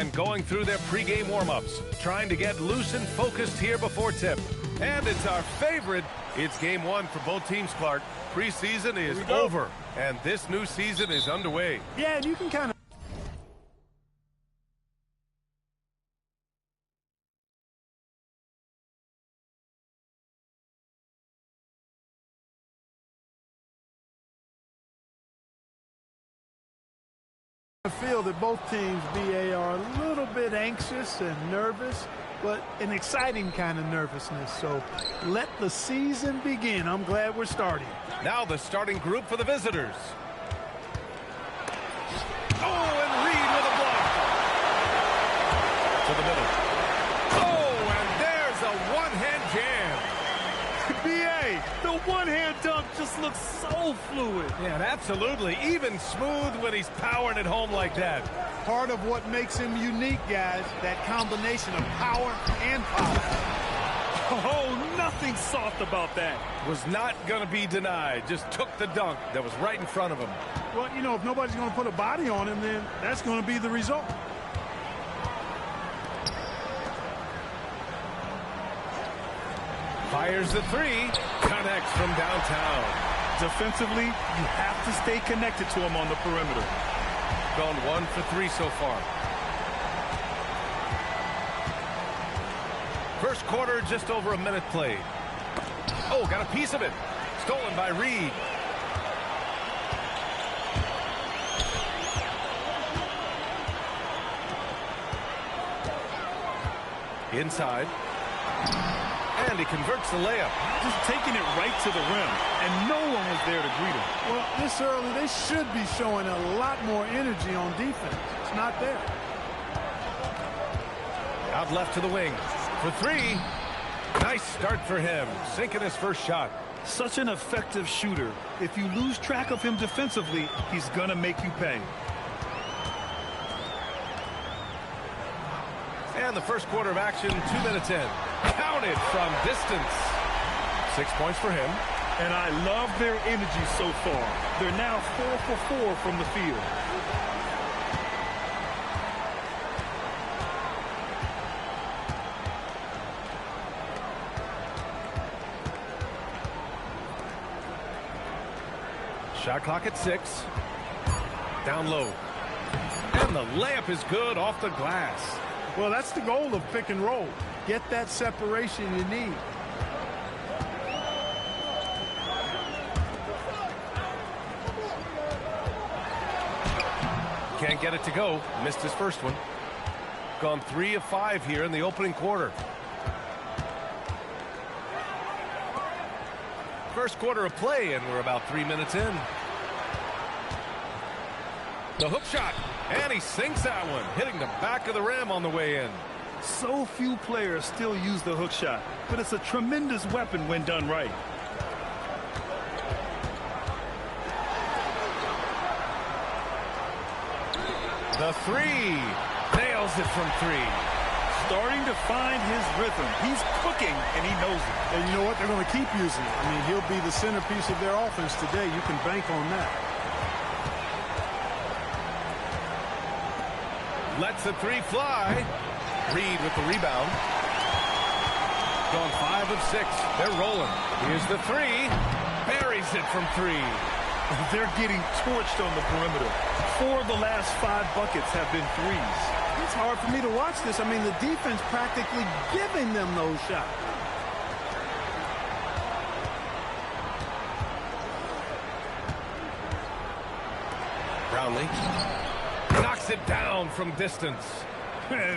and going through their pregame warm-ups, trying to get loose and focused here before tip. And it's our favorite. It's game one for both teams, Clark. Preseason is over, and this new season is underway. Yeah, and you can kind of I feel that both teams, BA, are a little bit anxious and nervous, but an exciting kind of nervousness. So let the season begin. I'm glad we're starting. Now the starting group for the visitors. Oh, and Reed with a block. To the middle. Oh, and there's a one-hand jam. BA, the one-hand dunk just looks so fluid. Yeah, and absolutely. Even smooth when he's powering it home like that. Part of what makes him unique, guys, that combination of power and power. Oh, nothing soft about that. Was not going to be denied. Just took the dunk that was right in front of him. Well, you know, if nobody's going to put a body on him, then that's going to be the result. Fires the three. Connects from downtown. Defensively, you have to stay connected to him on the perimeter. Gone 1 for 3 so far. First quarter, just over a minute played. Oh, got a piece of it. Stolen by Reed. Inside. And he converts the layup. Just taking it right to the rim, and no one was there to greet him. Well, this early, they should be showing a lot more energy on defense. It's not there. Out left to the wing. For three. Nice start for him. Sinking his first shot. Such an effective shooter. If you lose track of him defensively, he's going to make you pay. And the first quarter of action, 2 minutes in. Counted from distance. 6 points for him. And I love their energy so far. They're now 4 for 4 from the field. Shot clock at 6. Down low. And the layup is good off the glass. Well, that's the goal of pick and roll. Get that separation you need. Can't get it to go. Missed his first one. Gone 3 of 5 here in the opening quarter. First quarter of play, and we're about 3 minutes in. The hook shot, and he sinks that one, hitting the back of the rim on the way in. So few players still use the hook shot, but it's a tremendous weapon when done right. The three. Nails it from 3. Starting to find his rhythm. He's cooking, and he knows it. And you know what? They're going to keep using it. I mean, he'll be the centerpiece of their offense today. You can bank on that. Lets the 3 fly. Reed with the rebound. Gone 5 of 6. They're rolling. Here's the 3. Buries it from 3. They're getting torched on the perimeter. 4 of the last 5 buckets have been threes. It's hard for me to watch this. I mean, the defense practically giving them those shots. Brownlee knocks it down from distance.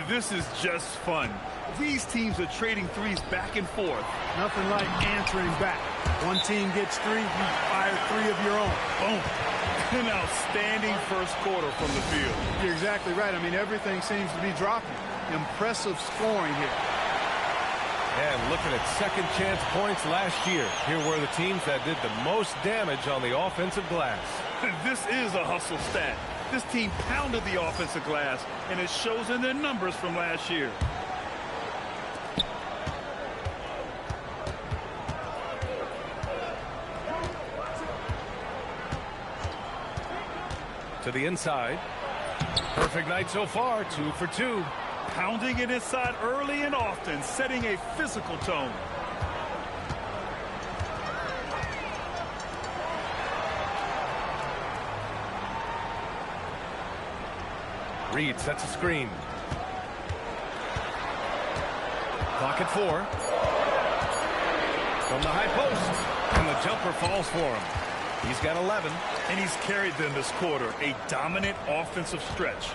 This is just fun. These teams are trading threes back and forth. Nothing like answering back. One team gets 3, you fire 3 of your own. Boom. An outstanding first quarter from the field. You're exactly right. I mean, everything seems to be dropping. Impressive scoring here. And looking at second chance points last year. Here were the teams that did the most damage on the offensive glass. This is a hustle stat. This team pounded the offensive glass, and it shows in their numbers from last year. To the inside. Perfect night so far, 2 for 2. Pounding it inside early and often, setting a physical tone. Reed sets a screen. Clock at 4. From the high post. And the jumper falls for him. He's got 11. And he's carried them this quarter. A dominant offensive stretch.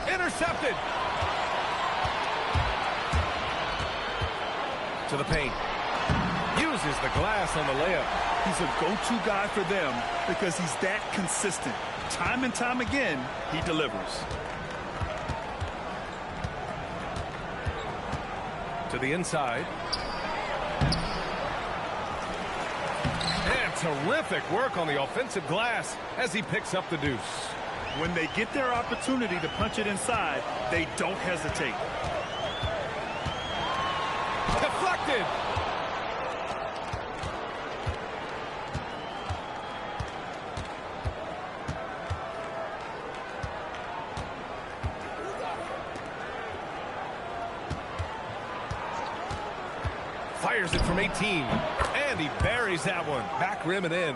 Intercepted. To the paint. Uses the glass on the layup. He's a go-to guy for them because he's that consistent. Time and time again, he delivers. To the inside. And terrific work on the offensive glass as he picks up the deuce. When they get their opportunity to punch it inside, they don't hesitate. Deflected. Fires it from 18. And he buries that one. Back rim and in.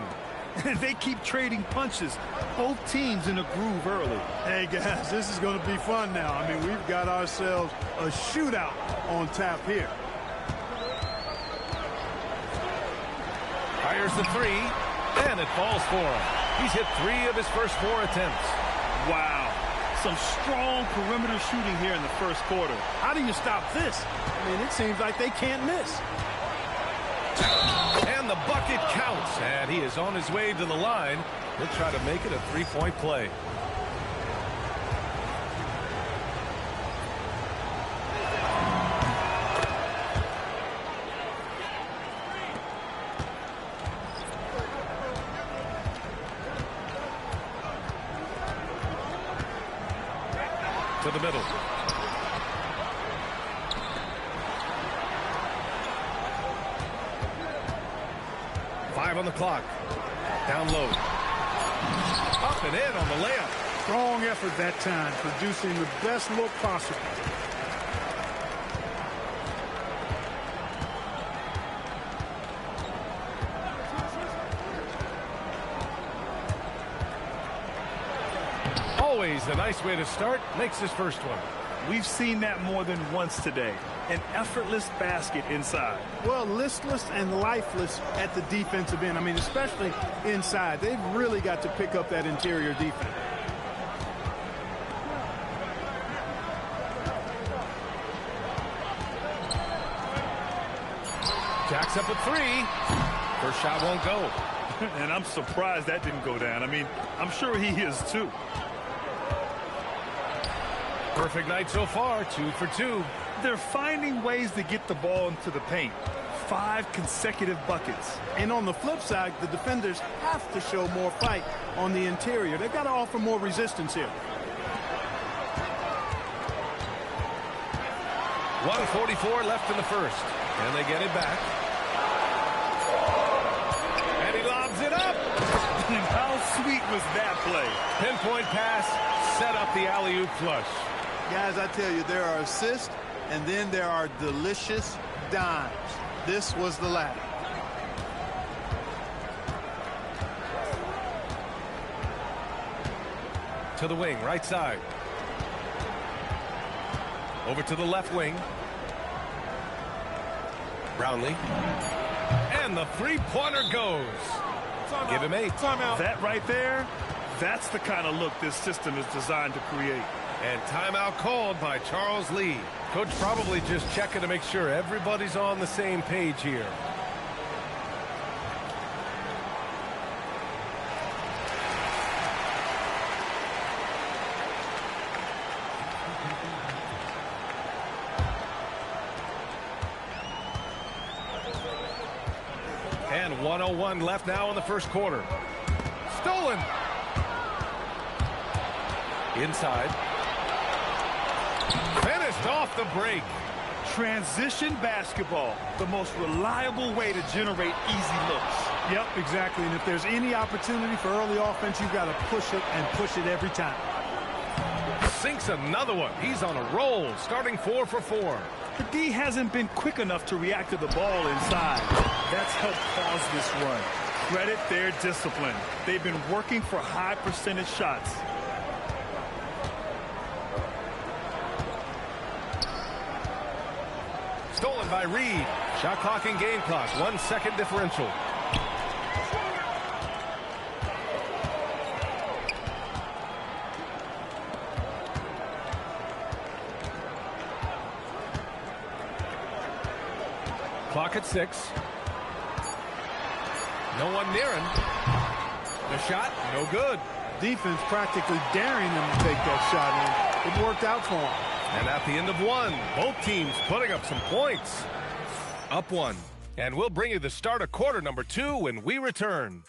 They keep trading punches. Both teams in a groove early. Hey, guys, this is going to be fun now. I mean, we've got ourselves a shootout on tap here. Fires the 3, and it falls for him. He's hit 3 of his first 4 attempts. Wow. Some strong perimeter shooting here in the first quarter. How do you stop this? I mean, it seems like they can't miss. And the bucket counts, and he is on his way to the line. He'll try to make it a 3-point play. To the middle. Five on the clock. Down low. Up and in on the layup. Strong effort that time, producing the best look possible. Always a nice way to start. Makes his first one. We've seen that more than once today. An effortless basket inside. Well, listless and lifeless at the defensive end. I mean, especially inside. They've really got to pick up that interior defense. Jacks up at 3. First shot won't go. And I'm surprised that didn't go down. I mean, I'm sure he is too. Perfect night so far, 2 for 2. They're finding ways to get the ball into the paint. 5 consecutive buckets. And on the flip side, the defenders have to show more fight on the interior. They've got to offer more resistance here. 1:44 left in the first. And they get it back. And he lobs it up. How sweet was that play? Pinpoint pass, set up the alley-oop flush. Guys, I tell you, there are assists, and then there are delicious dimes. This was the latter. To the wing, right side. Over to the left wing. Brownlee. And the three-pointer goes. Give him 8. Timeout. That right there, that's the kind of look this system is designed to create. And timeout called by Charles Lee. Coach probably just checking to make sure everybody's on the same page here. And 1:01 left now in the first quarter. Stolen. Inside. Finished off the break. Transition basketball, the most reliable way to generate easy looks. Yep, exactly. And if there's any opportunity for early offense, you've got to push it and push it every time. Sinks another one. He's on a roll, starting 4 for 4. The D hasn't been quick enough to react to the ball inside. That's helped cause this run. Credit their discipline. They've been working for high percentage shots. Stolen by Reed. Shot clock and game clock. 1 second differential. Clock at 6. No one near him. The shot, no good. Defense practically daring him to take that shot, and it worked out for him. And at the end of 1, both teams putting up some points. Up 1. And we'll bring you the start of quarter number 2 when we return.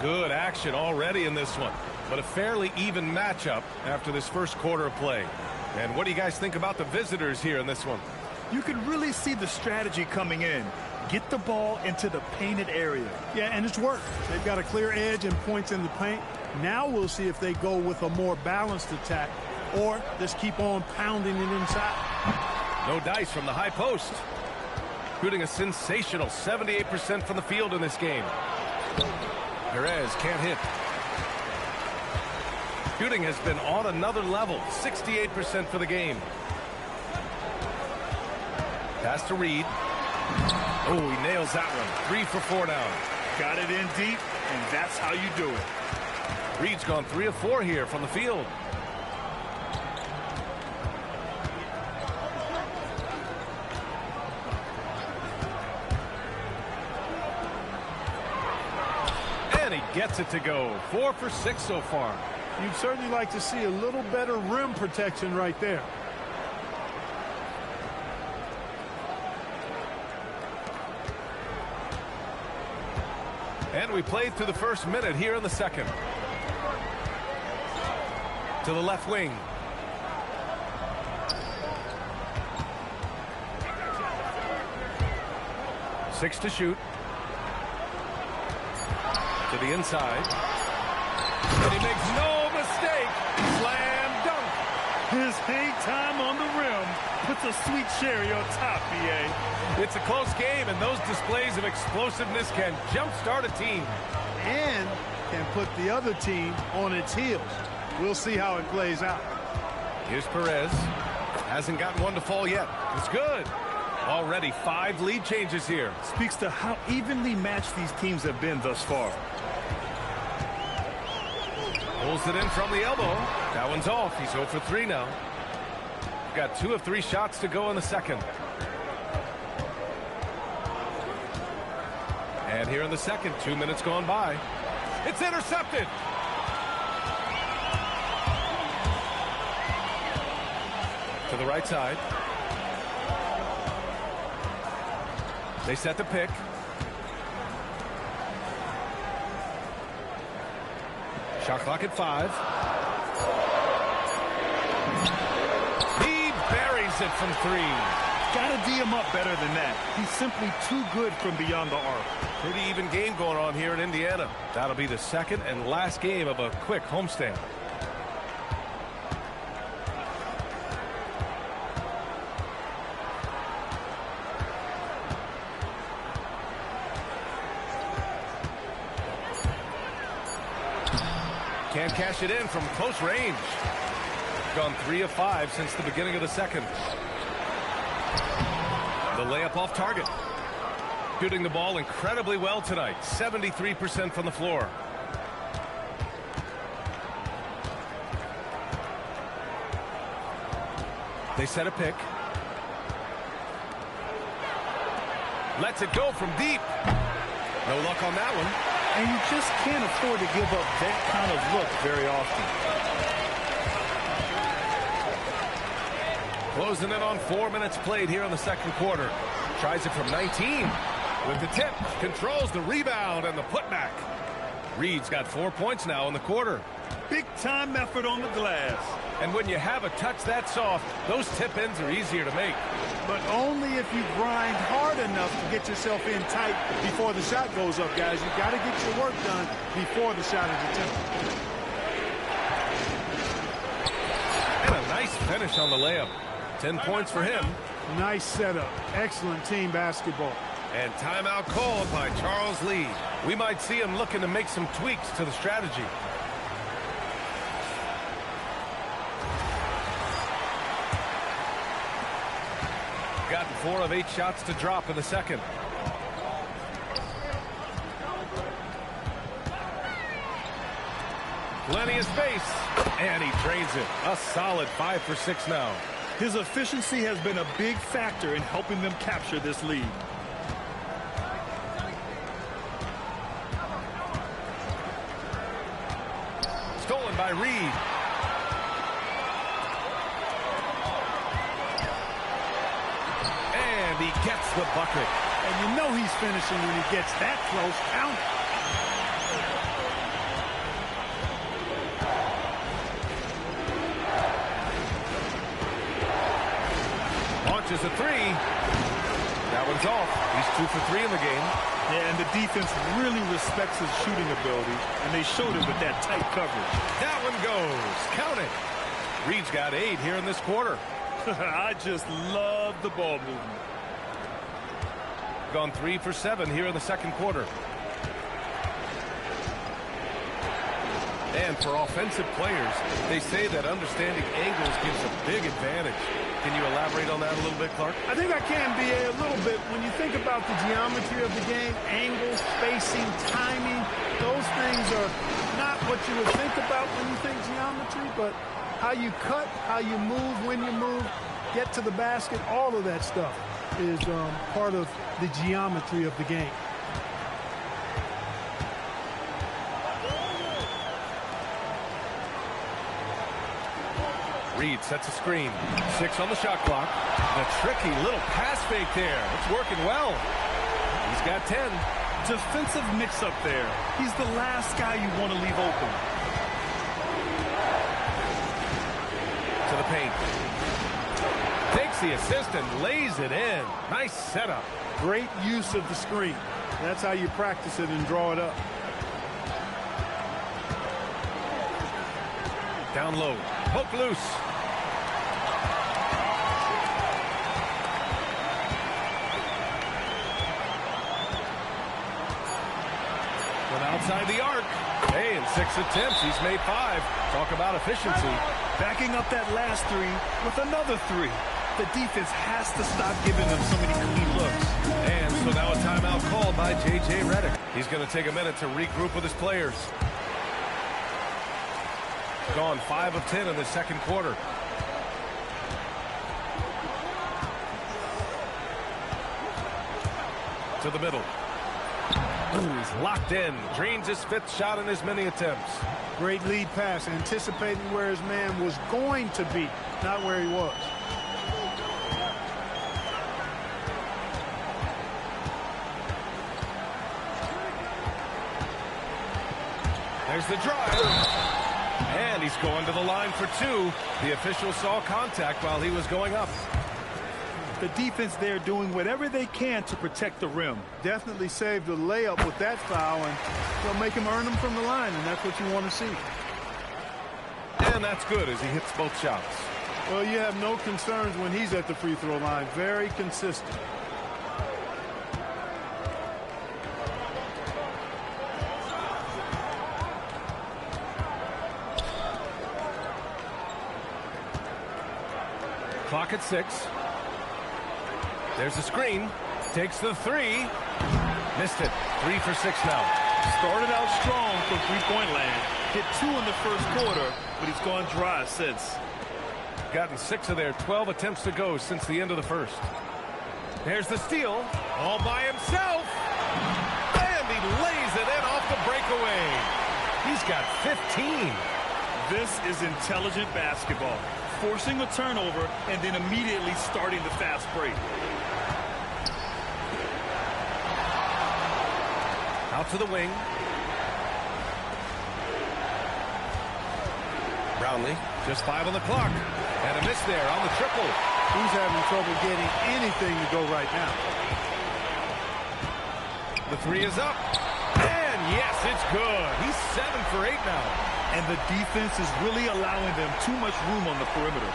Good action already in this one, but a fairly even matchup after this first quarter of play. And what do you guys think about the visitors here in this one? You can really see the strategy coming in. Get the ball into the painted area. Yeah, and it's worked. They've got a clear edge and points in the paint. Now we'll see if they go with a more balanced attack or just keep on pounding it inside. No dice from the high post. Shooting a sensational 78% from the field in this game. Perez can't hit. Shooting has been on another level. 68% for the game. Pass to Reed. Oh, he nails that one. 3 for 4 now. Got it in deep, and that's how you do it. Reed's gone 3 of 4 here from the field. And he gets it to go. 4 for 6 so far. You'd certainly like to see a little better rim protection right there. And we played through the first minute here in the second. To the left wing. Six to shoot. To the inside. And he makes no mistake. Slam dunk. His hang time on the rim puts a sweet cherry on top, BA. It's a close game, and those displays of explosiveness can jumpstart a team. And can put the other team on its heels. We'll see how it plays out. Here's Perez. Hasn't gotten one to fall yet. It's good. Already 5 lead changes here. Speaks to how evenly matched these teams have been thus far. Pulls it in from the elbow. That one's off. He's 0 for 3 now. Got 2 of 3 shots to go in the second. And here in the second, 2 minutes gone by. It's intercepted. To the right side. They set the pick. Shot clock at 5. He buries it from 3. Gotta D him up better than that. He's simply too good from beyond the arc. Pretty even game going on here in Indiana. That'll be the second and last game of a quick homestand. Can't cash it in from close range. Gone 3 of 5 since the beginning of the second. The layup off target. Shooting the ball incredibly well tonight. 73% from the floor. They set a pick. Lets it go from deep. No luck on that one. And you just can't afford to give up that kind of look very often. Closing in on 4 minutes played here in the second quarter. Tries it from 19. With the tip, controls the rebound and the putback. Reed's got 4 points now in the quarter. Big-time effort on the glass. And when you have a touch that soft, those tip-ins are easier to make. But only if you grind hard enough to get yourself in tight before the shot goes up, guys. You got to get your work done before the shot is attempted. And a nice finish on the layup. 10 points for him. Nice setup. Excellent team basketball. And timeout called by Charles Lee. We might see him looking to make some tweaks to the strategy. Gotten 4 of 8 shots to drop in the second. Plenty of space. And he drains it. A solid 5 for 6 now. His efficiency has been a big factor in helping them capture this lead. Stolen by Reed. And he gets the bucket. And you know he's finishing when he gets that close. Count it. Launches a 3. That one's off. He's 2 for 3 in the game. Yeah, and the defense really respects his shooting ability, and they showed it with that tight coverage. That one goes. Count it. Reed's got 8 here in this quarter. I just love the ball movement. Gone 3 for 7 here in the second quarter. And for offensive players, they say that understanding angles gives a big advantage. Can you elaborate on that a little bit, Clark? I think I can, B.A., a little bit. When you think about the geometry of the game, angles, spacing, timing, those things are not what you would think about when you think geometry, but how you cut, how you move, when you move, get to the basket, all of that stuff is part of the geometry of the game. Reed sets a screen. 6 on the shot clock. The tricky little pass fake there. It's working well. He's got 10. Defensive mix-up there. He's the last guy you want to leave open. To the paint. Takes the assist and lays it in. Nice setup. Great use of the screen. That's how you practice it and draw it up. Down low. Poke loose. Went outside the arc. Hey, in 6 attempts, he's made 5. Talk about efficiency. Backing up that last 3 with another 3. The defense has to stop giving them so many clean looks. And so now a timeout called by J.J. Redick. He's going to take a minute to regroup with his players. Gone 5 of 10 in the second quarter. To the middle. Ooh, he's locked in. Drains his 5th shot in his many attempts. Great lead pass, anticipating where his man was going to be, not where he was. There's the drive. And he's going to the line for 2. The official saw contact while he was going up. The defense there doing whatever they can to protect the rim. Definitely saved the layup with that foul, and they'll make him earn them from the line, and that's what you want to see. And that's good as he hits both shots. Well, you have no concerns when he's at the free throw line. Very consistent. Clock at 6. There's a screen. Takes the 3. Missed it. 3 for 6 now. Started out strong from three-point land. Hit 2 in the first quarter, but he's gone dry since. Gotten 6 of their 12 attempts to go since the end of the first. There's the steal. All by himself. And he lays it in off the breakaway. He's got 15. This is intelligent basketball. Forcing a turnover and then immediately starting the fast break. Out to the wing. Brownlee, just 5 on the clock. And a miss there on the triple. He's having trouble getting anything to go right now. The 3 is up. And yes, it's good. He's 7 for 8 now. And the defense is really allowing them too much room on the perimeter.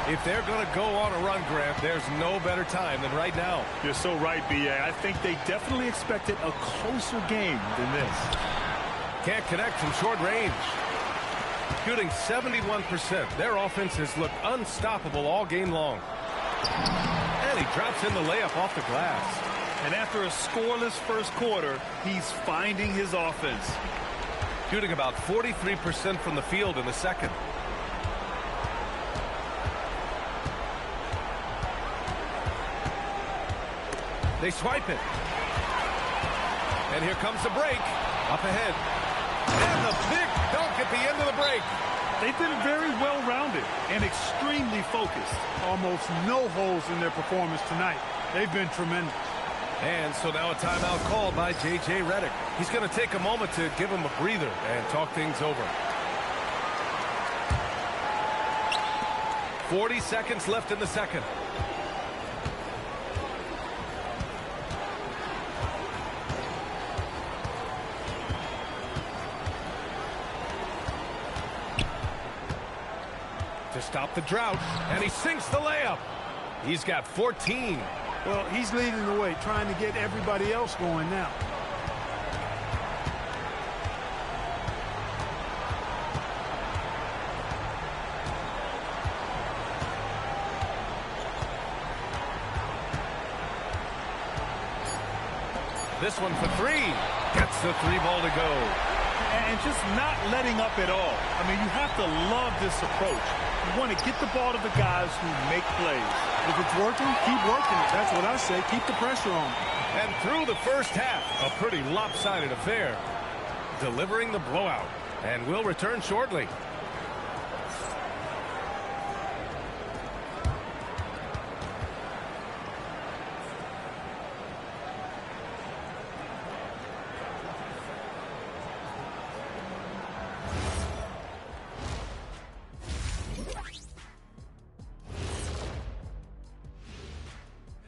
If they're going to go on a run, Grant, there's no better time than right now. You're so right, B.A. I think they definitely expected a closer game than this. Can't connect from short range. Shooting 71%. Their offense has looked unstoppable all game long. And he drops in the layup off the glass. And after a scoreless first quarter, he's finding his offense. Shooting about 43% from the field in the second. They swipe it. And here comes the break. Up ahead. And the big dunk at the end of the break. They've been very well-rounded and extremely focused. Almost no holes in their performance tonight. They've been tremendous. And so now a timeout called by J.J. Redick. He's going to take a moment to give him a breather and talk things over. 40 seconds left in the second. To stop the drought, and he sinks the layup. He's got 14. Well, he's leading the way, trying to get everybody else going now. This one for 3. Gets the 3 ball to go. And just not letting up at all. I mean, you have to love this approach. You want to get the ball to the guys who make plays. If it's working, keep working it. That's what I say. Keep the pressure on. And through the first half, a pretty lopsided affair. Delivering the blowout. And we'll return shortly.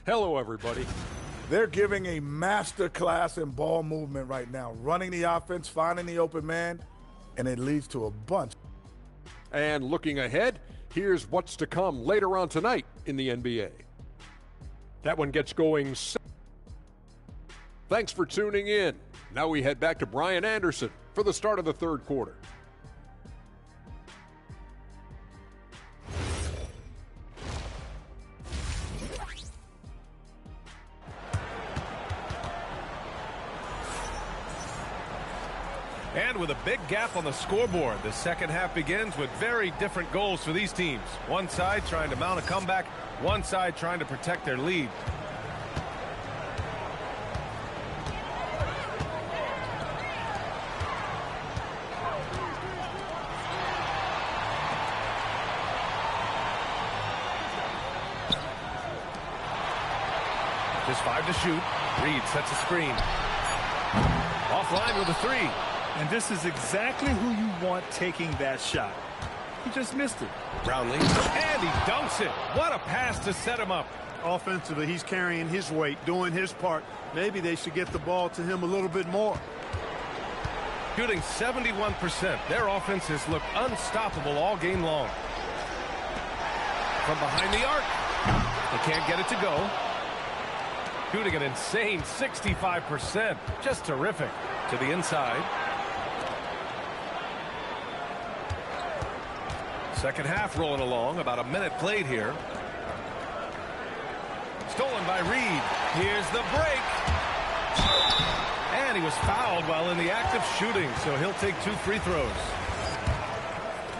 Hello, everybody. They're giving a master class in ball movement right now, running the offense, finding the open man, and it leads to a bunch. And looking ahead, here's what's to come later on tonight in the NBA. That one gets going. Thanks for tuning in. Now we head back to Brian Anderson for the start of the third quarter. And with a big gap on the scoreboard, the second half begins with very different goals for these teams. One side trying to mount a comeback, one side trying to protect their lead. Just 5 to shoot. Reed sets a screen. Offline with a 3. And this is exactly who you want taking that shot. He just missed it. Brownlee, and he dunks it. What a pass to set him up. Offensively, he's carrying his weight, doing his part. Maybe they should get the ball to him a little bit more. Shooting 71%. Their offense has looked unstoppable all game long. From behind the arc. They can't get it to go. Shooting an insane 65%. Just terrific. To the inside. Second half rolling along. About a minute played here. Stolen by Reed. Here's the break. And he was fouled while in the act of shooting, so he'll take 2 free throws.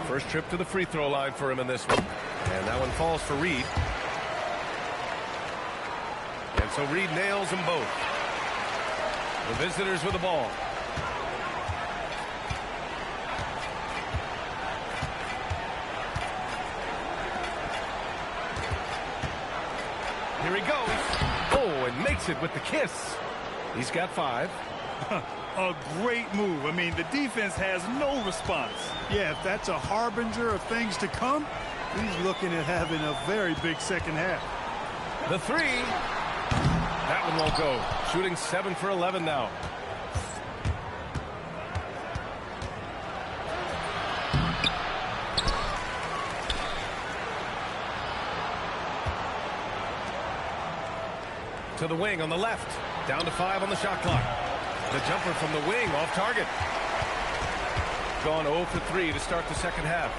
First trip to the free throw line for him in this one. And that one falls for Reed. And so Reed nails them both. The visitors with the ball. Here he goes. Oh, and makes it with the kiss. He's got 5. A great move. I mean, the defense has no response. Yeah, if that's a harbinger of things to come, he's looking at having a very big second half. The three. That one won't go. Shooting 7 for 11 now. To the wing on the left. Down to 5 on the shot clock. The jumper from the wing off target. Gone 0 for 3 to start the second half.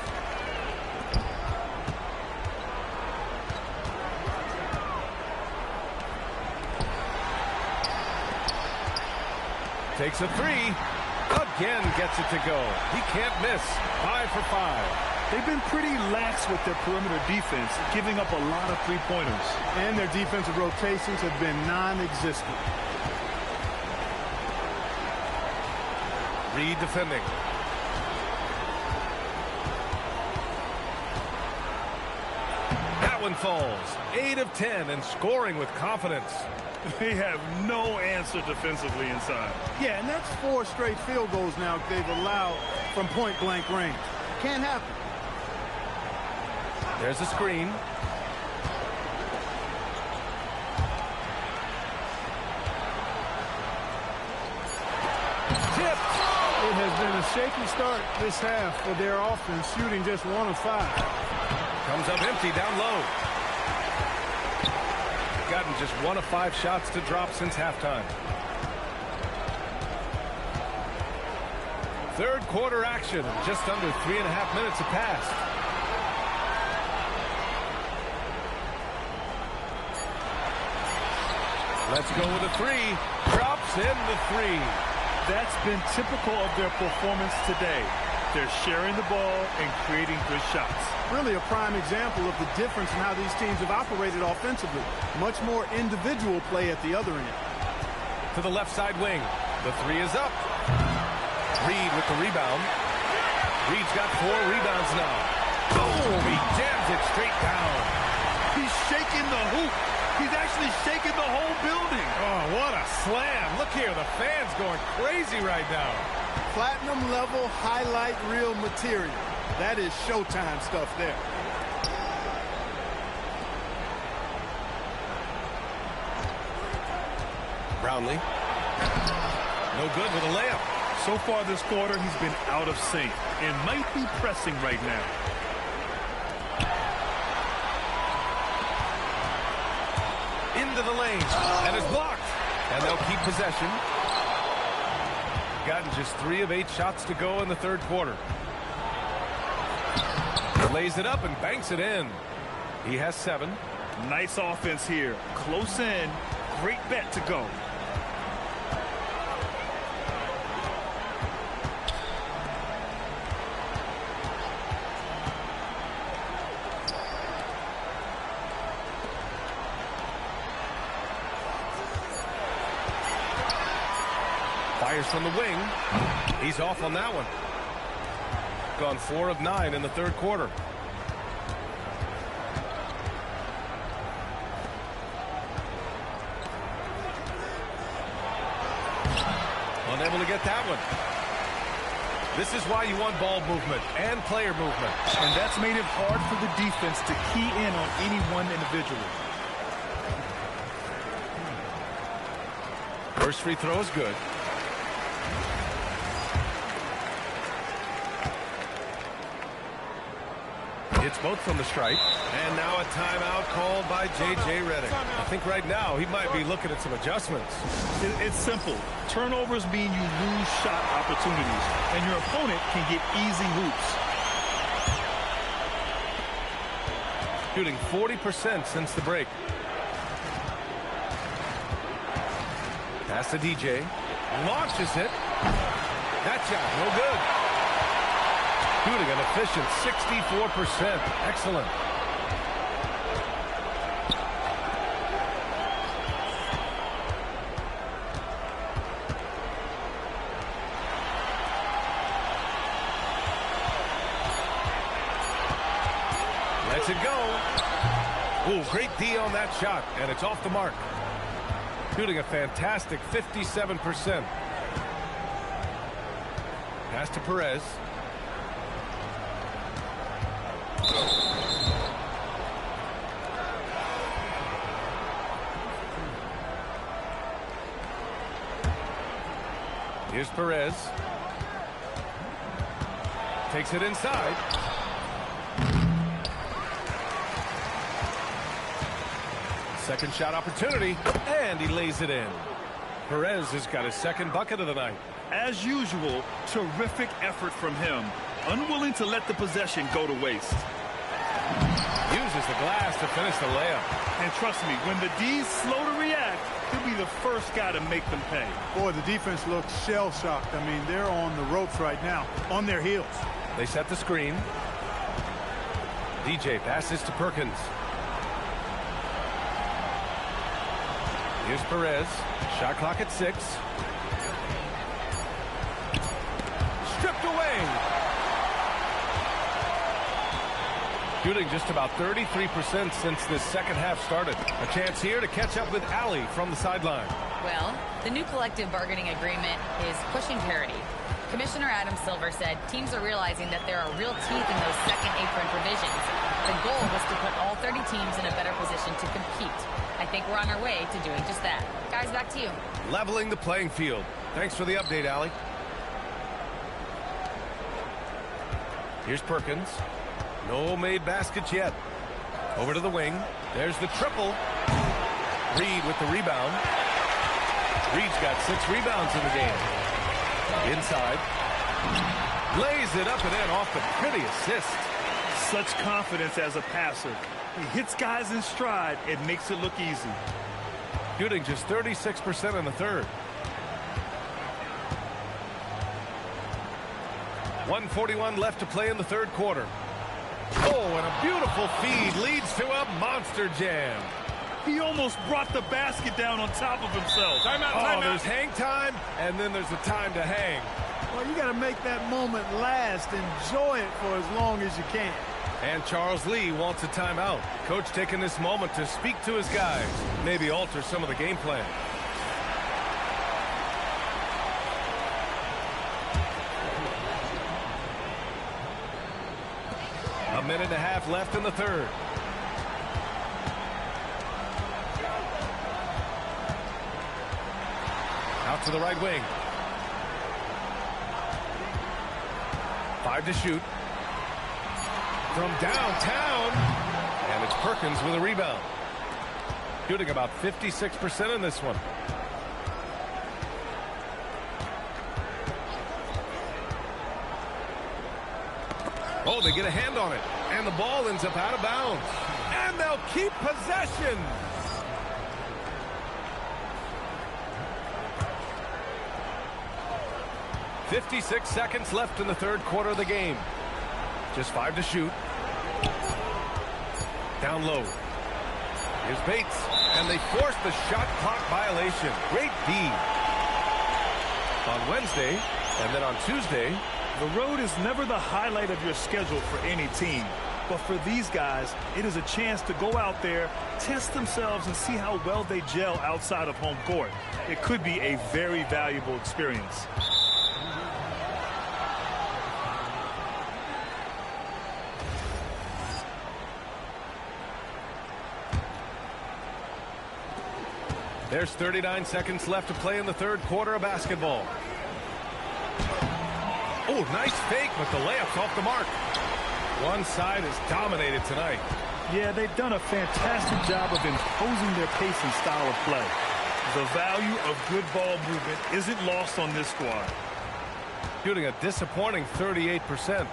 Takes a three. Again gets it to go. He can't miss. 5 for 5. They've been pretty lax with their perimeter defense, giving up a lot of three-pointers. And their defensive rotations have been non-existent. Reed defending. That one falls. 8 of 10 and scoring with confidence. They have no answer defensively inside. Yeah, and that's 4 straight field goals now they've allowed from point-blank range. Can't happen. There's a screen. Tipped. It has been a shaky start this half for their offense, shooting just 1 of 5. Comes up empty down low. Gotten just 1 of 5 shots to drop since halftime. Third quarter action. Just under 3.5 minutes have passed. Let's go with a three. Drops in the three. That's been typical of their performance today. They're sharing the ball and creating good shots. Really a prime example of the difference in how these teams have operated offensively. Much more individual play at the other end. To the left side wing. The three is up. Reed with the rebound. Reed's got 4 rebounds now. Boom! He jams it straight down. He's shaking the hoop. He's actually shaking the whole building. Oh, what a slam. Look here, the fans going crazy right now. Platinum level highlight reel material. That is Showtime stuff there. Brownlee. No good with a layup. So far this quarter, he's been out of sync and might be pressing right now. Into the lane. And it's blocked. And they'll keep possession. Gotten just 3 of 8 shots to go in the third quarter. Lays it up and banks it in. He has 7. Nice offense here. Close in. Great bet to go. Fires from the wing. He's off on that one. Gone 4 of 9 in the third quarter. Unable to get that one. This is why you want ball movement and player movement. And that's made it hard for the defense to key in on any one individual. First free throw is good. It's both from the stripe. And now a timeout called by J.J. Redick. I think right now he might be looking at some adjustments. It's simple. Turnovers mean you lose shot opportunities, and your opponent can get easy hoops. Shooting 40% since the break. Pass to DJ. Launches it. That shot, no good. Shooting an efficient 64%. Excellent. Lets it go. Ooh, great D on that shot, and it's off the mark. Shooting a fantastic 57%. Pass to Perez. Here's Perez. Takes it inside. Second shot opportunity, and he lays it in. Perez has got his second bucket of the night. As usual, terrific effort from him. Unwilling to let the possession go to waste. Uses the glass to finish the layup. And trust me, when the D's slow to react, he'll be the first guy to make them pay. Boy, the defense looks shell-shocked. I mean, they're on the ropes right now, on their heels. They set the screen. DJ passes to Perkins. Here's Perez. Shot clock at 6. Stripped away. Shooting just about 33% since this second half started. A chance here to catch up with Allie from the sideline. Well, the new collective bargaining agreement is pushing parity. Commissioner Adam Silver said teams are realizing that there are real teeth in those second apron provisions. The goal was to put all 30 teams in a better position to compete. I think we're on our way to doing just that. Guys, back to you. Leveling the playing field. Thanks for the update, Allie. Here's Perkins. No made baskets yet. Over to the wing. There's the triple. Reed with the rebound. Reed's got 6 rebounds in the game. Inside. Lays it up and in off the pretty assist. Such confidence as a passer. He hits guys in stride. It makes it look easy. Shooting just 36% in the third. 1:41 left to play in the third quarter. Oh, and a beautiful feed leads to a monster jam. He almost brought the basket down on top of himself. Timeout. There's hang time, and then there's the time to hang. Well, you got to make that moment last. Enjoy it for as long as you can. And Charles Lee wants a timeout. Coach taking this moment to speak to his guys, maybe alter some of the game plan. A minute and a half left in the third. Out to the right wing. 5 to shoot. From downtown. And it's Perkins with a rebound. Shooting about 56% in this one. Oh, they get a hand on it. And the ball ends up out of bounds. And they'll keep possession. .56 seconds left in the third quarter of the game. Just 5 to shoot. Down low. Here's Bates. And they force the shot clock violation. Great D. On Wednesday, and then on Tuesday. The road is never the highlight of your schedule for any team. But for these guys, it is a chance to go out there, test themselves, and see how well they gel outside of home court. It could be a very valuable experience. There's 39 seconds left to play in the third quarter of basketball. Oh, nice fake, but the layup's off the mark. One side is dominated tonight. Yeah, they've done a fantastic job of imposing their pace and style of play. The value of good ball movement isn't lost on this squad. Shooting a disappointing 38%.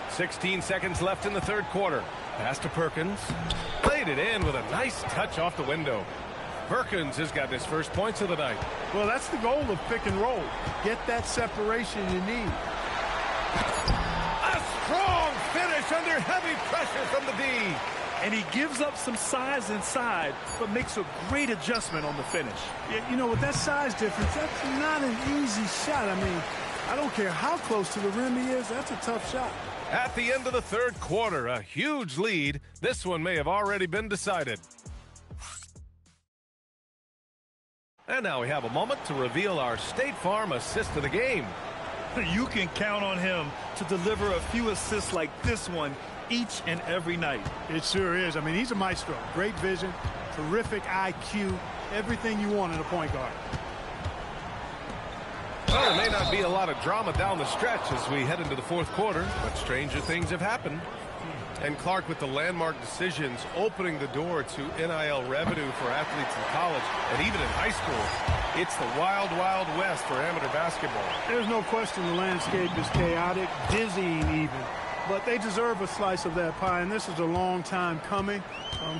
16 seconds left in the third quarter. Pass to Perkins. Played it in with a nice touch off the window. Perkins has got his first points of the night. Well, that's the goal of pick and roll. Get that separation you need. A strong finish under heavy pressure from the D. And he gives up some size inside, but makes a great adjustment on the finish. Yeah, you know, with that size difference, that's not an easy shot. I mean, I don't care how close to the rim he is. That's a tough shot. At the end of the third quarter, a huge lead. This one may have already been decided. And now we have a moment to reveal our State Farm assist of the game. You can count on him to deliver a few assists like this one each and every night. It sure is. I mean, he's a maestro. Great vision, terrific IQ, everything you want in a point guard. Well, there may not be a lot of drama down the stretch as we head into the fourth quarter, but stranger things have happened. And Clark with the landmark decisions opening the door to NIL revenue for athletes in college and even in high school. It's the wild, wild west for amateur basketball. There's no question the landscape is chaotic, dizzying even. But they deserve a slice of that pie, and this is a long time coming.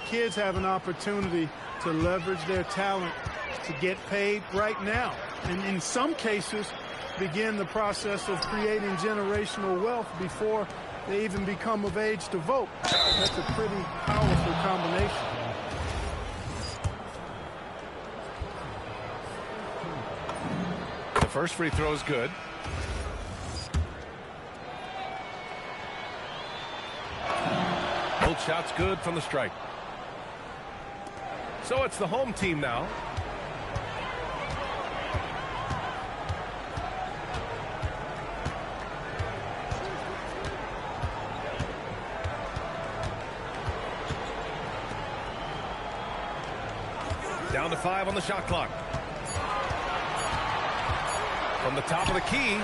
Kids have an opportunity to leverage their talent to get paid right now. And in some cases, begin the process of creating generational wealth before they even become of age to vote. That's a pretty powerful combination. The first free throw is good. Both shots good from the stripe. So it's the home team now. Down to 5 on the shot clock. From the top of the key,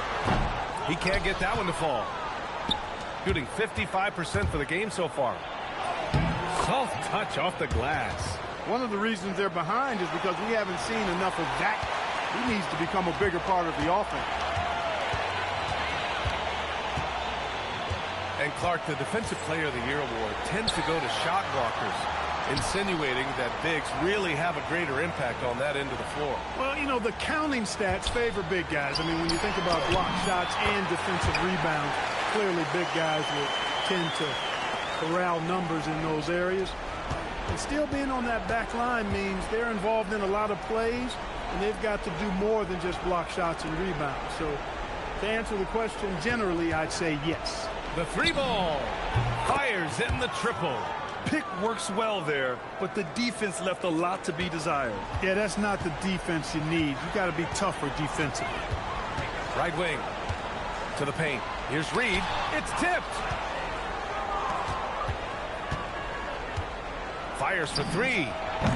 he can't get that one to fall. Shooting 55% for the game so far. Soft touch off the glass. One of the reasons they're behind is because we haven't seen enough of that. He needs to become a bigger part of the offense. And Clark, the Defensive Player of the Year award tends to go to shot blockers, insinuating that bigs really have a greater impact on that end of the floor. Well, you know, the counting stats favor big guys. I mean, when you think about block shots and defensive rebounds, clearly big guys will tend to corral numbers in those areas. And still being on that back line means they're involved in a lot of plays, and they've got to do more than just block shots and rebounds. So to answer the question, generally, I'd say yes. The three ball fires in the triple. Pick works well there, but the defense left a lot to be desired. Yeah, that's not the defense you need. You got to be tougher defensively. Right wing to the paint. Here's Reed. It's tipped. Fires for three.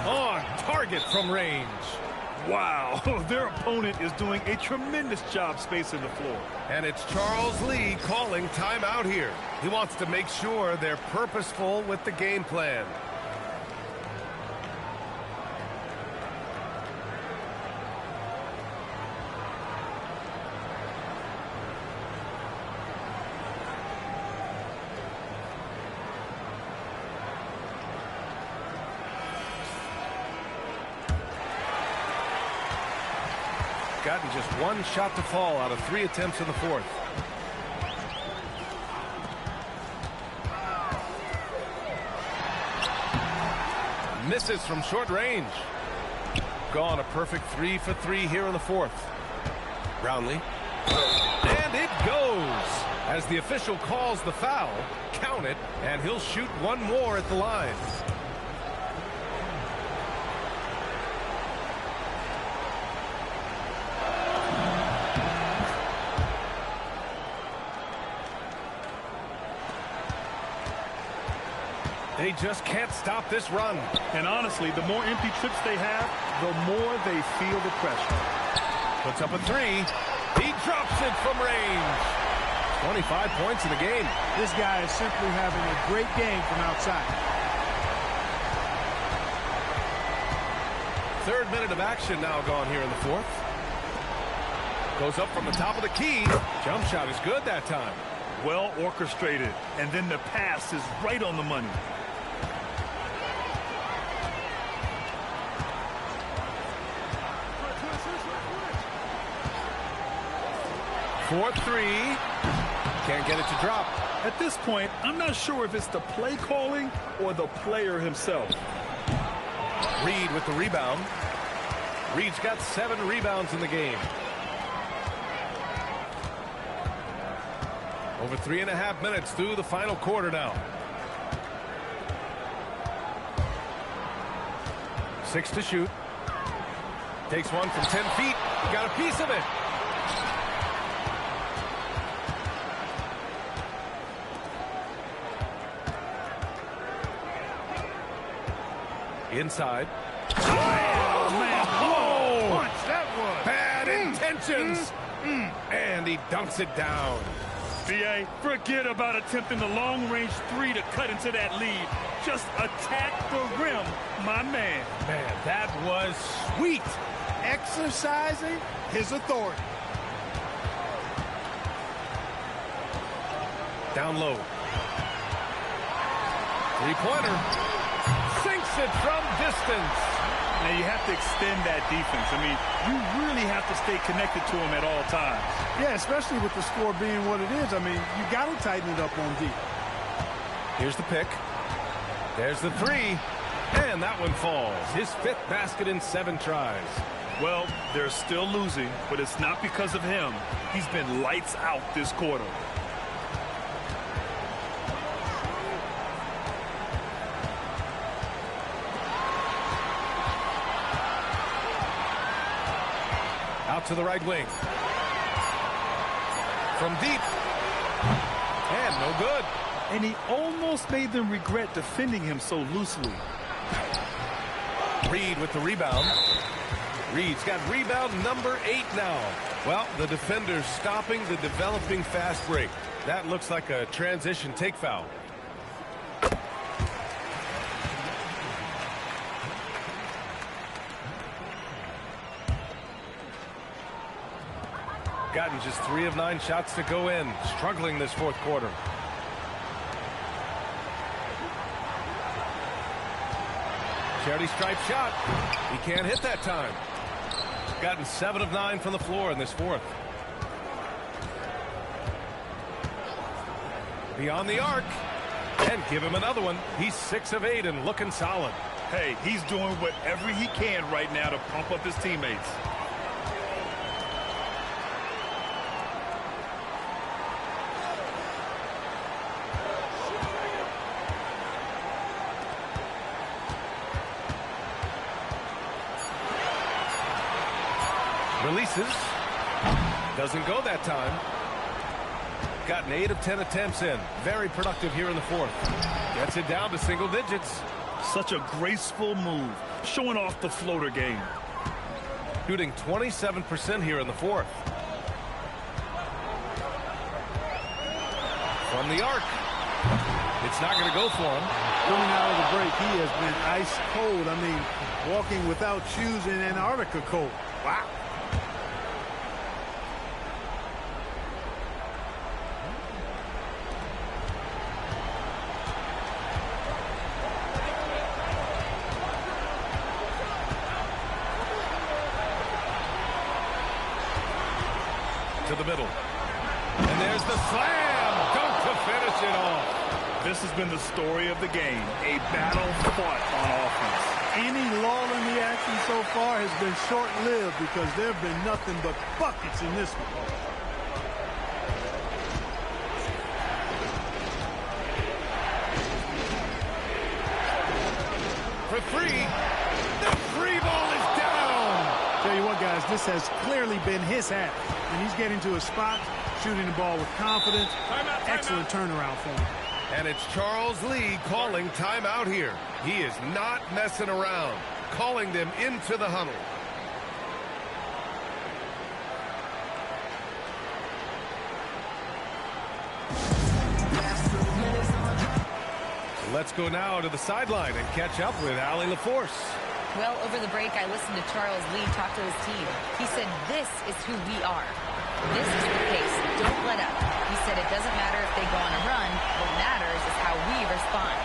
On target from range. Wow, their opponent is doing a tremendous job spacing the floor. And it's Charles Lee calling timeout here. He wants to make sure they're purposeful with the game plan. Gotten just one shot to fall out of 3 attempts in the fourth. Misses from short range. Gone a perfect 3 for 3 here in the fourth. Brownlee. And it goes. As the official calls the foul, count it, and he'll shoot one more at the line. They just can't stop this run. And honestly, the more empty trips they have, the more they feel the pressure. Puts up a 3. He drops it from range. 25 points in the game. This guy is simply having a great game from outside. Third minute of action now gone here in the fourth. Goes up from the top of the key. Jump shot is good that time. Well orchestrated. And then the pass is right on the money. 4-3. Can't get it to drop. At this point, I'm not sure if it's the play calling or the player himself. Reed with the rebound. Reed's got 7 rebounds in the game. Over 3.5 minutes through the final quarter now. 6 to shoot. Takes one from 10 feet. Got a piece of it. Inside. Oh, man. Whoa. Punch that was. Bad intentions. And he dunks it down. BA, forget about attempting the long-range three to cut into that lead. Just attack the rim, my man. Man, that was sweet. Exercising his authority. Down low. Three-pointer. Sinks it from distance. Now, you have to extend that defense. I mean, you really have to stay connected to him at all times. Yeah, especially with the score being what it is. I mean, you got to tighten it up on D. Here's the pick. There's the three. And that one falls. His 5th basket in 7 tries. Well, they're still losing, but it's not because of him. He's been lights out this quarter. Out to the right wing. From deep. And no good. And he almost made them regret defending him so loosely. Reed with the rebound. Reed's got rebound number 8 now. Well, the defender's stopping the developing fast break. That looks like a transition take foul. Gotten just 3 of 9 shots to go in. Struggling this 4th quarter. Charity stripe shot. He can't hit that time. Gotten 7 of 9 from the floor in this 4th. Beyond the arc. And give him another one. He's 6 of 8 and looking solid. Hey, he's doing whatever he can right now to pump up his teammates. Releases. Doesn't go that time. Gotten 8 of 10 attempts in. Very productive here in the 4th. Gets it down to single digits. Such a graceful move. Showing off the floater game. Shooting 27% here in the 4th. From the arc. It's not going to go for him. Coming out of the break, he has been ice cold. I mean, walking without shoes in Antarctica cold. Wow. To the middle. And there's the slam. Dunk to finish it off. This has been the story of the game. A battle fought on offense. Any lull in the action so far has been short-lived because there have been nothing but buckets in this one. For 3. The 3 ball is down. Tell you what, guys, this has clearly been his half. And he's getting to a spot, shooting the ball with confidence. Excellent turnaround for him. And it's Charles Lee calling timeout here. He is not messing around, calling them into the huddle. Let's go now to the sideline and catch up with Allie LaForce. Well, over the break, I listened to Charles Lee talk to his team. He said, this is who we are. This is the pace. Don't let up. He said it doesn't matter if they go on a run. What matters is how we respond.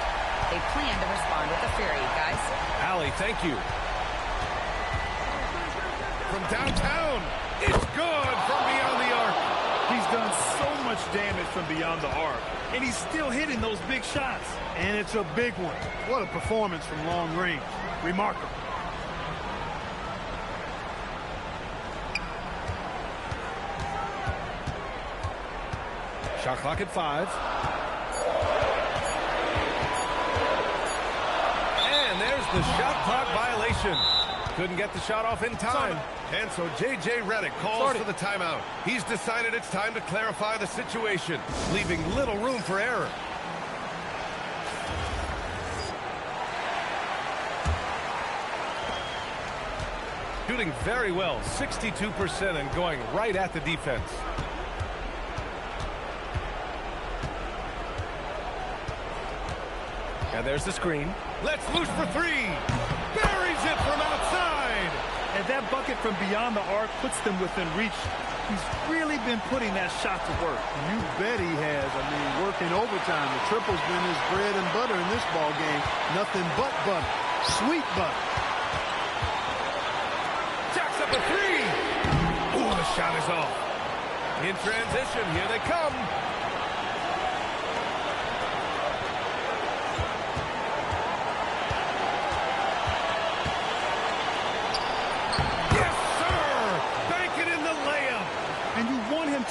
They plan to respond with a fury, guys. Allie, thank you. From downtown, it's good from beyond the arc. He's done so much damage from beyond the arc, and he's still hitting those big shots. And it's a big one. What a performance from long range. Remarkable. Shot clock at 5. And there's the shot clock violation. Couldn't get the shot off in time. And so J.J. Redick calls for the timeout. He's decided it's time to clarify the situation, leaving little room for error. Shooting very well, 62%, and going right at the defense. And there's the screen. Let's loose for three. Buries it from outside. And that bucket from beyond the arc puts them within reach. He's really been putting that shot to work. You bet he has. I mean, working overtime. The triple's been his bread and butter in this ball game. Nothing but butter. Sweet butter. Jacks up a three. Ooh, the shot is off. In transition, here they come.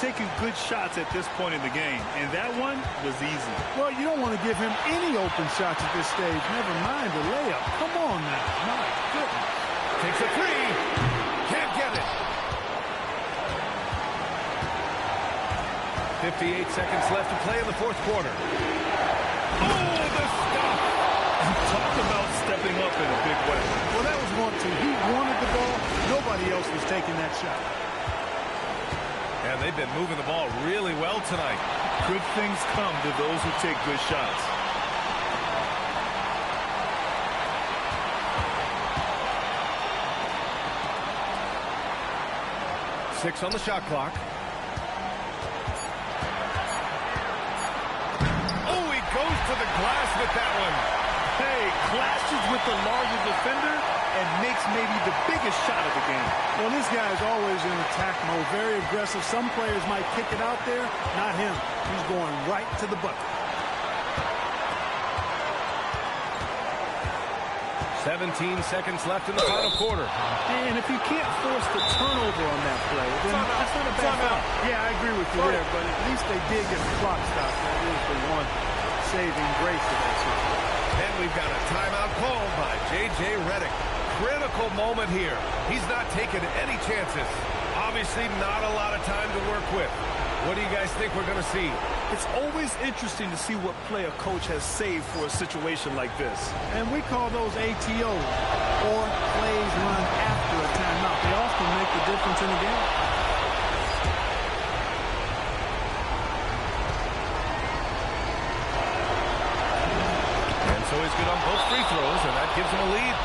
Taking good shots at this point in the game, and that one was easy. Well, you don't want to give him any open shots at this stage. Never mind the layup. Come on now. My goodness. Takes a three. Can't get it. 58 seconds left to play in the fourth quarter. Oh, the stop. Talk about stepping up in a big way. Well, that was one, too. He wanted the ball. Nobody else was taking that shot. And they've been moving the ball really well tonight. Good things come to those who take good shots. Six on the shot clock. Oh, he goes to the glass with that one. Hey, clashes with the larger defender and makes maybe the biggest shot of the game. Well, this guy is always in attack mode, very aggressive. Some players might kick it out there, not him. He's going right to the bucket. 17 seconds left in the final quarter. And if you can't force the turnover on that play, then that's not a bad foul. Yeah, I agree with you there, but at least they did get the clock stopped. That is the one saving grace of that situation. And we've got a timeout called by J.J. Redick. Critical moment here. He's not taking any chances. Obviously not a lot of time to work with. What do you guys think we're going to see? It's always interesting to see what play a coach has saved for a situation like this. And we call those ATOs, or plays run after a timeout. They often make the difference in the game. And so he's good on both free throws, and that gives him a lead.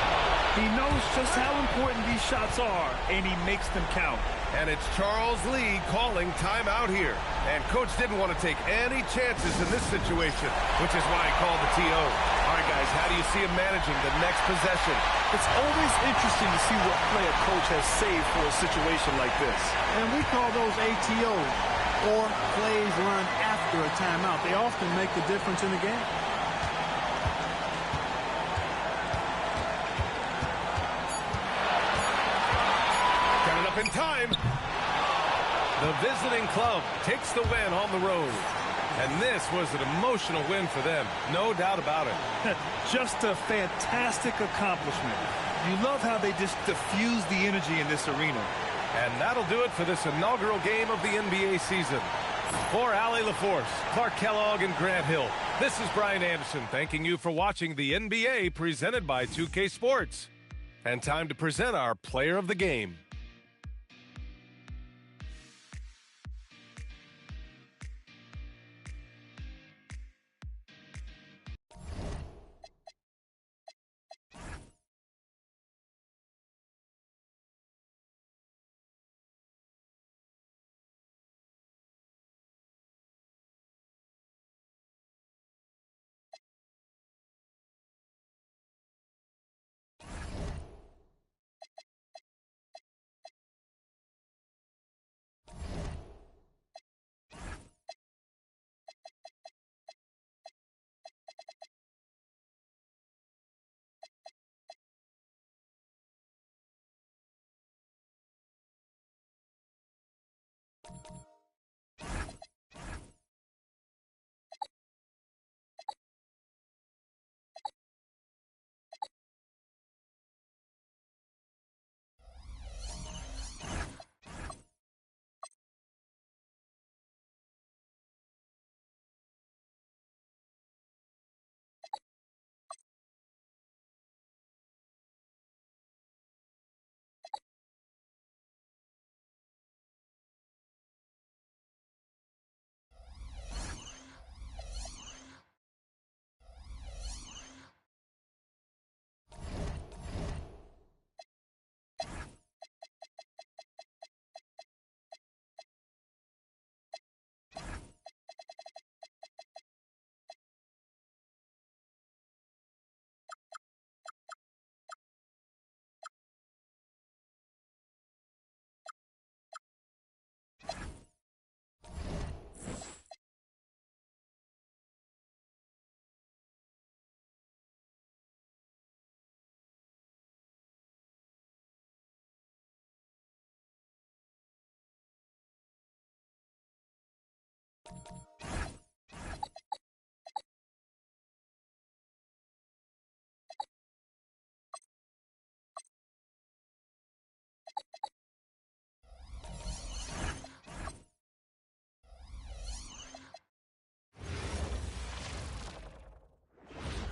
He knows just how important these shots are, and he makes them count. And it's Charles Lee calling timeout here. And Coach didn't want to take any chances in this situation, which is why he called the TO. All right, guys, how do you see him managing the next possession? It's always interesting to see what play a coach has saved for a situation like this. And we call those ATOs, or plays run after a timeout. They often make the difference in the game. In time, the visiting club takes the win on the road. And this was an emotional win for them, no doubt about it. Just a fantastic accomplishment. You love how they just diffuse the energy in this arena. And that'll do it for this inaugural game of the NBA season. For Allie LaForce, Clark Kellogg, and Grant Hill, this is Brian Anderson thanking you for watching the NBA presented by 2K Sports. And time to present our player of the game.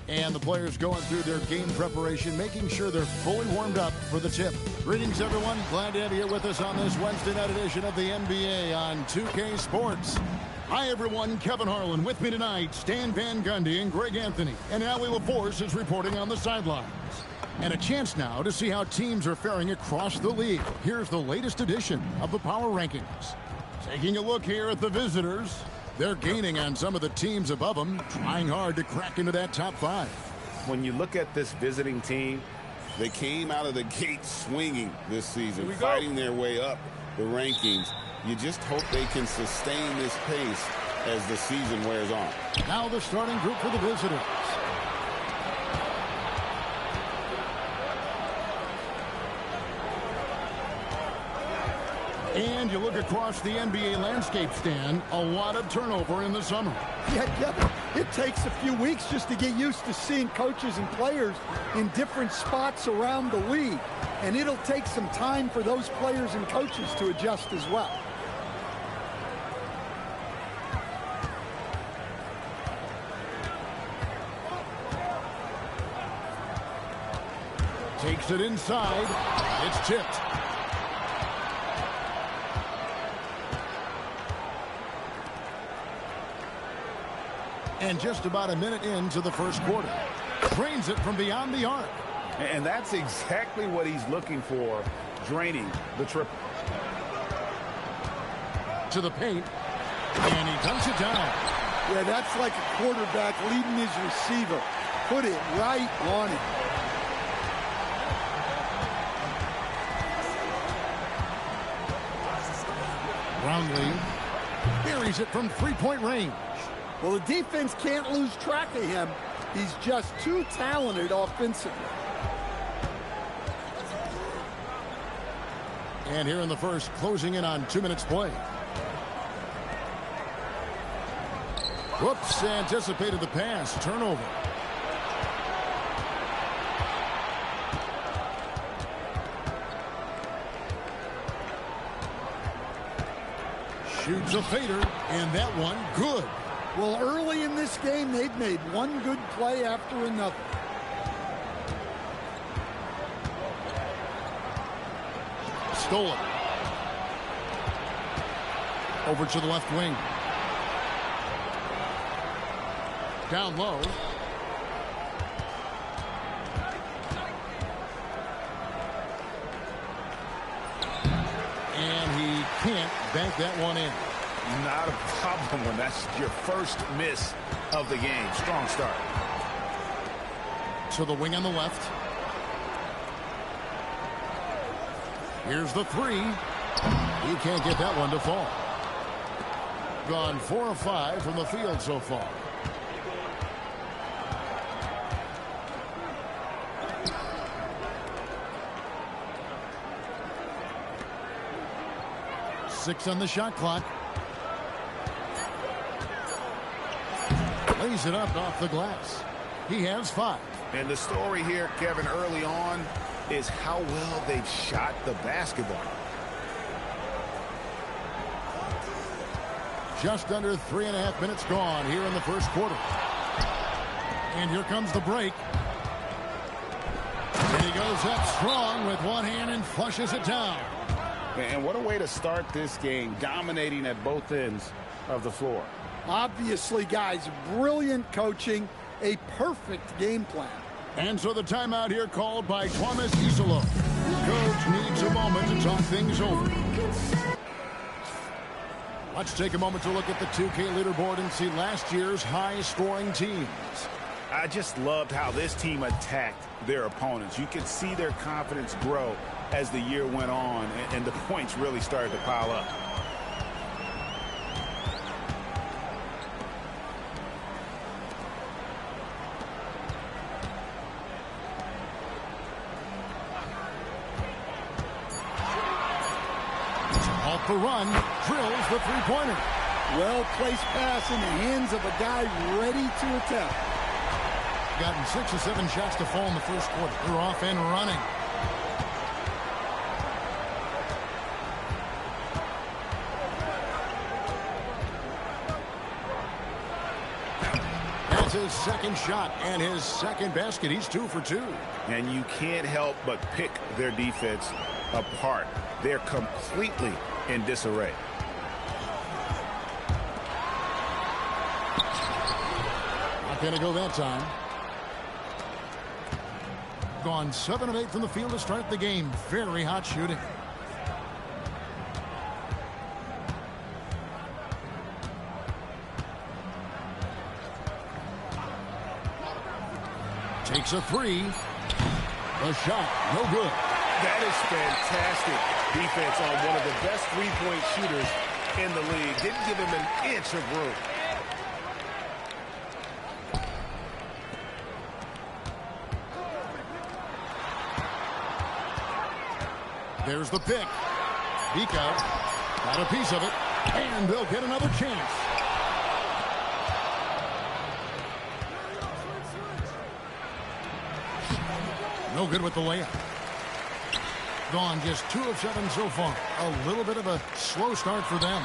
And the players going through their game preparation, making sure they're fully warmed up for the tip. Greetings, everyone. Glad to have you here with us on this Wednesday night edition of the NBA on 2K Sports. Hi, everyone. Kevin Harlan with me tonight. Stan Van Gundy and Greg Anthony. And Allie LaForce is reporting on the sidelines. And a chance now to see how teams are faring across the league. Here's the latest edition of the Power Rankings. Taking a look here at the visitors. They're gaining on some of the teams above them, trying hard to crack into that top 5. When you look at this visiting team, they came out of the gate swinging this season, fighting their way up the rankings. You just hope they can sustain this pace as the season wears on. Now the starting group for the visitors. And you look across the NBA landscape, Stan, a lot of turnover in the summer. Yeah, Kevin, it takes a few weeks just to get used to seeing coaches and players in different spots around the league. And it'll take some time for those players and coaches to adjust as well. Takes it inside. It's tipped. And just about a minute into the first quarter. Drains it from beyond the arc. And that's exactly what he's looking for, draining the triple. To the paint. And he dunks it down. Yeah, that's like a quarterback leading his receiver. Put it right on it. Brownlee buries it from three-point range. Well, the defense can't lose track of him. He's just too talented offensively. And here in the first, closing in on 2 minutes play. Whoops, anticipated the pass. Turnover. Shoots a fader, and that one good. Well, early in this game, they've made one good play after another. Stolen. Over to the left wing. Down low. And he can't bank that one in. Not a problem when that's your first miss of the game. Strong start. To the wing on the left. Here's the three. He can't get that one to fall. Gone 4 of 5 from the field so far. Six on the shot clock. Lays it up off the glass. He has 5. And the story here, Kevin, early on is how well they've shot the basketball. Just under 3.5 minutes gone here in the first quarter. And here comes the break. And he goes up strong with one hand and flushes it down. And what a way to start this game, dominating at both ends of the floor. Obviously, guys, brilliant coaching, a perfect game plan. And so the timeout here called by Thomas Isolo. Coach needs a moment to talk things over. Let's take a moment to look at the 2K leaderboard and see last year's high-scoring teams. I just loved how this team attacked their opponents. You could see their confidence grow as the year went on, and the points really started to pile up. Off the run, drills the three-pointer. Well-placed pass in the hands of a guy ready to attack. Gotten 6 or 7 shots to fall in the first quarter. They're off and running. his second shot and his second basket. He's 2 for 2. And you can't help but pick their defense apart. They're completely in disarray. Not going to go that time. Gone 7 of 8 from the field to start the game. Very hot shooting. Takes a 3. The shot, no good. That is fantastic defense on one of the best three-point shooters in the league. Didn't give him an inch of room. There's the pick. Bika got a piece of it, and they'll get another chance. No good with the layup. Gone just 2 of 7 so far. A little bit of a slow start for them.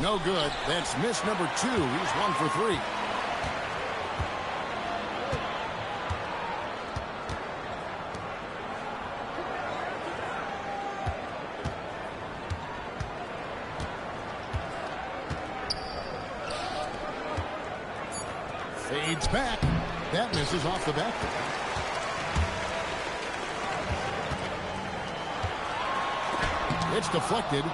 No good. That's miss number 2. He's 1 for 3. Fades back. That misses off the back. It's deflected.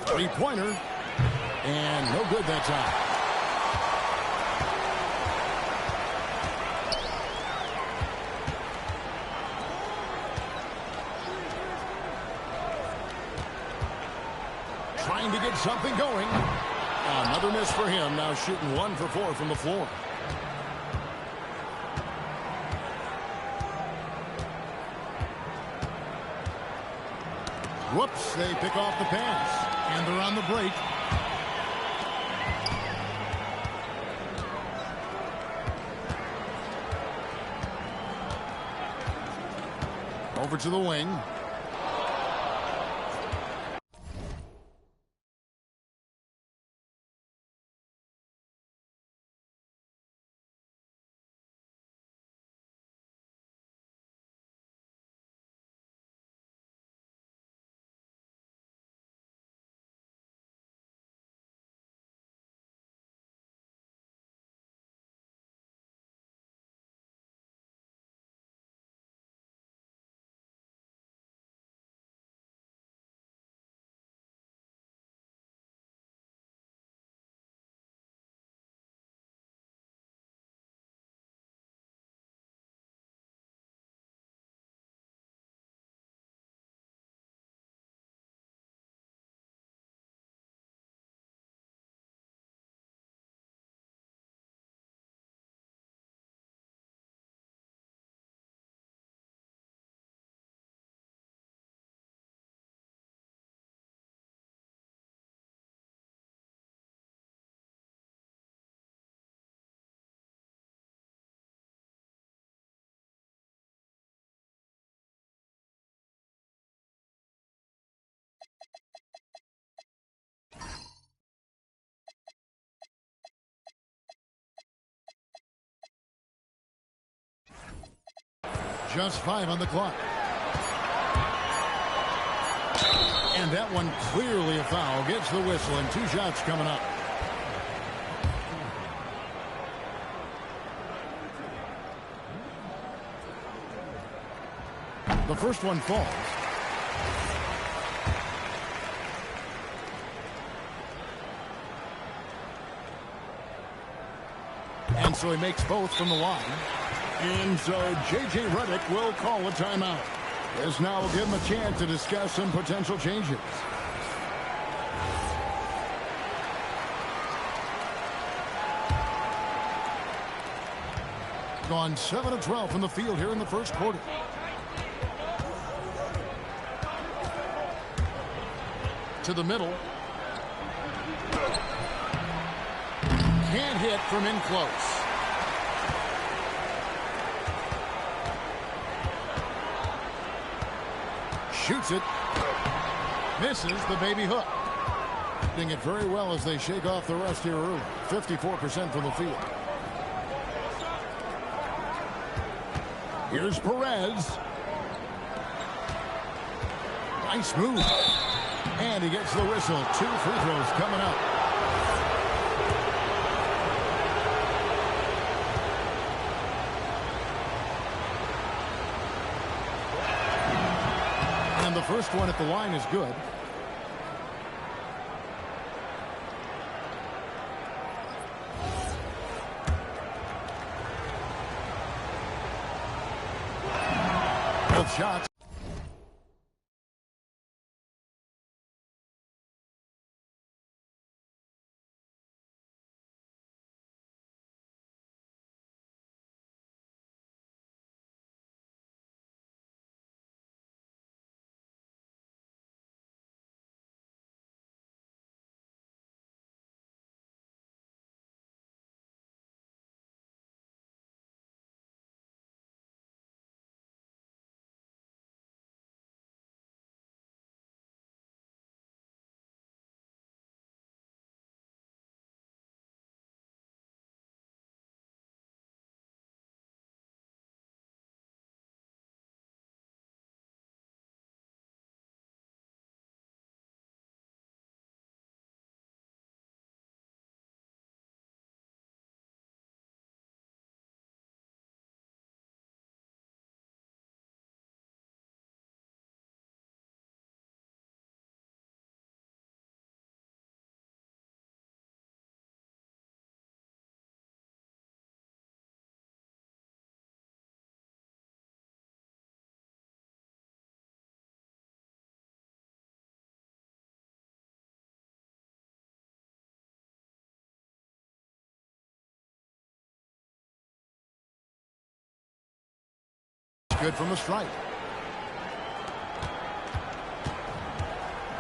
Three-pointer, and no good that time. Trying to get something going. Another miss for him, now shooting 1 for 4 from the floor. Whoops, they pick off the pass. And they're on the break. Over to the wing. Just 5 on the clock. And that one clearly a foul. Gets the whistle and 2 shots coming up. The first one falls. And so he makes both from the line. And so J.J. Redick will call a timeout. This now will give him a chance to discuss some potential changes. Gone 7 of 12 from the field here in the first quarter. To the middle. Can't hit from in close. Shoots it. Misses the baby hook. Doing it very well as they shake off the rust here early. 54% from the field. Here's Perez. Nice move. And he gets the whistle. 2 free throws coming up. And the first one at the line is good. Both shots. Good from the strike.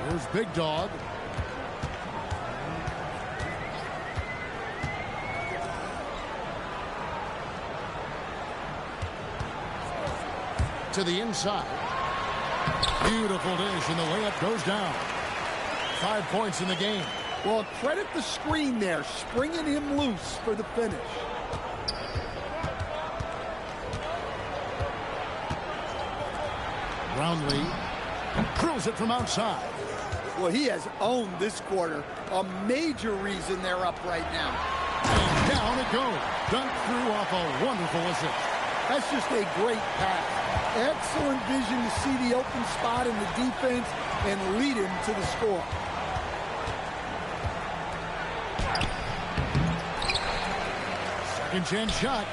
Here's Big Dog. To the inside. Beautiful dish, and the layup goes down. 5 points in the game. Well, credit the screen there, springing him loose for the finish. Brownlee drills it from outside. Well, he has owned this quarter. A major reason they're up right now. And down it goes. Dunked through off a wonderful assist. That's just a great pass. Excellent vision to see the open spot in the defense and lead him to the score. Second chance shot.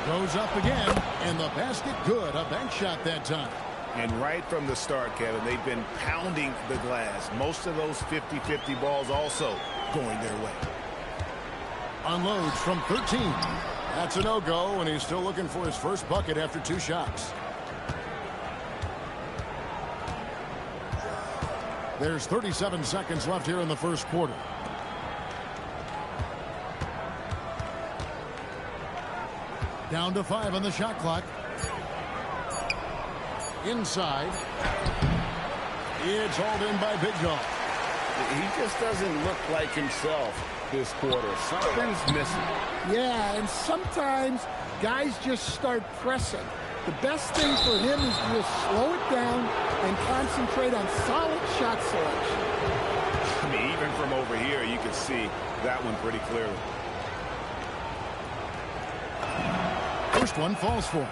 Goes up again, and the basket good. A bank shot that time. And right from the start, Kevin, they've been pounding the glass. Most of those 50-50 balls also going their way. Unloads from 13. That's a no-go, and he's still looking for his first bucket after 2 shots. There's 37 seconds left here in the first quarter. Down to 5 on the shot clock. Inside. It's hauled in by Big Dog. He just doesn't look like himself this quarter. Something's missing. Yeah, and sometimes guys just start pressing. The best thing for him is to just slow it down and concentrate on solid shot selection. I mean, even from over here, you can see that one pretty clearly. First one falls for him.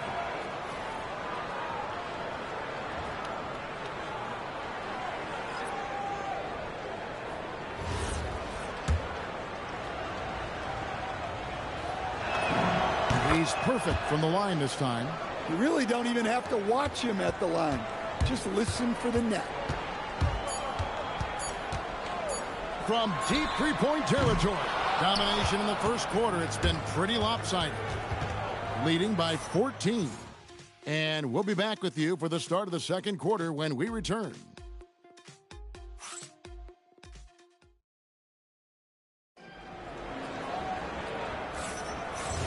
He's perfect from the line this time. You really don't even have to watch him at the line. Just listen for the net. From deep three-point territory. Domination in the first quarter. It's been pretty lopsided. Leading by 14. And we'll be back with you for the start of the second quarter when we return.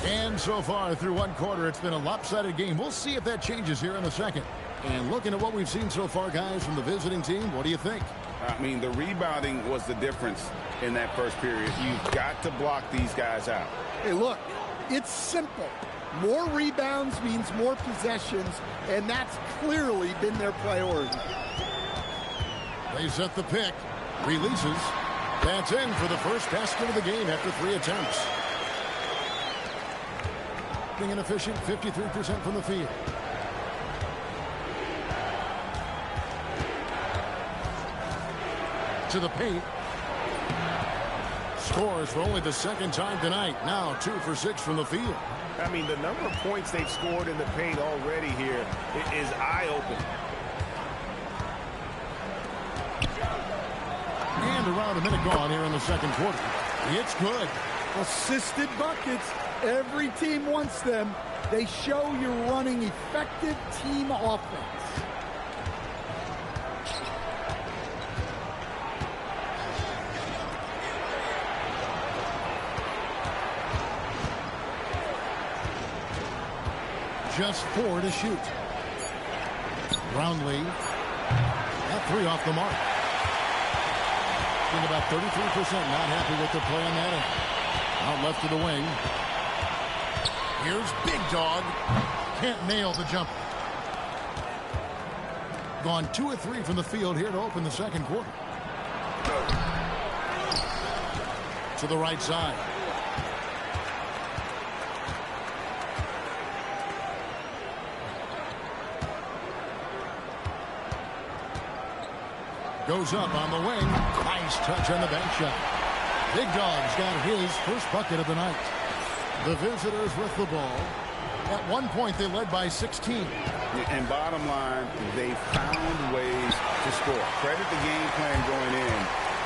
And so far through one quarter, it's been a lopsided game. We'll see if that changes here in a second. And looking at what we've seen so far, guys, from the visiting team, what do you think? I mean, the rebounding was the difference in that first period. You've got to block these guys out. Hey, look, it's simple. More rebounds means more possessions, and that's clearly been their priority. They set the pick. Releases. That's in for the first basket of the game after 3 attempts. Being an efficient 53% from the field. To the paint. Scores for only the second time tonight. Now 2 for 6 from the field. I mean, the number of points they've scored in the paint already here is eye-opening. And around a minute gone here in the second quarter. It's good. Assisted buckets. Every team wants them. They show you're running effective team offense. Just 4 to shoot. Brownlee. That 3 off the mark. Being about 33%. Not happy with the play on that end. Out left to the wing. Here's Big Dog. Can't nail the jumper. Gone 2 of 3 from the field here to open the second quarter. To the right side. Goes up on the wing. Nice touch on the bank shot. Big Dog's got his first bucket of the night. The visitors with the ball. At one point, they led by 16. And bottom line, they found ways to score. Credit the game plan going in.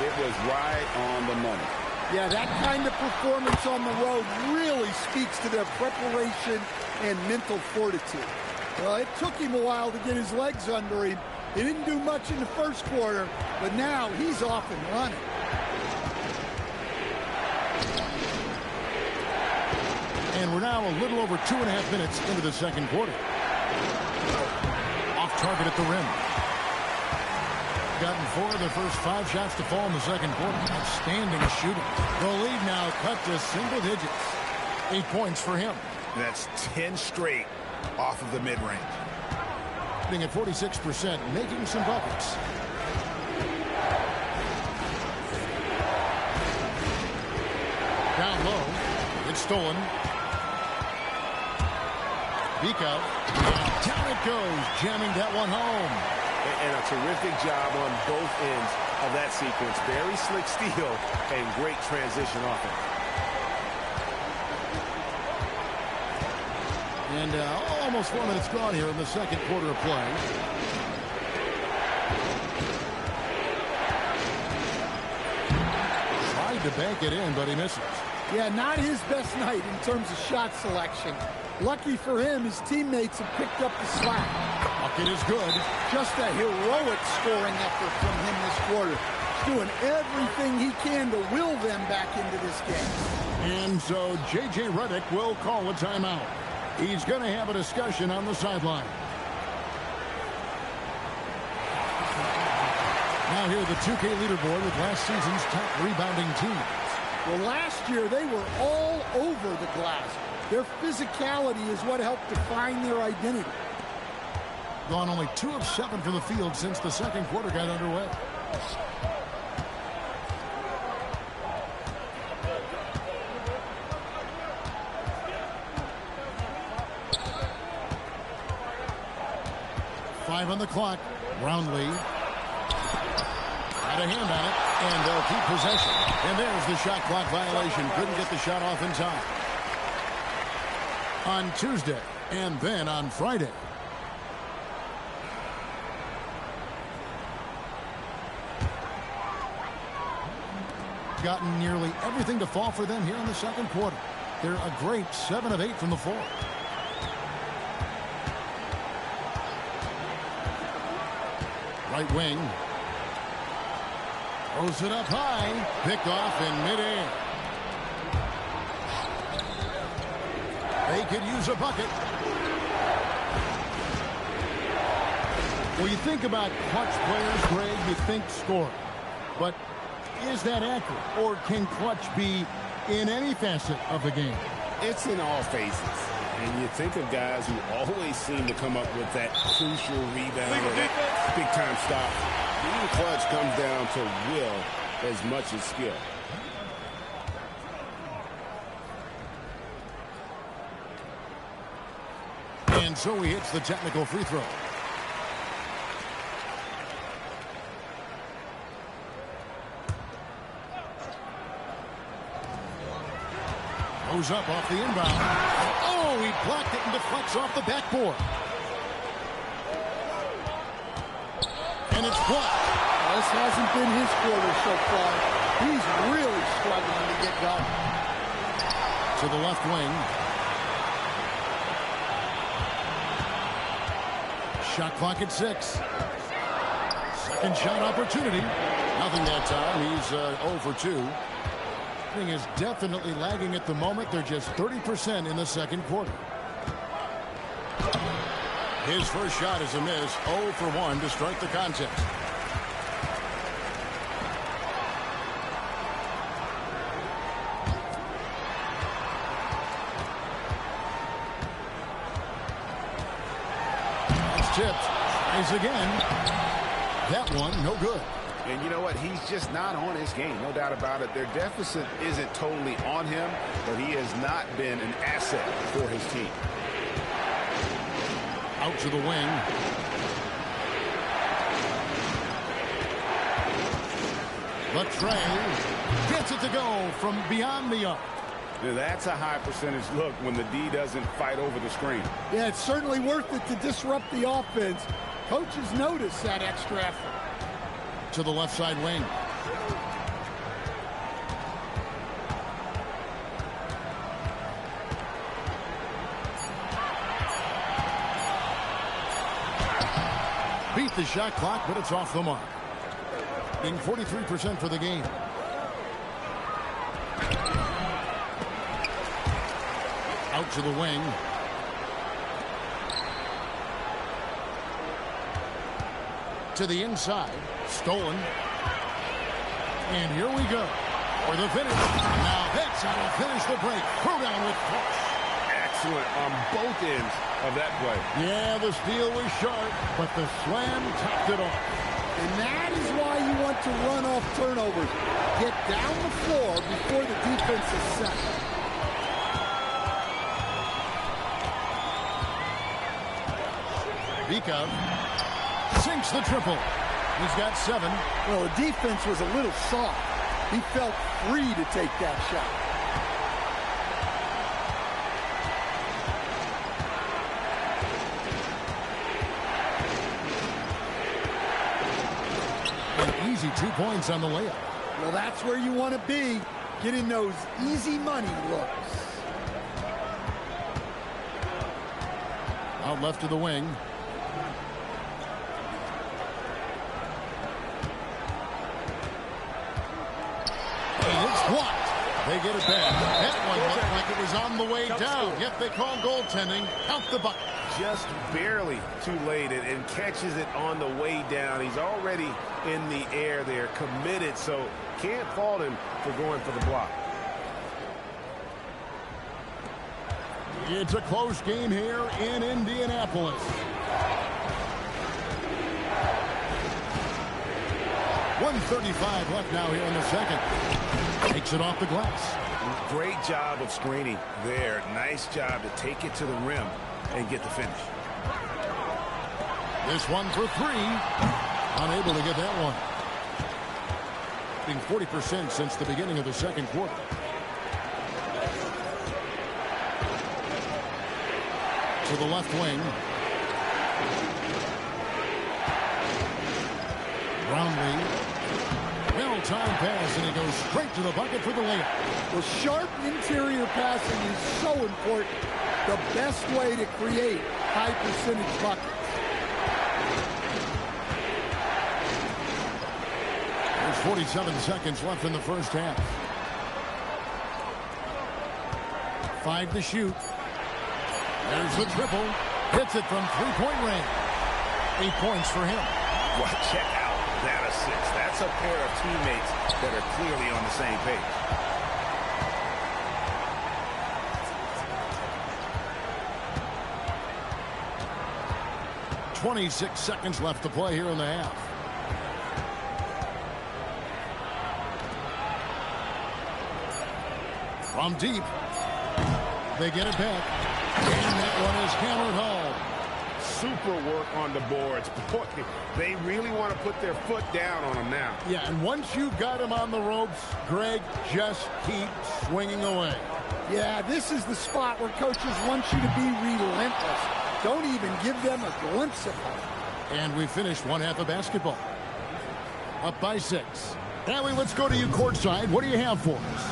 It was right on the money. Yeah, that kind of performance on the road really speaks to their preparation and mental fortitude. Well, it took him a while to get his legs under him. He didn't do much in the first quarter, but now he's off and running. And we're now a little over 2.5 minutes into the second quarter. Off target at the rim. Gotten 4 of their first 5 shots to fall in the second quarter. Outstanding shooting. The lead now cut to single digits. 8 points for him. That's 10 straight off of the mid-range. At 46%, making some buckets. Down low. It's stolen. Biko. Down it goes. Jamming that one home. And a terrific job on both ends of that sequence. Very slick steal and great transition offense. And almost 4 minutes gone here in the second quarter of play. Tried to bank it in, but he misses. Yeah, not his best night in terms of shot selection. Lucky for him, his teammates have picked up the slack. Bucket is good. Just a heroic scoring effort from him this quarter. He's doing everything he can to will them back into this game. And so J.J. Redick will call a timeout. He's going to have a discussion on the sideline. Now here the 2K leaderboard with last season's top rebounding teams. Well, last year they were all over the glass. Their physicality is what helped define their identity. Gone only 2 of 7 from the field since the second quarter got underway. 5 on the clock. Brownlee. Got a hand on it, and they'll keep possession. And there's the shot clock violation. Couldn't get the shot off in time. On Tuesday, and then on Friday. Gotten nearly everything to fall for them here in the second quarter. They're a great 7 of 8 from the floor. Right wing. Throws it up high. Picked off in midair. They could use a bucket. Well, you think about clutch players, Greg, you think score. But is that accurate? Or can clutch be in any facet of the game? It's in all phases. And you think of guys who always seem to come up with that crucial rebound or that big-time stop. Being clutch comes down to will as much as skill. And so he hits the technical free throw. Goes up off the inbound. Oh, he blocked it and deflects off the backboard. And it's blocked. This hasn't been his quarter so far. He's really struggling to get going. To the left wing. Shot clock at 6. Second shot opportunity. Nothing that time. He's 0 for 2. Is definitely lagging at the moment. They're just 30% in the second quarter. His first shot is a miss. 0 for 1 to start the contest. It's tipped. Tries again. That one, no good. And you know what? He's just not on his game. No doubt about it. Their deficit isn't totally on him, but he has not been an asset for his team. Out to the wing. Latrey gets it to go from beyond the arc. Now, that's a high percentage look when the D doesn't fight over the screen. Yeah, it's certainly worth it to disrupt the offense. Coaches notice that extra effort. To the left side wing. Beat the shot clock, but it's off the mark. Being 43% for the game. Out to the wing. To the inside. Stolen. And here we go. For the finish. Now that's how to finish the break. Throw down with force. Excellent on both ends of that play. Yeah, the steal was sharp, but the slam topped it off. And that is why you want to run off turnovers. Get down the floor before the defense is set. Bika sinks the triple. He's got 7. Well, the defense was a little soft. He felt free to take that shot. An easy 2 points on the layup. Well, that's where you want to be, getting those easy money looks. Out left to the wing. Blocked. They get it back. That one looked like it was on the way down. Yet they call goaltending. Count the bucket. Just barely too late and catches it on the way down. He's already in the air there, committed, so can't fault him for going for the block. It's a close game here in Indianapolis. 1:35 left now here in the second. Takes it off the glass. Great job of screening there. Nice job to take it to the rim and get the finish. This one for three. Unable to get that one. Being 40% since the beginning of the second quarter. To the left wing. Brownlee. Well-timed pass, and he goes straight to the bucket for the layup. Well, sharp interior passing is so important. The best way to create high-percentage buckets. There's 47 seconds left in the first half. 5 to shoot. There's the triple. Hits it from three-point range. 8 points for him. Well, check out that assist. That's a pair of teammates that are clearly on the same page. .26 seconds left to play here in the half. From deep. They get it back. And that one is hammered home. Super work on the boards. Boy, they really want to put their foot down on them now. Yeah, and once you got him on the ropes, Greg, just keep swinging away. Yeah, this is the spot where coaches want you to be relentless. Don't even give them a glimpse of it. And we finished one half of basketball. Up by 6. Allie, let's go to you courtside. What do you have for us?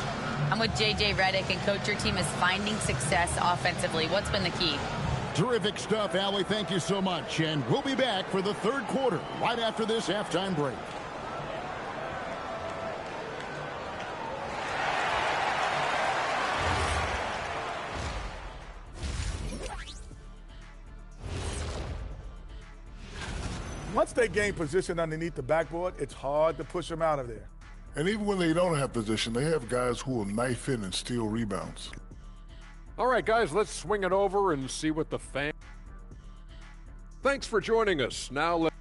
I'm with J.J. Redick, and Coach, your team is finding success offensively. What's been the key? Terrific stuff, Allie. Thank you so much. And we'll be back for the third quarter right after this halftime break. Once they gain position underneath the backboard, it's hard to push them out of there. And even when they don't have position, they have guys who will knife in and steal rebounds. All right, guys, let's swing it over and see what the fans. Thanks for joining us. Now let's.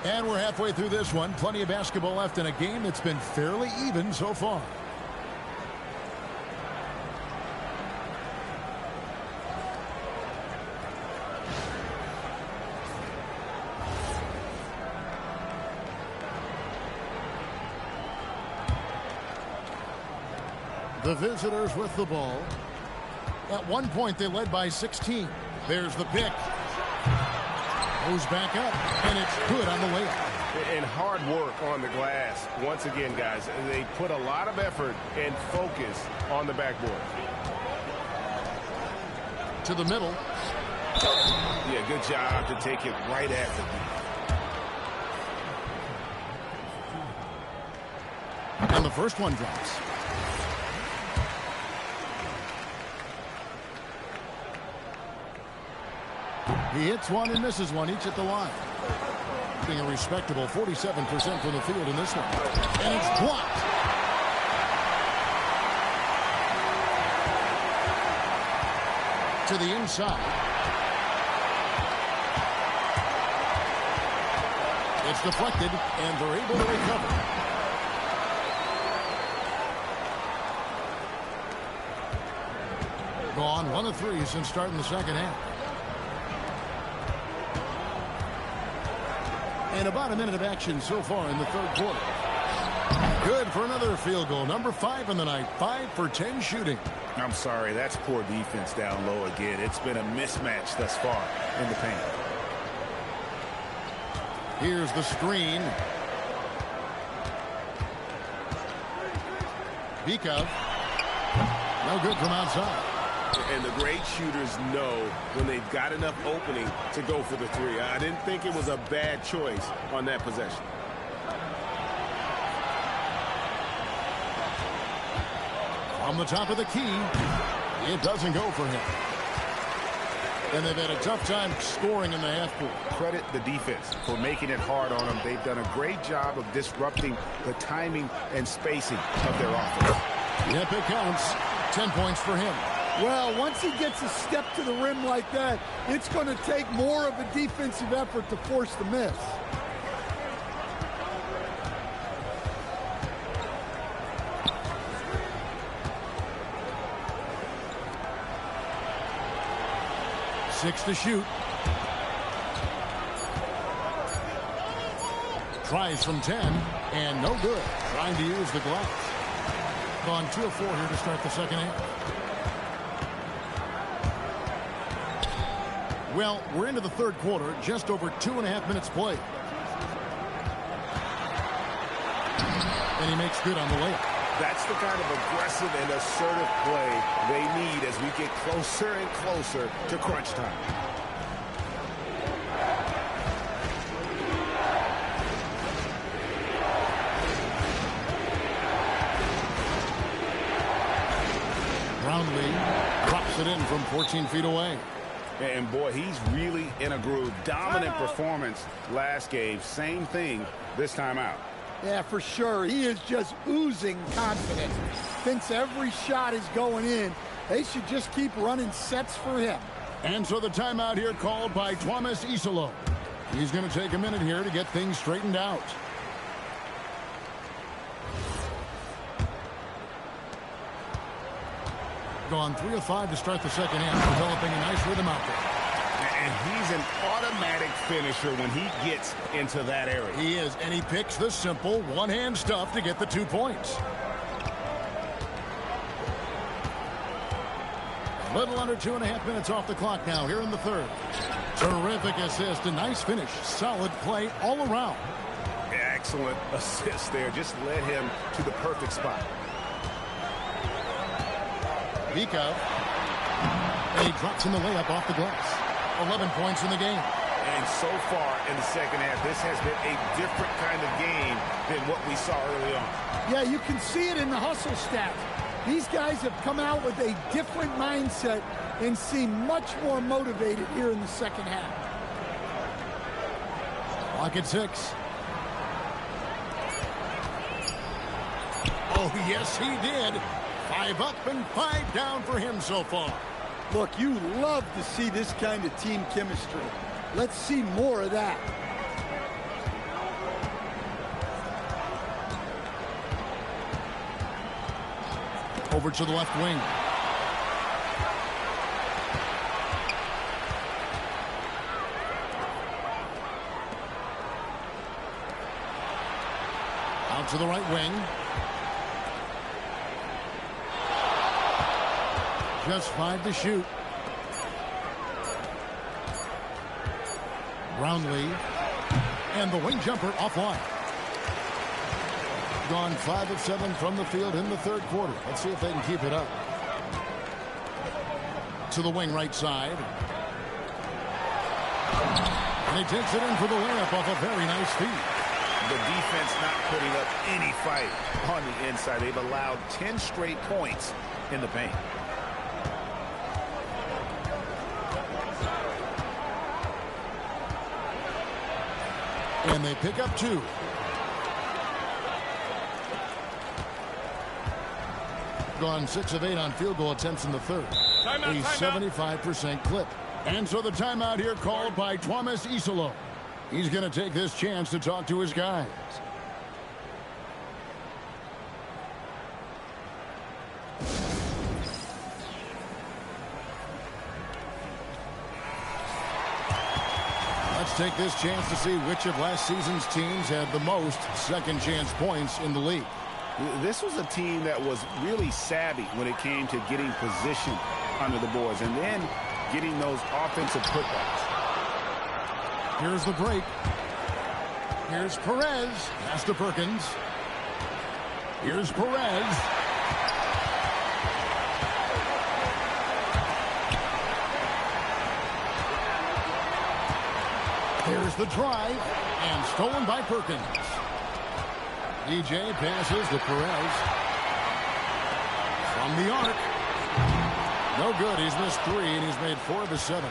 And we're halfway through this one. Plenty of basketball left in a game that's been fairly even so far. The visitors with the ball. At one point, they led by 16. There's the pick. Goes back up, and it's good on the layup. And hard work on the glass. Once again, guys, they put a lot of effort and focus on the backboard. To the middle. Yeah, good job to take it right at the. And the first one drops. He hits one and misses one, each at the line. Being a respectable 47% from the field in this one. And it's blocked. To the inside. It's deflected, and they're able to recover. Gone 1 of 3 since starting the second half. And about a minute of action so far in the third quarter. Good for another field goal. Number 5 in the night. 5 for 10 shooting. I'm sorry, that's poor defense down low again. It's been a mismatch thus far in the paint. Here's the screen. Bikov. No good from outside. And the great shooters know when they've got enough opening to go for the 3. I didn't think it was a bad choice on that possession. On the top of the key, it doesn't go for him. And they've had a tough time scoring in the half court. Credit the defense for making it hard on them. They've done a great job of disrupting the timing and spacing of their offense. Yep, it counts. 10 points for him. Well, once he gets a step to the rim like that, it's going to take more of a defensive effort to force the miss. 6 to shoot. Tries from 10, and no good. Trying to use the glass. Gone 2 of 4 here to start the second half. Well, we're into the third quarter, just over 2.5 minutes played. And he makes good on the layup. That's the kind of aggressive and assertive play they need as we get closer and closer to crunch time. Brownlee drops it in from 14 feet away. And boy, he's really in a groove. Dominant performance last game. Same thing this time out. Yeah, for sure. He is just oozing confidence. Thinks every shot is going in. They should just keep running sets for him. And so the timeout here called by Thomas Isolo. He's going to take a minute here to get things straightened out. Gone 3 of 5 to start the second half, developing a nice rhythm out there. And he's an automatic finisher when he gets into that area. He is, and he picks the simple one-hand stuff to get the 2 points. A little under 2.5 minutes off the clock now here in the third. Terrific assist, a nice finish. Solid play all around. Excellent assist there. Just led him to the perfect spot. Vika. And he drops in the layup off the glass. 11 points in the game. And so far in the second half, this has been a different kind of game than what we saw early on. Yeah, you can see it in the hustle stats. These guys have come out with a different mindset and seem much more motivated here in the second half. Clock at 6. Oh, yes, he did. 5 up and 5 down for him so far. Look, you love to see this kind of team chemistry. Let's see more of that. Over to the left wing. Out to the right wing. Just 5 to shoot. Brownlee. And the wing jumper offline. Gone 5 of 7 from the field in the third quarter. Let's see if they can keep it up. To the wing right side. And he takes it in for the layup off a very nice feed. The defense not putting up any fight on the inside. They've allowed 10 straight points in the paint. And they pick up 2. Gone 6 of 8 on field goal attempts in the third. A 75% clip. And so the timeout here called by Thomas Isolo. He's going to take this chance to talk to his guys. Let's take this chance to see which of last season's teams had the most second chance points in the league. This was a team that was really savvy when it came to getting position under the boards and then getting those offensive putbacks. Here's the break. Here's Perez. Pass to Perkins. Here's Perez. Here's the drive. And stolen by Perkins. DJ passes to Perez. From the arc. No good. He's missed 3, and he's made 4 of his 7.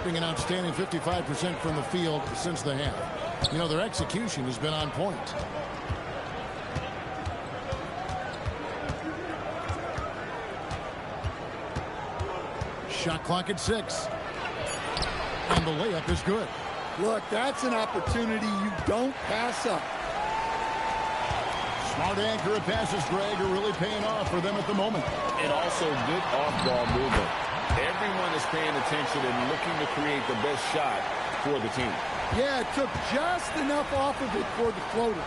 Being an outstanding 55% from the field since the half. You know, their execution has been on point. Shot clock at 6. And the layup is good. Look, that's an opportunity you don't pass up. Smart accurate passes, Greg, are really paying off for them at the moment. And also good off-ball movement. Everyone is paying attention and looking to create the best shot for the team. Yeah, it took just enough off of it for the floater.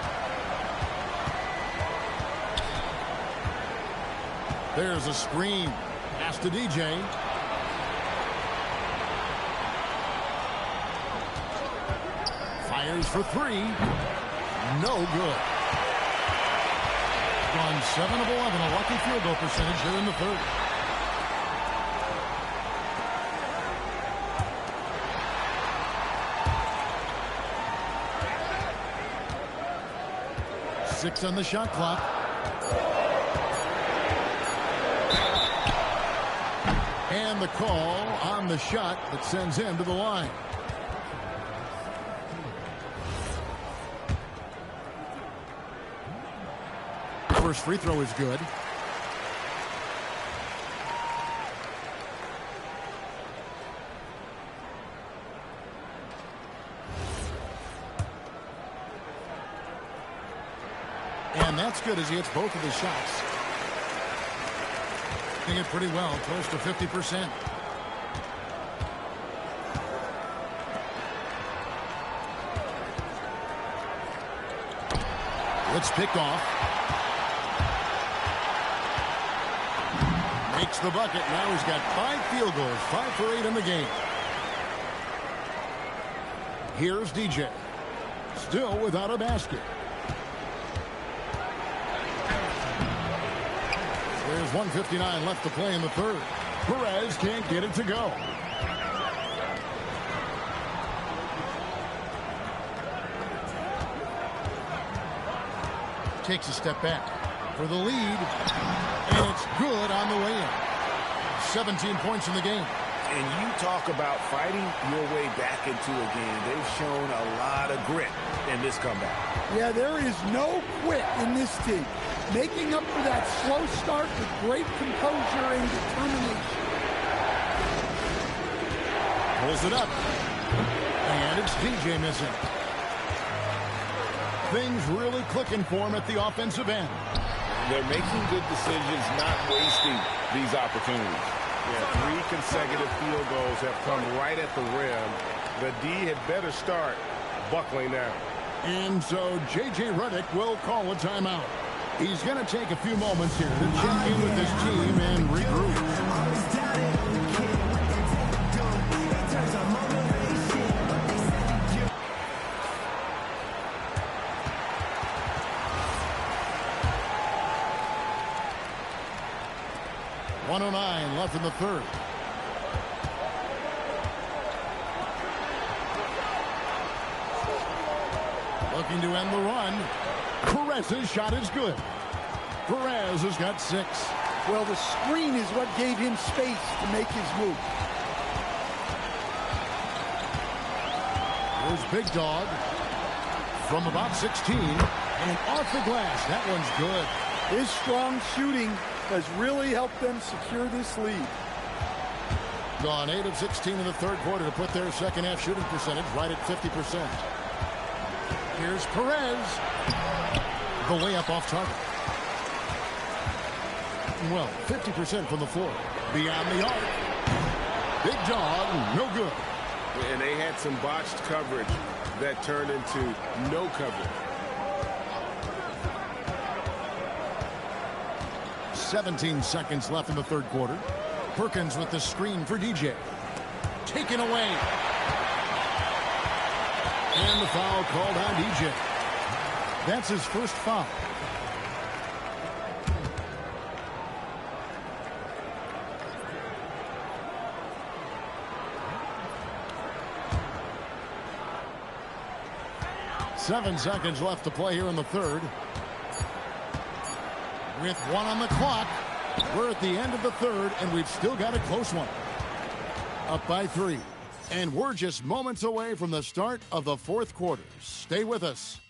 There's a screen. Pass to DJ. Fires for three. No good. Gone 7 of 11, a lucky field goal percentage here in the third. Six on the shot clock. And the call on the shot that sends him to the line. First free throw is good. And that's good as he hits both of his shots. Hitting it pretty well, close to 50%. Let's pick off. Makes the bucket. Now he's got 5 field goals, 5 for 8 in the game. Here's DJ. Still without a basket. There's 1:59 left to play in the third. Perez can't get it to go. Takes a step back for the lead. And it's good on the way in. 17 points in the game. And you talk about fighting your way back into a game. They've shown a lot of grit in this comeback. Yeah, there is no quit in this team. Making up for that slow start with great composure and determination. Pulls it up. And it's DJ missing. Things really clicking for him at the offensive end. They're making good decisions, not wasting these opportunities. Yeah, 3 consecutive field goals have come right at the rim. The D had better start buckling now. And so J.J. Redick will call a timeout. He's going to take a few moments here to check in with his team and regroup. 1:09 left in the third. Looking to end the run. Perez's shot is good. Perez has got 6. Well, the screen is what gave him space to make his move. Here's Big Dog from about 16 and off the glass. That one's good. His strong shooting has really helped them secure this lead. Gone 8 of 16 in the third quarter to put their second half shooting percentage right at 50%. Here's Perez. The layup off target. Well, 50% from the floor. Beyond the arc. Big Dog, no good. And they had some botched coverage that turned into no coverage. 17 seconds left in the third quarter. Perkins with the screen for DJ. Taken away. And the foul called on DJ. That's his first foul. Seven seconds left to play here in the third. With 1 on the clock, we're at the end of the third, and we've still got a close one. Up by 3. And we're just moments away from the start of the fourth quarter. Stay with us.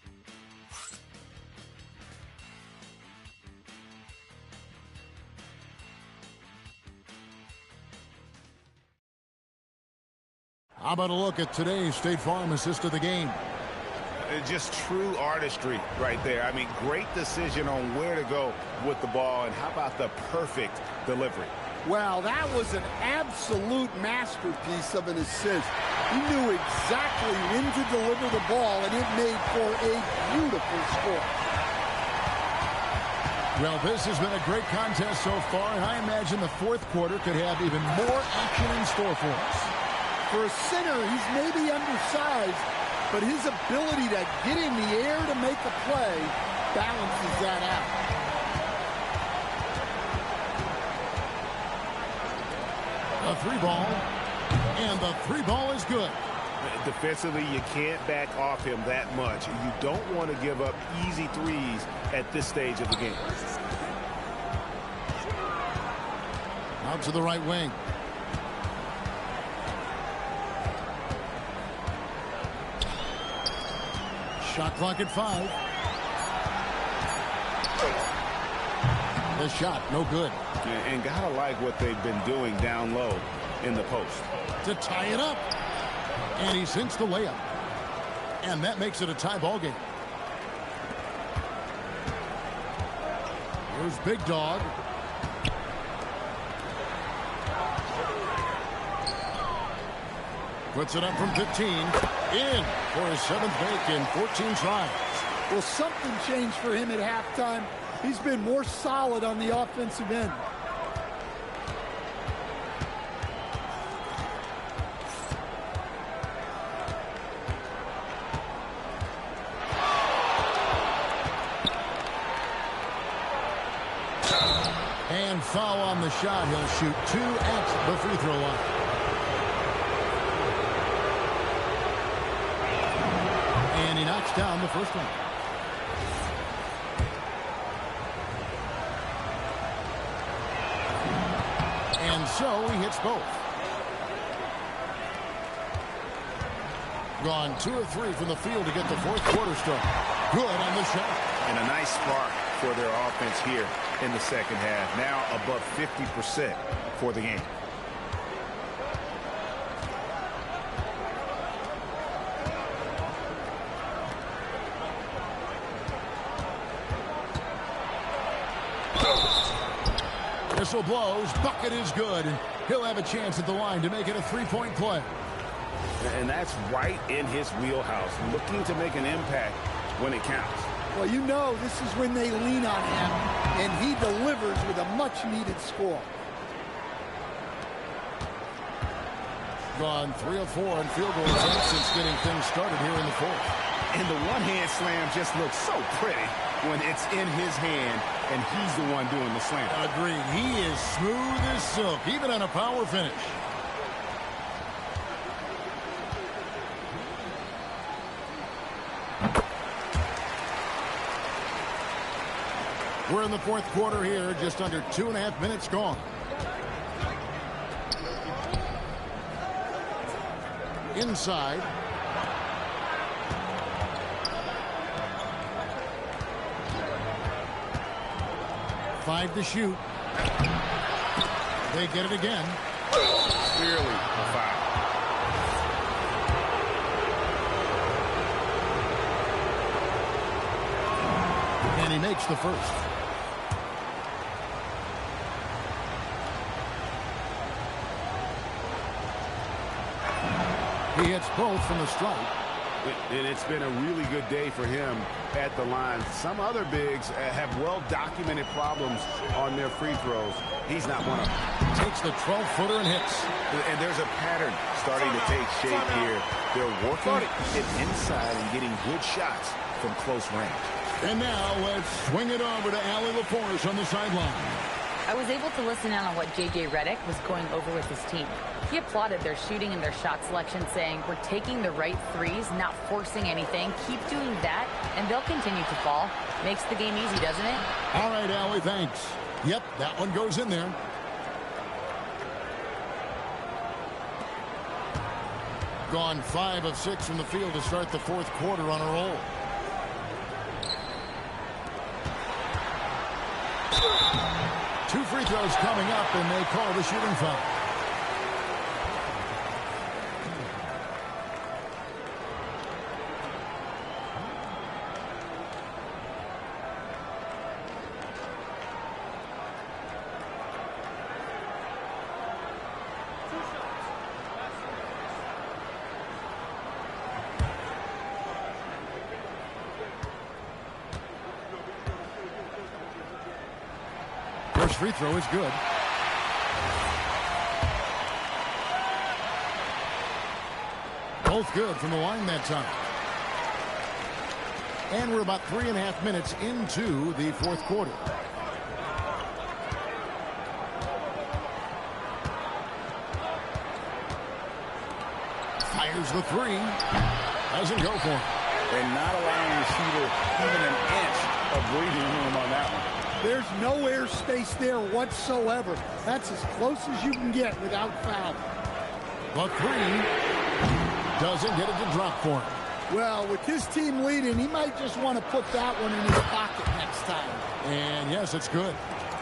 How about a look at today's State Farm assist of the game? Just true artistry right there. I mean, great decision on where to go with the ball, and how about the perfect delivery? Well, that was an absolute masterpiece of an assist. He knew exactly when to deliver the ball, and it made for a beautiful score. Well, this has been a great contest so far, and I imagine the fourth quarter could have even more action in store for us. For a center, he's maybe undersized, but his ability to get in the air to make a play balances that out. A three ball, and the three ball is good. Defensively, you can't back off him that much. You don't want to give up easy threes at this stage of the game. Out to the right wing. Shot clock at 5. The shot, no good. And gotta like what they've been doing down low in the post. To tie it up. And he sinks the layup. And that makes it a tie ball game. Here's Big Dog. Puts it up from 15. In for his 7th make in 14 tries. Well, something changed for him at halftime. He's been more solid on the offensive end. And foul on the shot. He'll shoot 2 at the free throw line. And he knocks down the first one. And so he hits both. Gone 2 of 3 from the field to get the fourth quarter started. Good on the shot. And a nice spark for their offense here in the second half. Now above 50% for the game. Whistle blows. Bucket is good. He'll have a chance at the line to make it a 3-point play. And that's right in his wheelhouse, looking to make an impact when it counts. Well, you know this is when they lean on him, and he delivers with a much-needed score. Gone 3 of 4 on field goal attempts since getting things started here in the fourth. And the one-hand slam just looks so pretty when it's in his hand, and he's the one doing the slam. Agreed. He is smooth as silk, even on a power finish. We're in the fourth quarter here, just under 2.5 minutes gone. Inside. Five to shoot. They get it again. Clearly a foul. And he makes the first. He hits both from the stripe. And it's been a really good day for him at the line. Some other bigs have well-documented problems on their free throws. He's not one of them. Takes the 12-footer and hits. And there's a pattern starting to take shape here. They're working it inside and getting good shots from close range. And now let's swing it over to Allie LaForce on the sideline. I was able to listen in on what J.J. Redick was going over with his team. He applauded their shooting and their shot selection, saying, "We're taking the right threes, not forcing anything. Keep doing that, and they'll continue to fall." Makes the game easy, doesn't it? All right, Allie, thanks. Yep, that one goes in there. Gone 5 of 6 from the field to start the fourth quarter on a roll. Two free throws coming up, and they call the shooting foul. First free throw is good. Both good from the line that time. And we're about 3.5 minutes into the fourth quarter. Fires the three. Doesn't go for him. And not allowing the receiver even an inch of breathing room on that one. There's no air space there whatsoever. That's as close as you can get without foul. The three doesn't get it to drop for him. Well, with his team leading, he might just want to put that one in his pocket next time. And yes, it's good.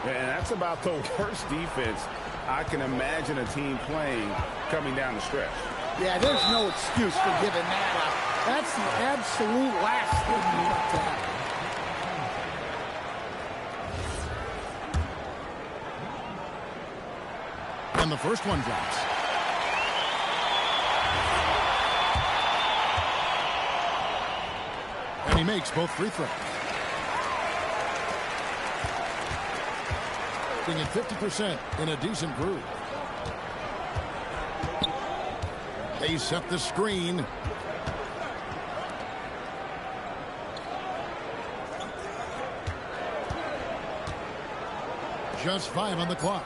And that's about the worst defense I can imagine a team playing coming down the stretch. Yeah, there's no excuse for giving that up. That's the absolute last thing you want to happen. And the first one drops. And he makes both free throws. Being at 50% in a decent groove. They set the screen. Just 5 on the clock.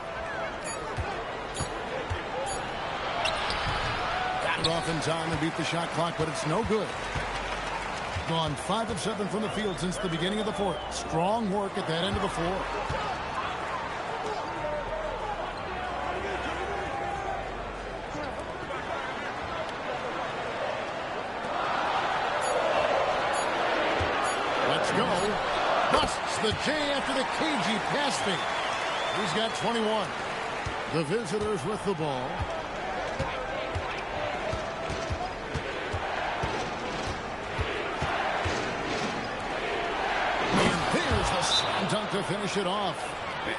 Got it off in time and beat the shot clock, but it's no good. Gone 5 of 7 from the field since the beginning of the fourth. Strong work at that end of the floor. Let's go. Busts the J after the cagey pass fake. He's got 21. The visitors with the ball. Dunk to finish it off.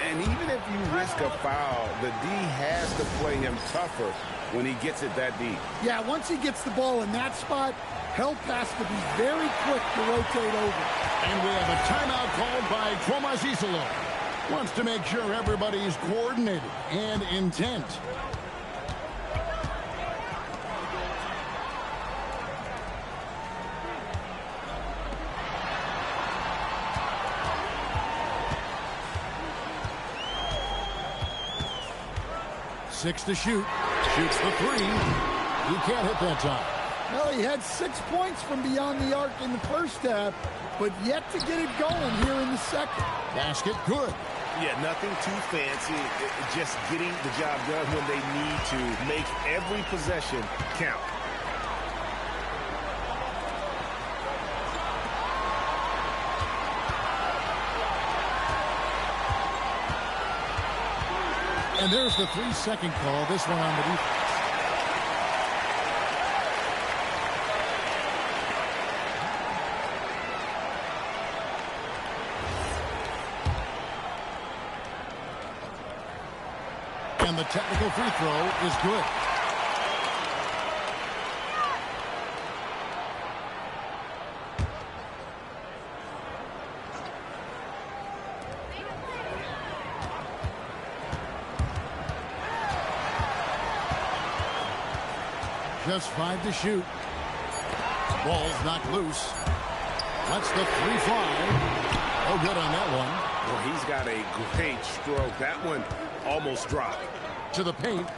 And even if you risk a foul, the D has to play him tougher when he gets it that deep. Yeah, once he gets the ball in that spot, help has to be very quick to rotate over. And we have a timeout called by Twomazisalo. Wants to make sure everybody's coordinated and intent. Six to shoot. Shoots the three. He can't hit that time. Well, he had 6 points from beyond the arc in the first half, but yet to get it going here in the second. Basket good. Yeah, nothing too fancy. Just getting the job done when they need to. Make every possession count. And there's the 3-second call, this one on the defense. And the technical free throw is good. Just 5 to shoot. Ball's knocked loose. Lets the three fly. Oh, good on that one. Well, he's got a great stroke. That one almost dropped. To the paint.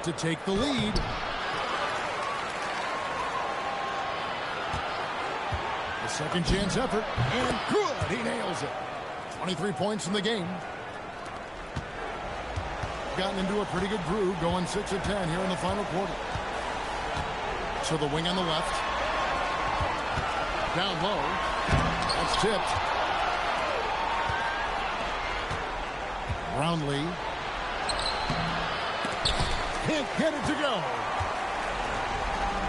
To take the lead. The second chance effort. And good. He nails it. 23 points in the game. Gotten into a pretty good groove, going 6 of 10 here in the final quarter. To the wing on the left. Down low. That's tipped. Brownlee. Can't get it to go.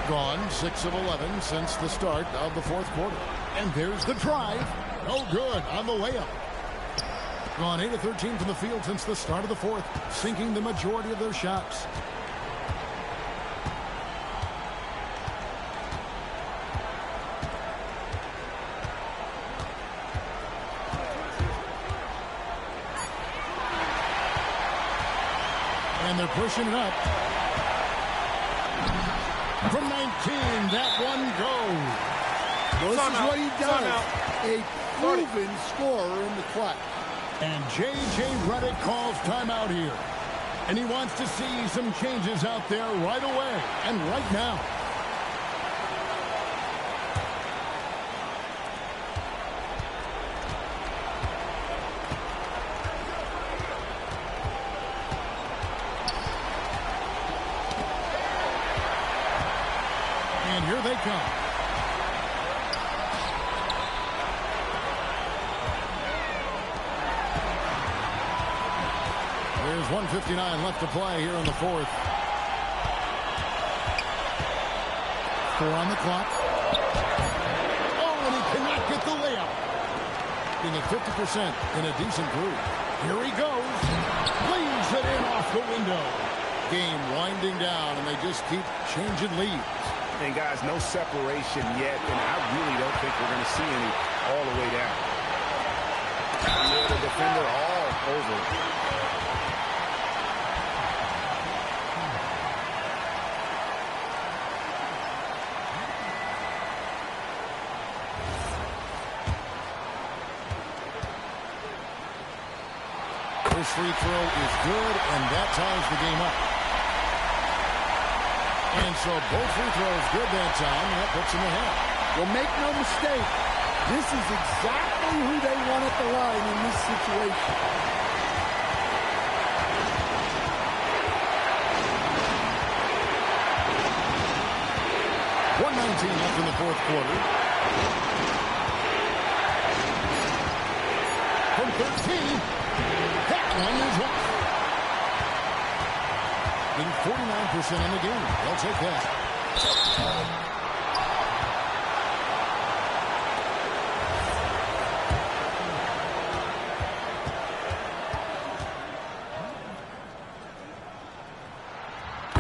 Gone 6 of 11 since the start of the fourth quarter. And there's the drive. Oh, good on the layup. Gone 8 of 13 from the field since the start of the fourth, sinking the majority of their shots. And they're pushing it up. From 19, that one goes. Well, this is what he does. A proven scorer in the clutch. And J.J. Redick calls timeout here. And he wants to see some changes out there right away and right now. And here they come. There's 1:59 left to play here in the fourth. 4 on the clock. Oh, and he cannot get the layup. Being at 50% in a decent group. Here he goes. Leaves it in off the window. Game winding down, and they just keep changing leads. And guys, no separation yet, and I really don't think we're going to see any all the way down. The defender all over. This free throw is good, and that ties the game up. And so both free throws good that time, and that puts them ahead. Well, make no mistake, this is exactly who they want at the line in this situation. .119 left in the fourth quarter. From 13. That one is off. Being 49% in the game. They'll take that.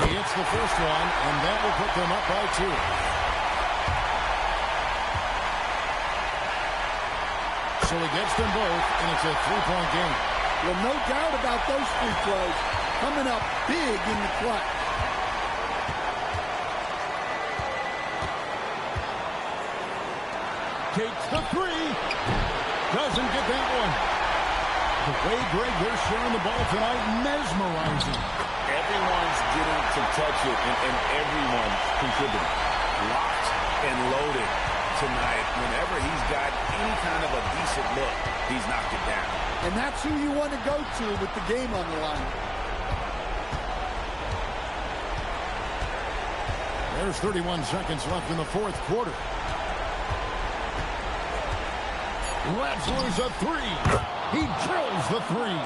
He hits the first one, and that will put them up by 2. So he gets them both, and it's a 3-point game. Well, no doubt about those free throws coming up big in the clutch. Takes the 3. Doesn't get that one. The way, Greg, they're sharing the ball tonight, mesmerizing. Everyone's getting to touch it, and everyone's contributing. Locked and loaded tonight. Whenever he's got any kind of a decent look, he's knocked it down. And that's who you want to go to with the game on the line. There's 31 seconds left in the fourth quarter. Lets loose a 3. He drills the 3.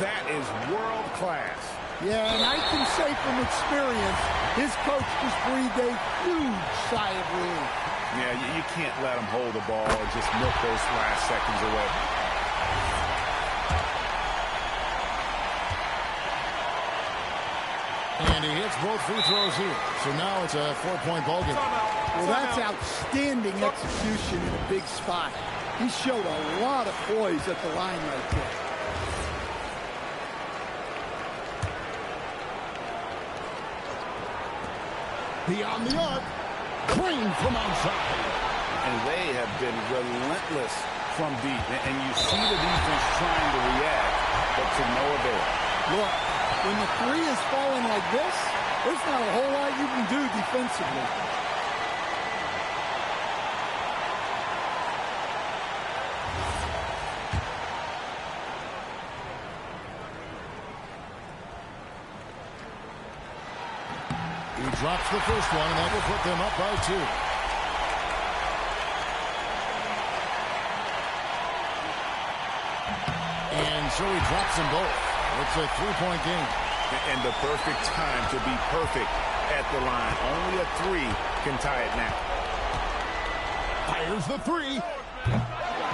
That is world class. Yeah, and I can say from experience, his coach just breathed a huge sigh of relief. Yeah, you can't let him hold the ball and just milk those last seconds away. And he hits both free throws here. So now it's a 4-point ball game. Well, that's outstanding execution in a big spot. He showed a lot of poise at the line right there. Beyond the arc. Green from outside. And they have been relentless from deep. And you see the defense trying to react, but to no avail. Look, when the 3 is falling like this, there's not a whole lot you can do defensively. He drops the first one, and that will put them up by 2. And so he drops them both. It's a 3-point game. And the perfect time to be perfect at the line. Only a 3 can tie it now. Fires the 3.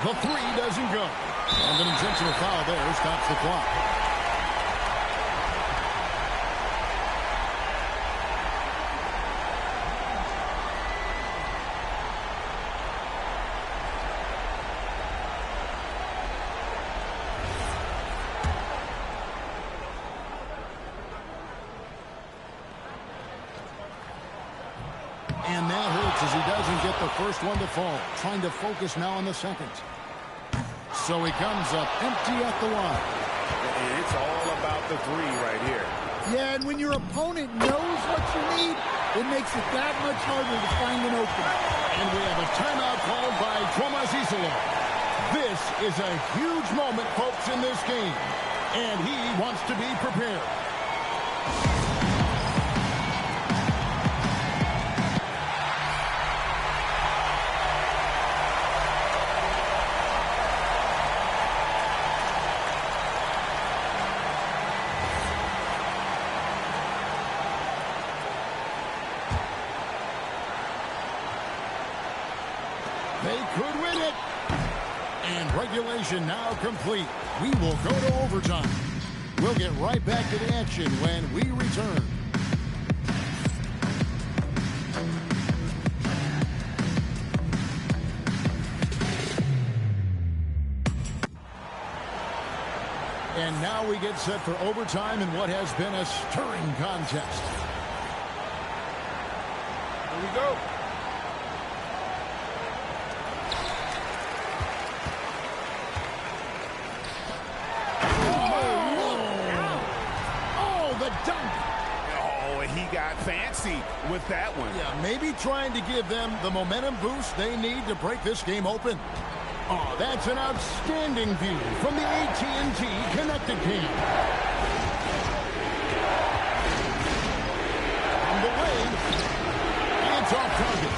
The 3 doesn't go. And an intentional foul there stops the clock. And that hurts as he doesn't get the first one to fall. Trying to focus now on the second. So he comes up empty at the line. And it's all about the three right here. Yeah, and when your opponent knows what you need, it makes it that much harder to find an opening. And we have a timeout called by Thomas Isolo. This is a huge moment, folks, in this game. And he wants to be prepared. They could win it. And regulation now complete. We will go to overtime. We'll get right back to the action when we return. And now we get set for overtime in what has been a stirring contest. Here we go. Got fancy with that one. Yeah, maybe trying to give them the momentum boost they need to break this game open. Oh, that's an outstanding view from the AT&T Connected Cam. On the way, it's off target.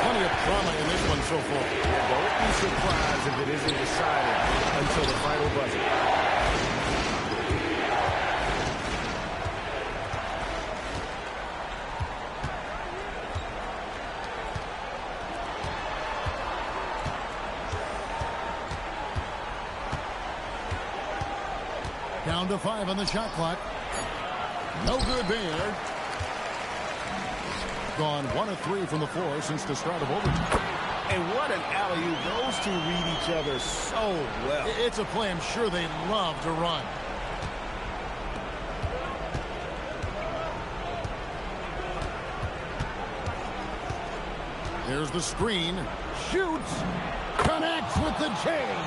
Plenty of drama in this one so far. Yeah, don't be surprised if it isn't decided until the final buzzer. Down to 5 on the shot clock. No good there. Gone 1 of 3 from the floor since the start of overtime. And what an alley-oop. Those two read each other so well. It's a play I'm sure they love to run. There's the screen. Shoots. Connects with the chain.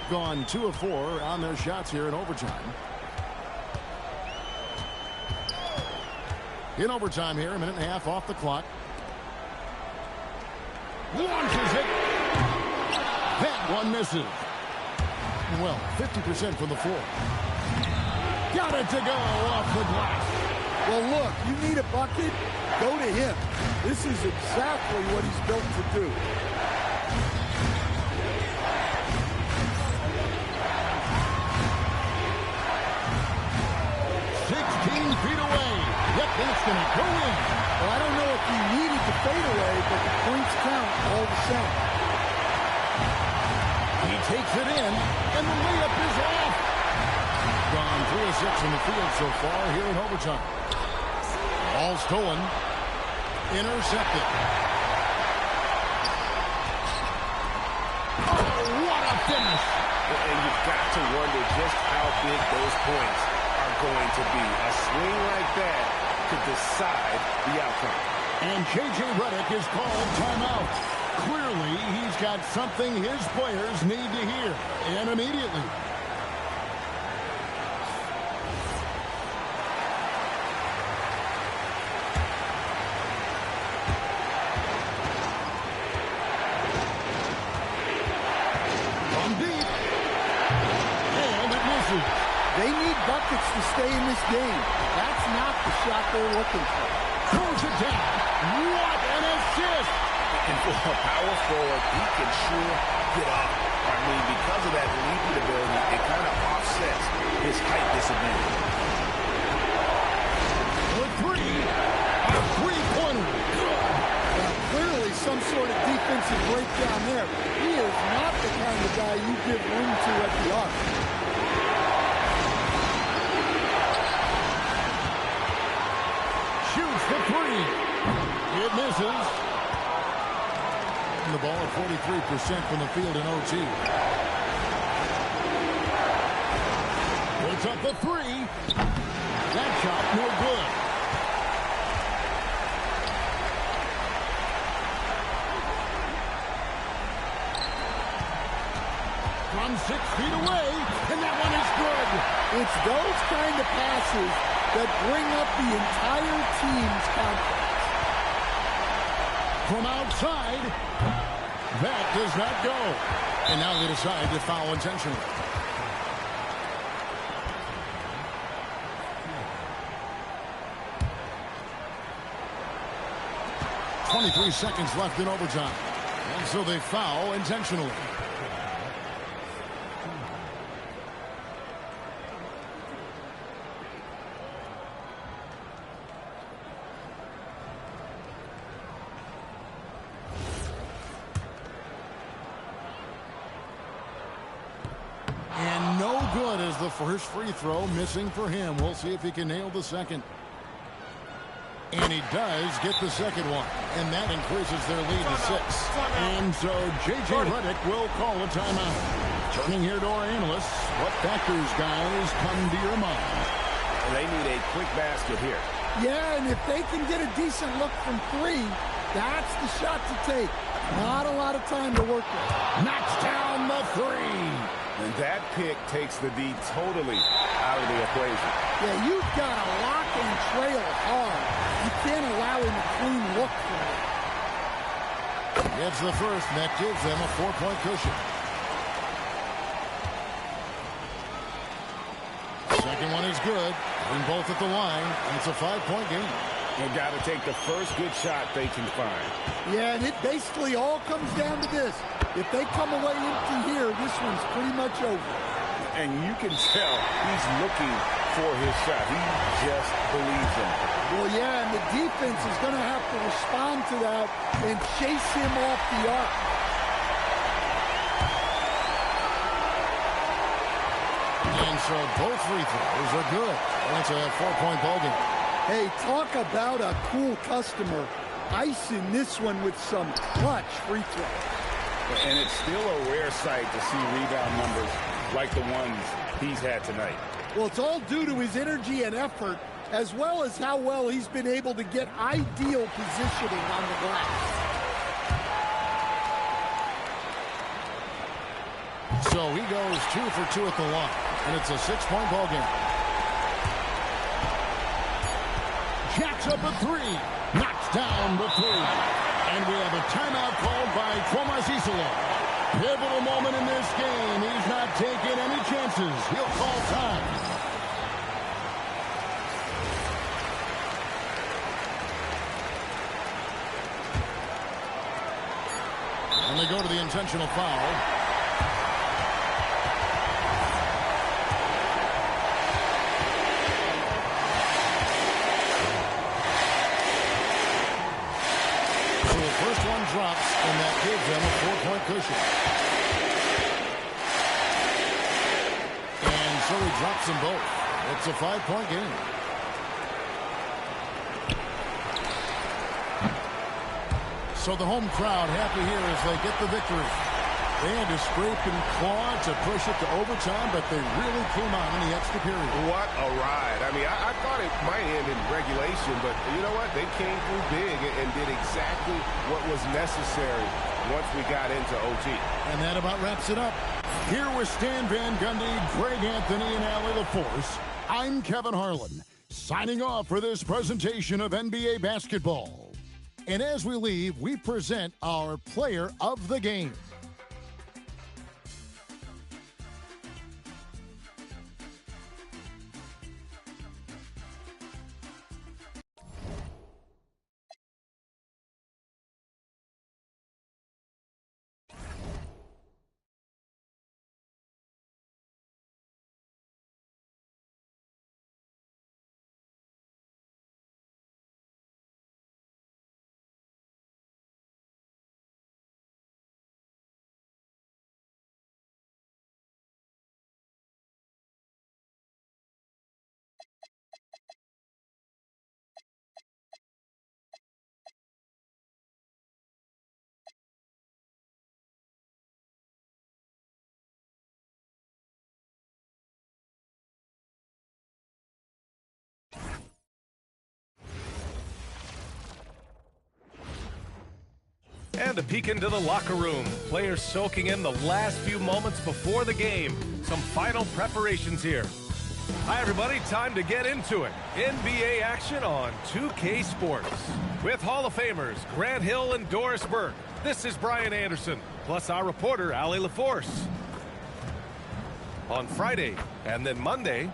Gone 2 of 4 on their shots here in overtime. In overtime here, a minute and a half off the clock. Launches it. That one misses. Well, 50% from the floor. Got it to go off the glass. Well, look, you need a bucket, go to him. This is exactly what he's built to do. Feet away. Yep, that's going to go in. Well, I don't know if he needed the fadeaway, but the points count all the same. He takes it in, and the layup is off. Gone 3 of 6 in the field so far here in overtime. Ball stolen. Intercepted. Oh, what a finish. And you've got to wonder just how big those points are going to be. A swing like that could decide the outcome. And J.J. Redick is called timeout. Clearly, he's got something his players need to hear, and immediately. From deep. And it misses. They need buckets to stay in this game. That's not the shot they're looking for. Throws it down. What an assist! And for a power forward, he can sure get up. I mean, because of that leaping ability, it kind of offsets his height disadvantage. For 3. A three-pointer. Well, clearly some sort of defensive breakdown there. He is not the kind of guy you give room to at the arc. Shoots the 3. It misses. And the ball at 43% from the field in OT. Puts up the 3. That shot no good. feet away, and that one is good. It's those kind of passes that bring up the entire team's confidence. From outside, that does not go. And now they decide to foul intentionally. .23 seconds left in overtime. And so they foul intentionally. And no good as the first free throw missing for him. We'll see if he can nail the second. And he does get the second one. And that increases their lead to 6. And so J.J. Redick will call a timeout. Turning here to our analysts, what factors, guys, come to your mind? They need a quick basket here. Yeah, and if they can get a decent look from 3, that's the shot to take. Not a lot of time to work with. Knocks down the 3. And that pick takes the D totally out of the equation. Yeah, you've got to lock and trail hard. You can't allow him a clean look from it. Gets the first, and that gives them a 4-point cushion. Second one is good. And both at the line, and it's a 5-point game. They've got to take the first good shot they can find. Yeah, and it basically all comes down to this. If they come away empty here, this one's pretty much over. And you can tell he's looking for his shot. He just believes in it. Well, yeah, and the defense is going to have to respond to that and chase him off the arc. And so both free throws are good. And it's a 4-point ballgame. Hey, talk about a cool customer. Icing this one with some clutch free throws. And it's still a rare sight to see rebound numbers like the ones he's had tonight. Well, it's all due to his energy and effort, as well as how well he's been able to get ideal positioning on the glass. So he goes 2 for 2 at the line, and it's a 6-point ball game. Jacks up a 3, knocks down the 3. And we have a timeout called by Tomas Isola. Pivotal moment in this game. He's not taking any chances. He'll call time. And they go to the intentional foul. First one drops, and that gives them a 4-point cushion. And so he drops them both. It's a 5-point game. So the home crowd happy here as they get the victory. They had to scrape and claw to push it to overtime, but they really came on in the extra period. What a ride. I mean, I thought it might end in regulation, but you know what? They came through big and did exactly what was necessary once we got into OT. And that about wraps it up. Here with Stan Van Gundy, Greg Anthony, and Allie LaForce, I'm Kevin Harlan, signing off for this presentation of NBA basketball. And as we leave, we present our player of the game. And a peek into the locker room. Players soaking in the last few moments before the game. Some final preparations here. Hi, everybody. Time to get into it. NBA action on 2K Sports. With Hall of Famers Grant Hill and Doris Burke. This is Brian Anderson, plus our reporter, Allie LaForce. On Friday and then Monday,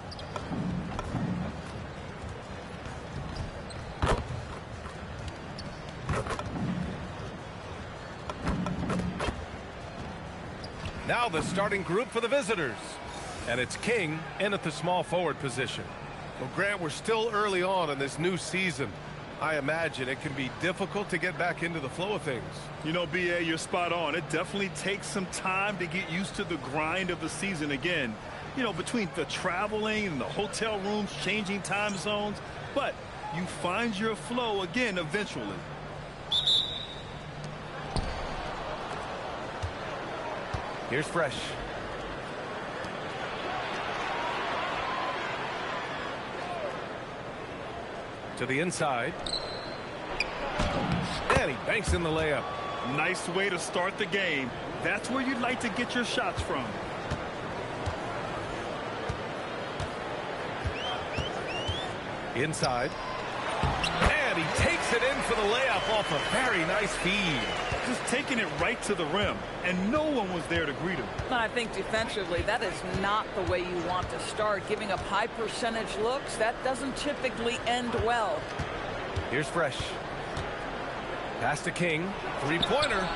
now the starting group for the visitors. And it's King in at the small forward position. Well, Grant, we're still early on in this new season. I imagine it can be difficult to get back into the flow of things. You know, BA, you're spot on. It definitely takes some time to get used to the grind of the season again. You know, between the traveling and the hotel rooms, changing time zones. But you find your flow again eventually. Here's Fresh. To the inside. And he banks in the layup. Nice way to start the game. That's where you'd like to get your shots from. Inside. And he takes it in for the layup off a very nice feed. Just taking it right to the rim, and no one was there to greet him. I think defensively, that is not the way you want to start. Giving up high percentage looks, that doesn't typically end well. Here's Fresh. Pass to King. Three-pointer.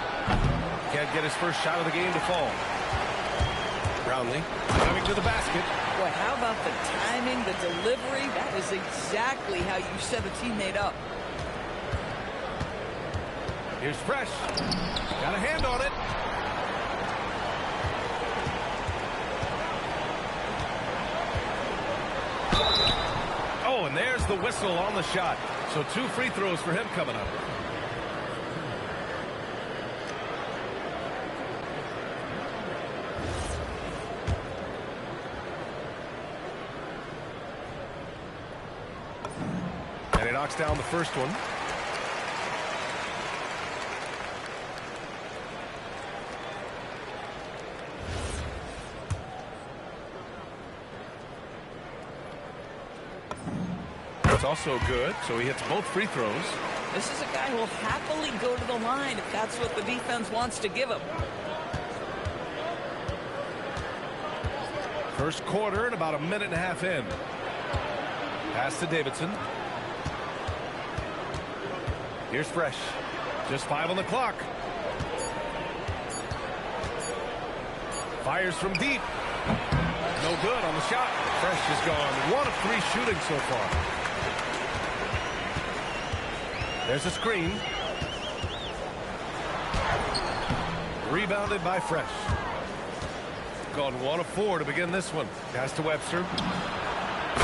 Can't get his first shot of the game to fall. Brownlee coming to the basket. Boy, how about the timing, the delivery? That is exactly how you set a teammate up. Here's Fresh. Got a hand on it. Oh, and there's the whistle on the shot. So 2 free throws for him coming up. And he knocks down the first one. It's also good, so he hits both free throws. This is a guy who will happily go to the line if that's what the defense wants to give him. First quarter and about a minute and a half in. Pass to Davidson. Here's Fresh. Just 5 on the clock. Fires from deep. No good on the shot. Fresh is gone 1 of 3 shooting so far. There's a screen. Rebounded by Fresh. Gone 1 of 4 to begin this one. Pass to Webster.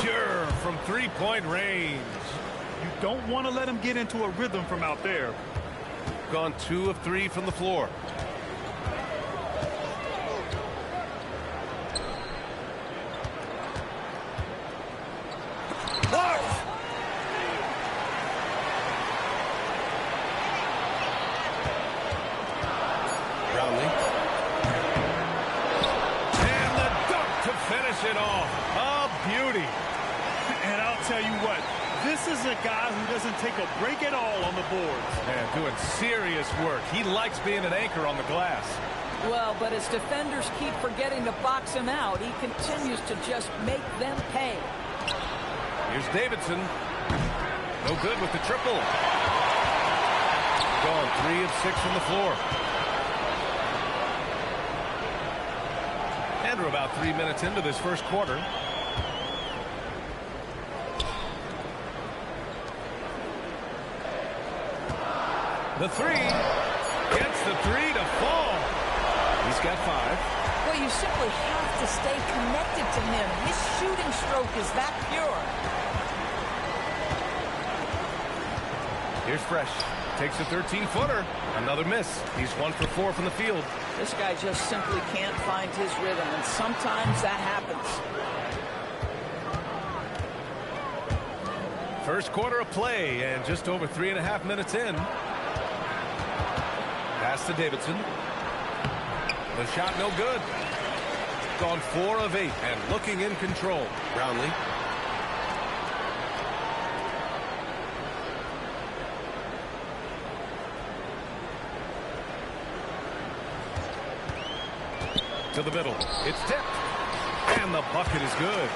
Pure from 3-point range. You don't want to let him get into a rhythm from out there. Gone 2 of 3 from the floor. It off. A beauty. And I'll tell you what, this is a guy who doesn't take a break at all on the boards. Man, doing serious work. He likes being an anchor on the glass. Well, but as defenders keep forgetting to box him out, he continues to just make them pay. Here's Davidson. No good with the triple. Gone 3 of 6 from the floor. And we're about 3 minutes into this first quarter. The 3 gets the 3 to fall. He's got 5. Well, you simply have to stay connected to him. His shooting stroke is that pure. Here's Fresh. Takes a 13-footer. Another miss. He's 1 for 4 from the field. This guy just simply can't find his rhythm, and sometimes that happens. First quarter of play, and just over 3.5 minutes in. Pass to Davidson. The shot no good. Gone 4 of 8 and looking in control. Brownlee. To the middle. It's tipped. And the bucket is good.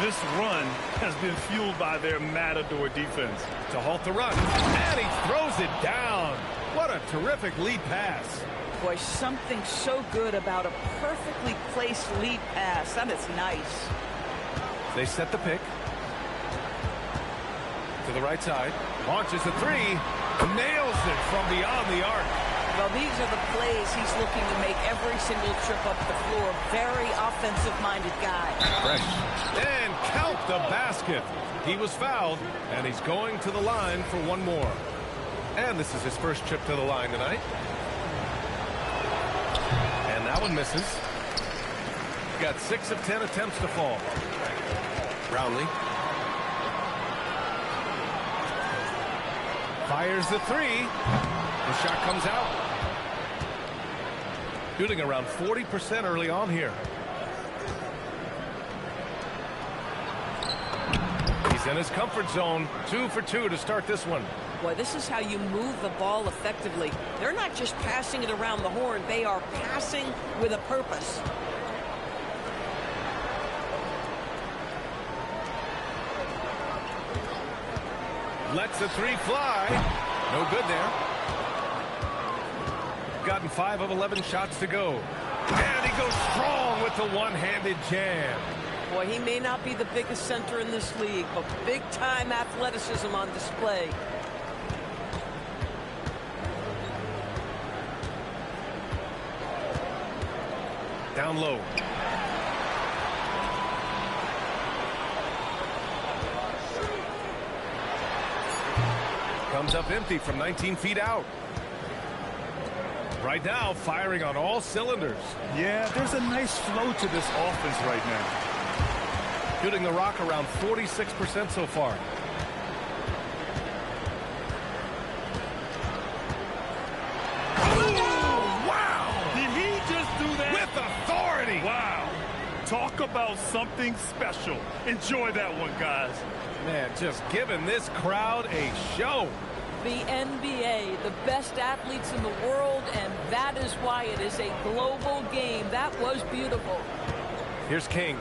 This run has been fueled by their matador defense. To halt the run. And he throws it down. What a terrific lead pass. Boy, something so good about a perfectly placed lead pass. That is nice. They set the pick. To the right side. Launches the 3. Nails it from beyond the arc. Well, these are the plays he's looking to make every single trip up the floor. Very offensive-minded guy. Fresh. And count the basket. He was fouled, and he's going to the line for one more. And this is his first trip to the line tonight. And that one misses. Got 6 of 10 attempts to fall. Brownlee. Fires the 3. The shot comes out. Shooting around 40% early on here. He's in his comfort zone. 2 for 2 to start this one. Boy, this is how you move the ball effectively. They're not just passing it around the horn. They are passing with a purpose. Lets the 3 fly. No good there. Gotten 5 of 11 shots to go. And he goes strong with the one-handed jam. Boy, he may not be the biggest center in this league, but big-time athleticism on display. Down low. Comes up empty from 19 feet out. Right now, firing on all cylinders. Yeah, there's a nice flow to this offense right now. Shooting the rock around 46% so far. Oh, wow! Did he just do that? With authority! Wow. Talk about something special. Enjoy that one, guys. Man, just giving this crowd a show. The NBA, the best athletes in the world, and that is why it is a global game. That was beautiful. Here's King.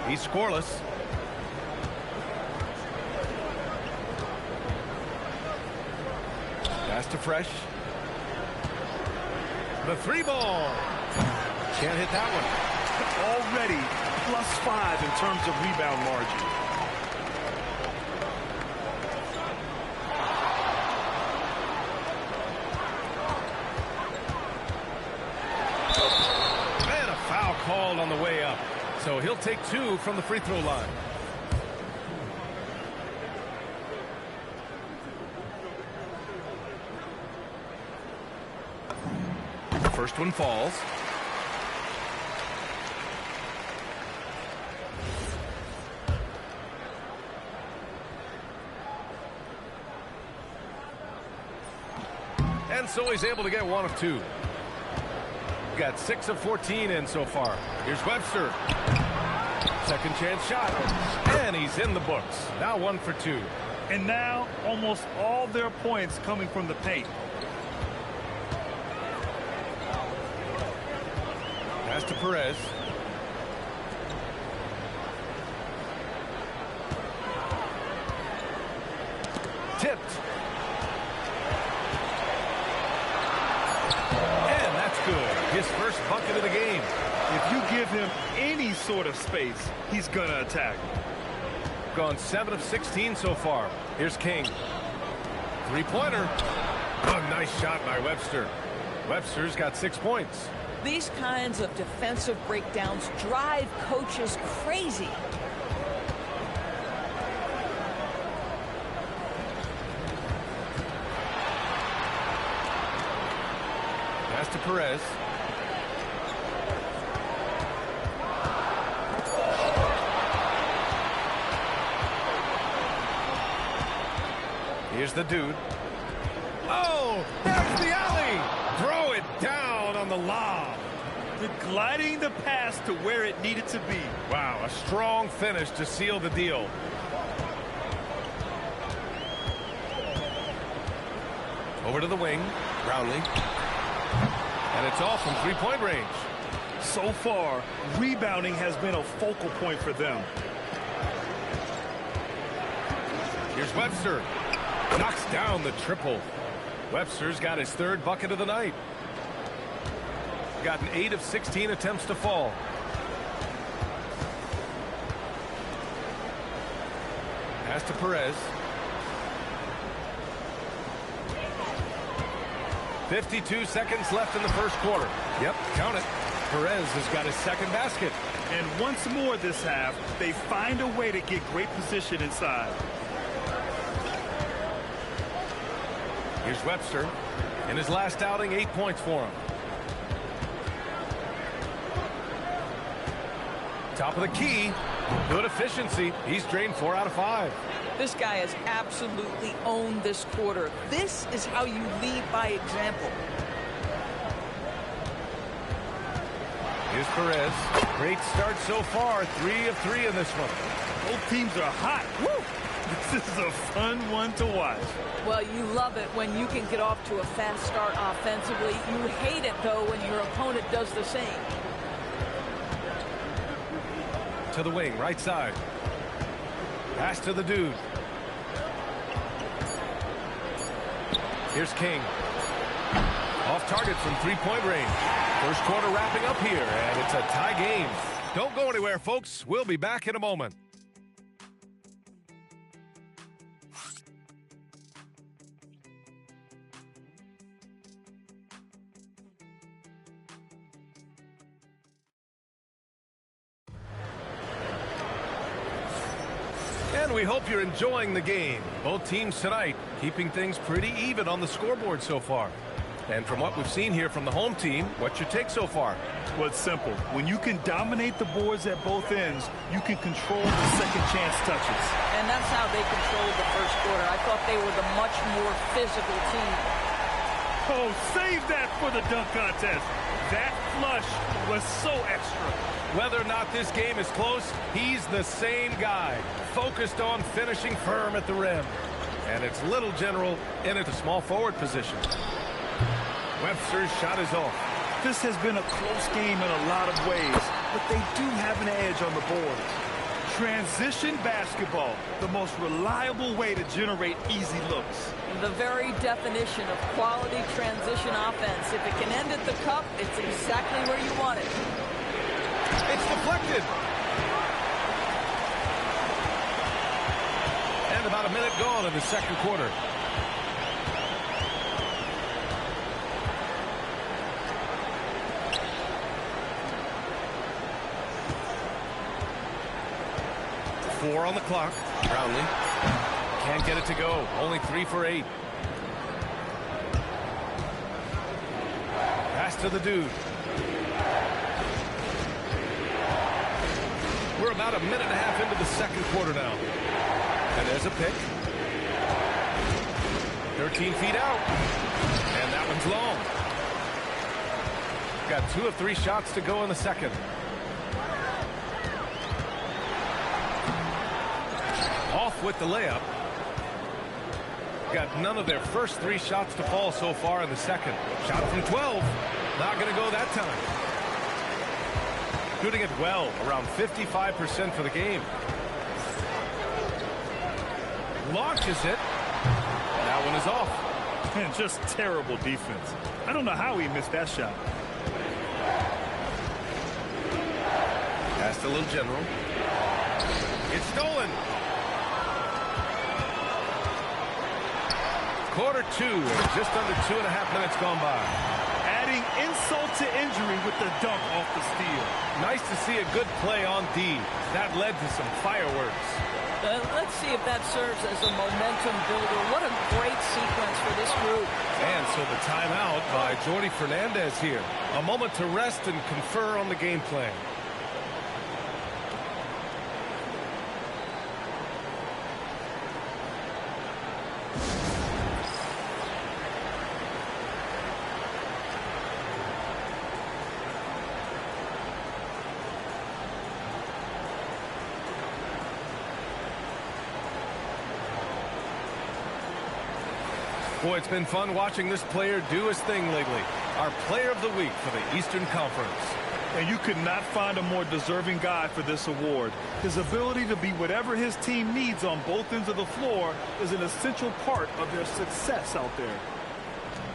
He's scoreless. Pass to Fresh. The 3 ball. Can't hit that one. Already +5 in terms of rebound margin. Called on the way up. So he'll take 2 from the free throw line. The first one falls. And so he's able to get 1 of 2. Got 6 of 14 in so far. Here's Webster. Second chance shot. And he's in the books. Now 1 for 2. And now almost all their points coming from the paint. Pass to Perez. Tipped. Good. His first bucket of the game. If you give him any sort of space, he's going to attack. Gone 7 of 16 so far. Here's King. 3-pointer. Oh, nice shot by Webster. Webster's got 6 points. These kinds of defensive breakdowns drive coaches crazy. Pass to Perez. Here's the dude. Oh, there's the alley. Throw it down on the lob. Gliding the pass to where it needed to be. Wow, a strong finish to seal the deal. Over to the wing. Brownlee. And it's off from three-point range. So far, rebounding has been a focal point for them. Here's Webster. Knocks down the triple. Webster's got his third bucket of the night. Gotten 8 of 16 attempts to fall. Pass to Perez. 52 seconds left in the first quarter. Yep, count it. Perez has got his second basket. And once more this half, they find a way to get great position inside. Here's Webster. In his last outing, 8 points for him. Top of the key. Good efficiency. He's drained 4 out of 5. This guy has absolutely owned this quarter. This is how you lead by example. Here's Perez. Great start so far. 3 of 3 in this one. Both teams are hot. Woo! This is a fun one to watch. Well, you love it when you can get off to a fast start offensively. You hate it, though, when your opponent does the same. To the wing, right side. Pass to the dude. Here's King. Off target from three-point range. First quarter wrapping up here, and it's a tie game. Don't go anywhere, folks. We'll be back in a moment. And we hope you're enjoying the game. Both teams tonight keeping things pretty even on the scoreboard so far. And from what we've seen here from the home team, what's your take so far? Well, it's simple. When you can dominate the boards at both ends, you can control the second chance touches. And that's how they controlled the first quarter. I thought they were the much more physical team. Oh, save that for the dunk contest. That flush was so extra. Whether or not this game is close, he's the same guy, focused on finishing firm at the rim. And it's Little General in at the small forward position. Webster's shot is off. This has been a close game in a lot of ways, but they do have an edge on the boards. Transition basketball, the most reliable way to generate easy looks. The very definition of quality transition offense. If it can end at the cup, it's exactly where you want it. It's deflected. And about a minute gone in the second quarter. Four on the clock. Brownlee can't get it to go. Only 3 for 8. Pass to the dude. We're about a minute and a half into the second quarter now. And there's a pick. 13 feet out. And that one's long. Got 2 of 3 shots to go in the second. Off with the layup. Got none of their first 3 shots to fall so far in the second. Shot from 12. Not going to go that time. Shooting it well, around 55% for the game. Launches it. That one is off. And just terrible defense. I don't know how he missed that shot. Pass to Little General. It's stolen. Quarter 2, and just under 2.5 minutes gone by. Adding insult to injury with the dunk off the steal. Nice to see a good play on D. That led to some fireworks. Let's see if that serves as a momentum builder. What a great sequence for this group. And so the timeout by Jordi Fernandez here. A moment to rest and confer on the game plan. Boy, it's been fun watching this player do his thing lately. Our player of the week for the Eastern Conference. And you could not find a more deserving guy for this award. His ability to be whatever his team needs on both ends of the floor is an essential part of their success out there.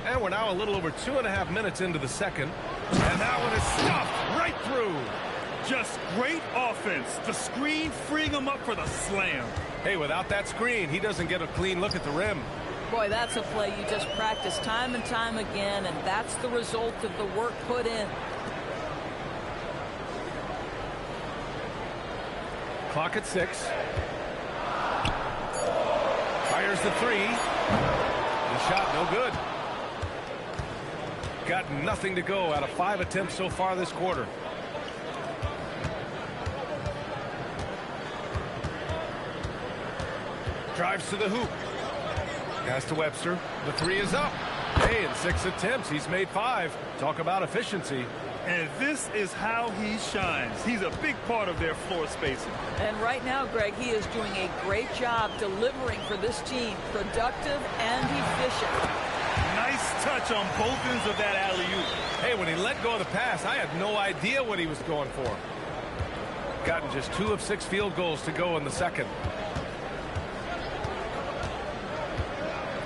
And we're now a little over 2.5 minutes into the second. And that one is stuffed right through. Just great offense. The screen freeing him up for the slam. Hey, without that screen, he doesn't get a clean look at the rim. Boy, that's a play you just practice time and time again, and that's the result of the work put in. Clock at 6. Fires the 3. The shot no good. Got nothing to go out of 5 attempts so far this quarter. Drives to the hoop. Pass to Webster. The 3 is up. Hey, in 6 attempts, he's made 5. Talk about efficiency. And this is how he shines. He's a big part of their floor spacing. And right now, Greg, he is doing a great job delivering for this team. Productive and efficient. Nice touch on both ends of that alley-oop. Hey, when he let go of the pass, I had no idea what he was going for. Gotten just 2 of 6 field goals to go in the second.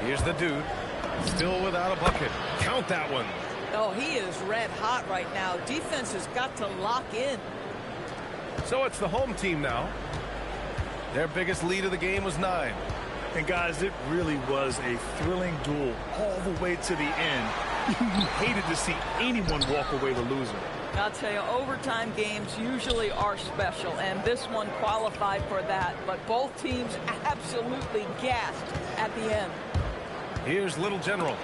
Here's the dude. Still without a bucket. Count that one. Oh, he is red hot right now. Defense has got to lock in. So it's the home team now. Their biggest lead of the game was 9. And guys, it really was a thrilling duel all the way to the end. You hated to see anyone walk away the loser. I'll tell you, overtime games usually are special, and this one qualified for that. But both teams absolutely gassed at the end. Here's Little General.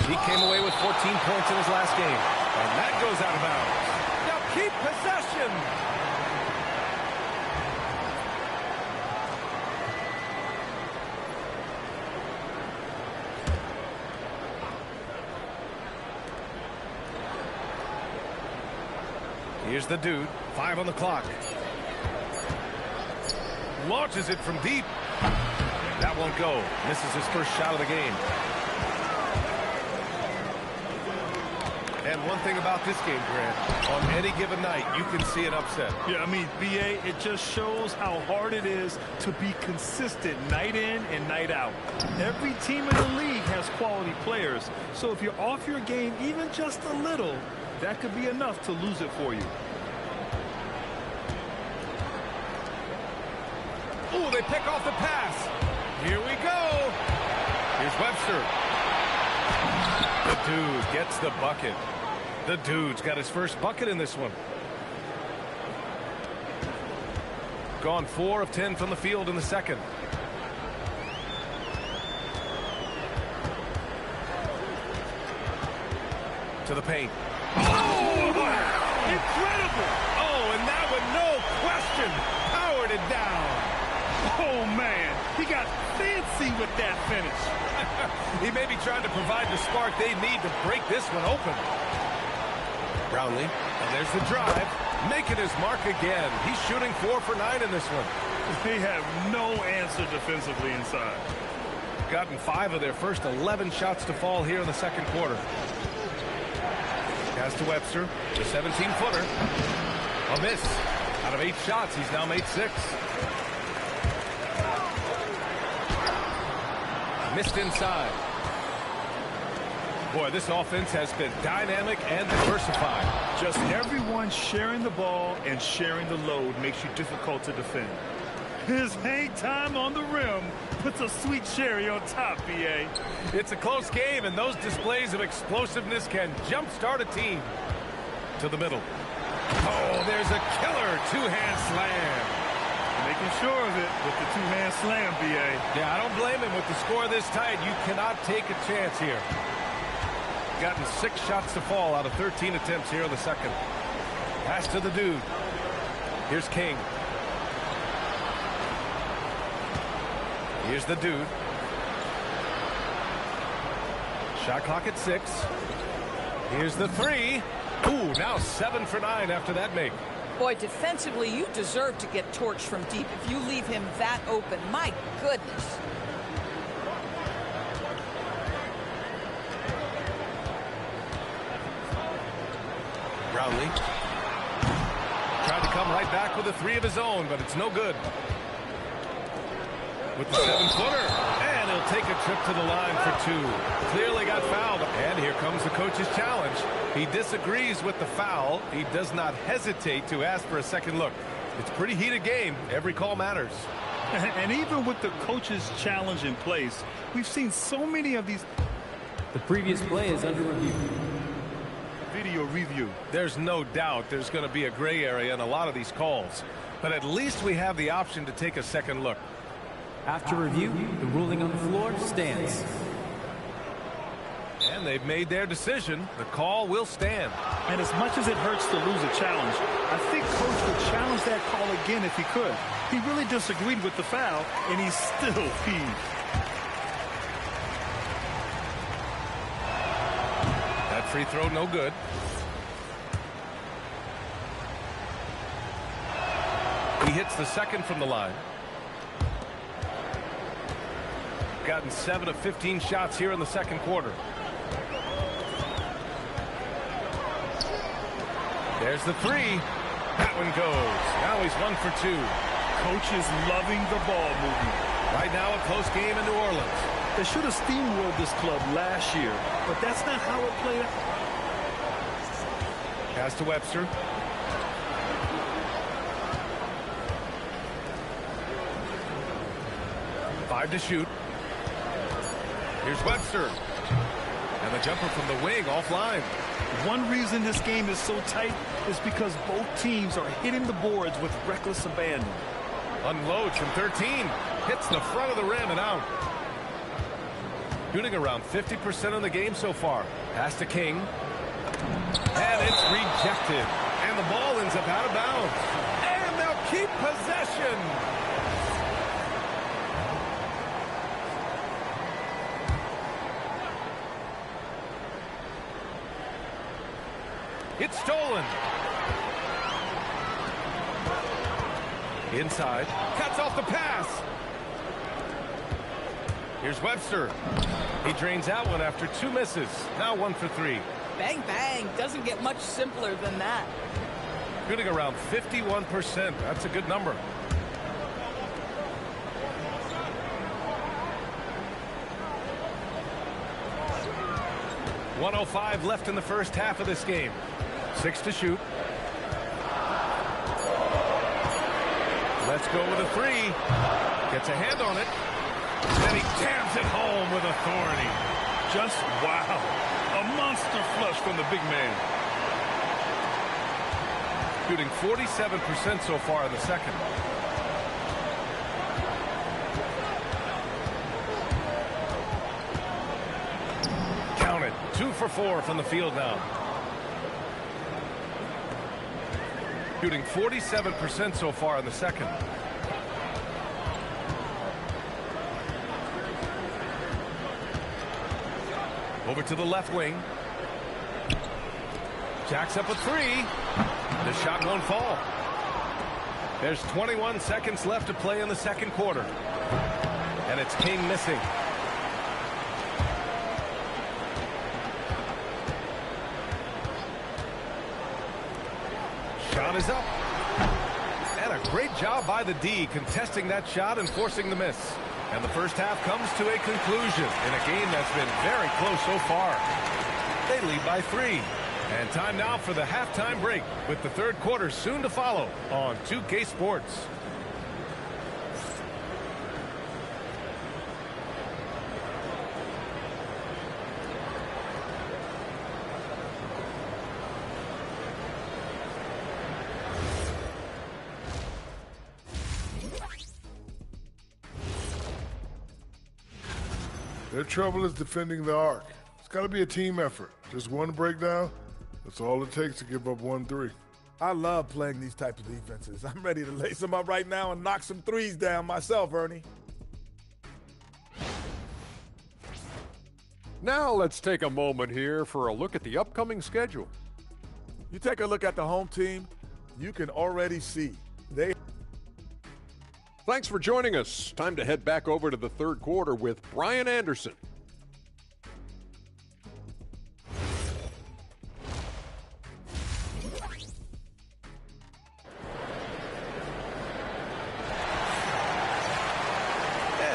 He came away with 14 points in his last game. And that goes out of bounds. Now keep possession. Here's the dude. 5 on the clock. Launches it from deep. That won't go. Misses his first shot of the game. And one thing about this game, Grant, on any given night, you can see an upset. Yeah, I mean, BA, it just shows how hard it is to be consistent night in and night out. Every team in the league has quality players. So if you're off your game even just a little, that could be enough to lose it for you. Ooh, they pick off the pass. Here we go. Here's Webster. The dude gets the bucket. The dude's got his first bucket in this one. Gone 4 of 10 from the field in the second. To the paint. Oh, incredible. Oh, and that one, no question, powered it down. Oh, man, he got fancy with that finish. He may be trying to provide the spark they need to break this one open. Brownlee, and there's the drive, making his mark again. He's shooting 4 for 9 in this one. They have no answer defensively inside. Gotten 5 of their first 11 shots to fall here in the second quarter. Pass to Webster, the 17-footer. A miss. Out of 8 shots, he's now made 6. Missed inside. Boy, this offense has been dynamic and diversified. Just everyone sharing the ball and sharing the load makes you difficult to defend. His hang time on the rim puts a sweet cherry on top, BA. It's a close game, and those displays of explosiveness can jumpstart a team. To the middle. Oh, there's a killer two-hand slam. Making sure of it with the two-hand slam, BA. Yeah, I don't blame him. With the score this tight, you cannot take a chance here. Gotten 6 shots to fall out of 13 attempts here in the second. Pass to the dude. Here's King. Here's the dude. Shot clock at 6. Here's the 3. Ooh, now 7 for 9 after that make. Boy, defensively, you deserve to get torched from deep if you leave him that open. My goodness. Brownlee tried to come right back with a three of his own, but it's no good. With the 7-footer, and he'll take a trip to the line for two. Clearly got fouled, and here comes the coach's challenge. He disagrees with the foul. He does not hesitate to ask for a second look. It's a pretty heated game. Every call matters. And even with the coach's challenge in place, we've seen so many of these. The previous play is under review. Video review. There's no doubt there's going to be a gray area in a lot of these calls, but at least we have the option to take a second look. After review, the ruling on the floor stands. And they've made their decision. The call will stand. And as much as it hurts to lose a challenge, I think Coach would challenge that call again if he could. He really disagreed with the foul, and he's still peeved. That free throw no good. He hits the second from the line. Gotten 7 of 15 shots here in the second quarter. There's the three. That one goes. Now he's 1 for 2. Coach is loving the ball movement. Right now a close game in New Orleans. They should have steamrolled this club last year, but that's not how it played out. Pass to Webster. Five to shoot. Here's Webster. And the jumper from the wing offline. One reason this game is so tight is because both teams are hitting the boards with reckless abandon. Unloads from 13. Hits the front of the rim and out. Shooting around 50% of the game so far. Pass to King. And it's rejected. And the ball ends up out of bounds. And they'll keep possession. It's stolen. Inside. Cuts off the pass. Here's Webster. He drains that one after 2 misses. Now 1 for 3. Bang, bang. Doesn't get much simpler than that. Shooting around 51%. That's a good number. .105 left in the first half of this game. 6 to shoot. Let's go with a three. Gets a hand on it. And he jams it home with authority. Just wow. A monster flush from the big man. Shooting 47% so far in the second. Count it. 2 for 4 from the field now. Shooting 47% so far in the second. Over to the left wing. Jacks up a three. The shot won't fall. There's 21 seconds left to play in the second quarter. And it's King missing. Shot is up. And a great job by the D contesting that shot and forcing the miss. And the first half comes to a conclusion in a game that's been very close so far. They lead by 3. And time now for the halftime break with the third quarter soon to follow on 2K Sports. Their trouble is defending the arc. It's got to be a team effort. Just one breakdown, that's all it takes to give up 1-3. I love playing these types of defenses. I'm ready to lace them up right now and knock some threes down myself, Ernie. Now let's take a moment here for a look at the upcoming schedule. You take a look at the home team, you can already see they. Thanks for joining us. Time to head back over to the third quarter with Brian Anderson.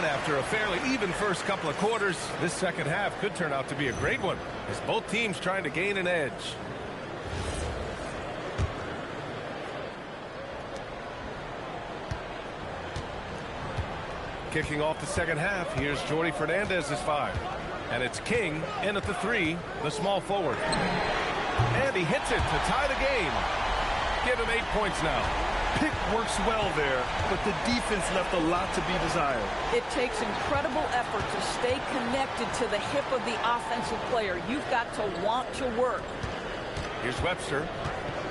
after a fairly even first couple of quarters. This second half could turn out to be a great one as both teams trying to gain an edge. Kicking off the second half, here's Jordi Fernandez's 5. And it's King in at the 3, the small forward. And he hits it to tie the game. Give him 8 points now. Pick works well there, but the defense left a lot to be desired. It takes incredible effort to stay connected to the hip of the offensive player. You've got to want to work. Here's Webster.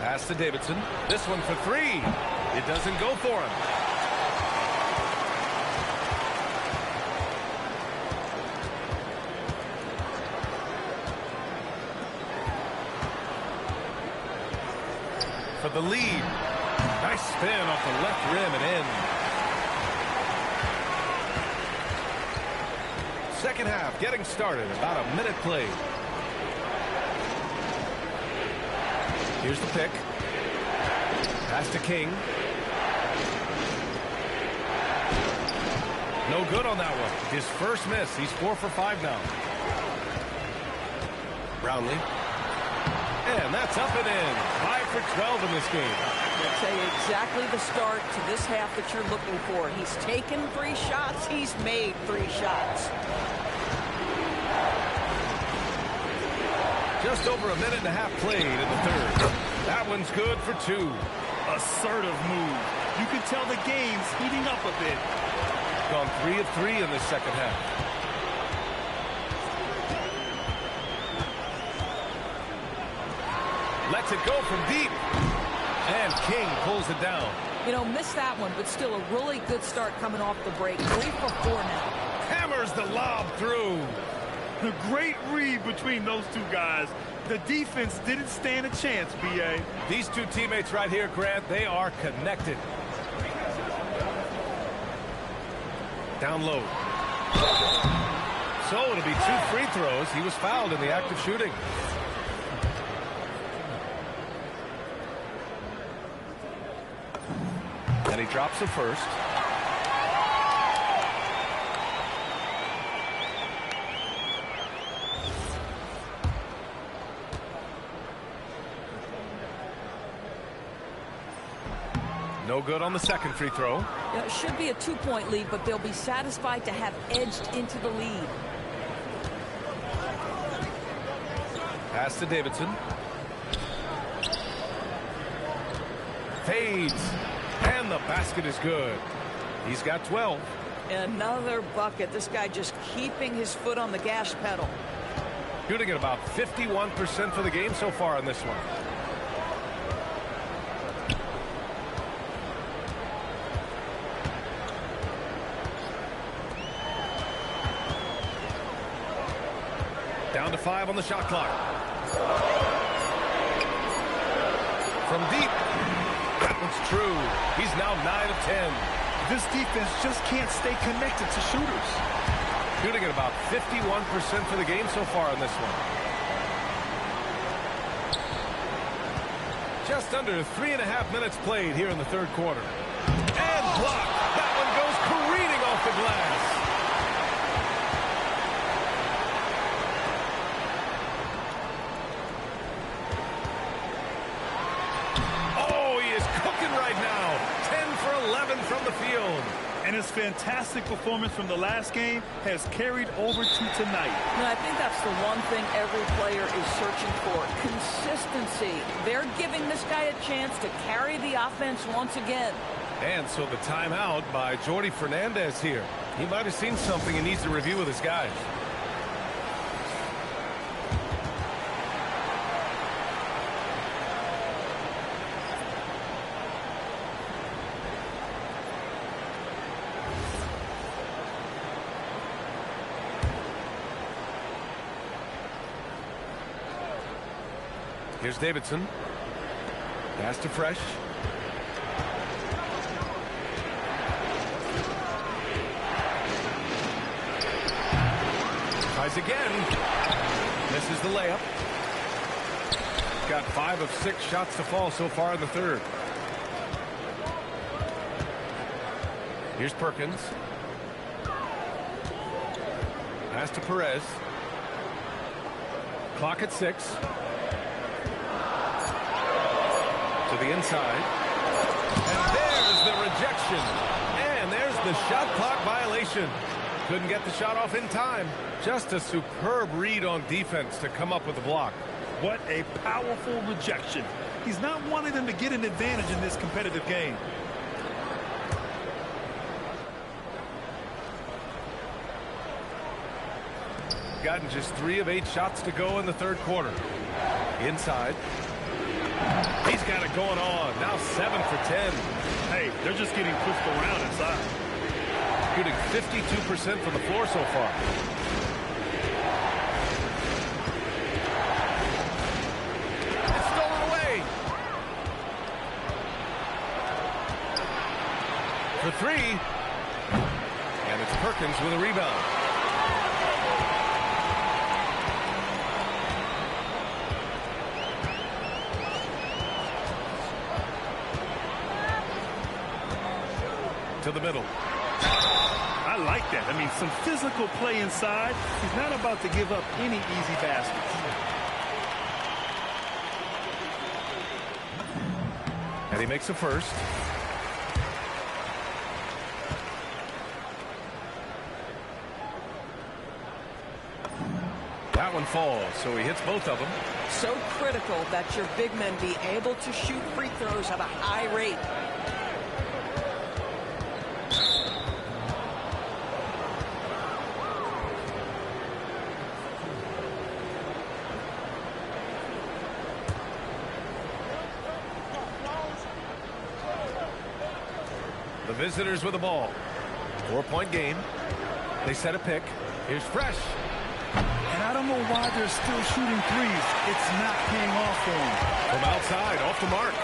Pass to Davidson. This one for 3. It doesn't go for him. For the lead. Nice spin off the left rim and in. Second half getting started. About a minute played. Here's the pick. Pass to King. No good on that one. His first miss. He's 4 for 5 now. Brownlee. And that's up and in. 5 for 12 in this game. I'll tell you exactly the start to this half that you're looking for. He's taken 3 shots. He's made 3 shots. Just over a minute and a half played in the third. That one's good for 2. Assertive move. You can tell the game's heating up a bit. Gone 3 of 3 in the second half. Lets it go from deep. And King pulls it down. You know, missed that one, but still a really good start coming off the break. 3 for 4 now. Hammers the lob through. The great read between those 2 guys. The defense didn't stand a chance, B.A. These 2 teammates right here, Grant, they are connected. Down low. So it'll be 2 free throws. He was fouled in the act of shooting. And he drops the first. No good on the second free throw. You know, it should be a 2-point lead, but they'll be satisfied to have edged into the lead. Pass to Davidson. Fades. And the basket is good. He's got 12. Another bucket. This guy just keeping his foot on the gas pedal. Shooting at about 51% for the game so far in this one. Down to 5 on the shot clock. From deep. That one's true. He's now 9 of 10. This defense just can't stay connected to shooters. Shooting at about 51% for the game so far in this one. Just under 3.5 minutes played here in the third quarter. And blocked. That one goes careening off the glass. Right now, 10 for 11 from the field. And his fantastic performance from the last game has carried over to tonight. And I think that's the one thing every player is searching for. Consistency. They're giving this guy a chance to carry the offense once again. And so the timeout by Jordi Fernandez here. He might have seen something he needs to review with his guys. Here's Davidson. Pass to Fresh. Tries again. Misses the layup. Got 5 of 6 shots to fall so far in the third. Here's Perkins. Pass to Perez. Clock at 6. To the inside. And there's the rejection. And there's the shot clock violation. Couldn't get the shot off in time. Just a superb read on defense to come up with the block. What a powerful rejection. He's not wanting them to get an advantage in this competitive game. Gotten just 3 of 8 shots to go in the third quarter. Inside. He's got it going on. Now 7 for 10. Hey, they're just getting pushed around inside. Shooting 52% from the floor so far. It's stolen away. For 3. And it's Perkins with a rebound. To the middle. I like that. I mean, some physical play inside. He's not about to give up any easy baskets. And he makes a first. That one falls, so he hits both of them. So critical that your big men be able to shoot free throws at a high rate. The visitors with the ball. 4-point game. They set a pick. Here's Fresh. And I don't know why they're still shooting threes. It's not paying off for them. From outside, off the mark.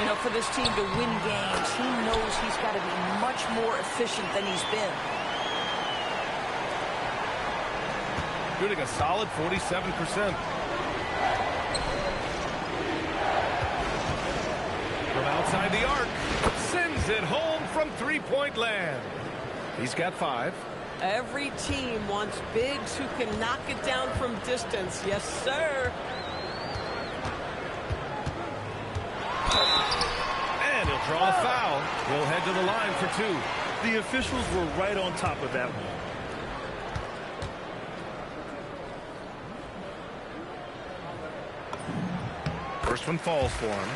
You know, for this team to win games, he knows he's got to be much more efficient than he's been. Shooting a solid 47%. From outside the arc. Sends it home from three-point land. He's got 5. Every team wants bigs who can knock it down from distance. Yes, sir. And he'll draw a foul. He'll head to the line for 2. The officials were right on top of that one. First one falls for him.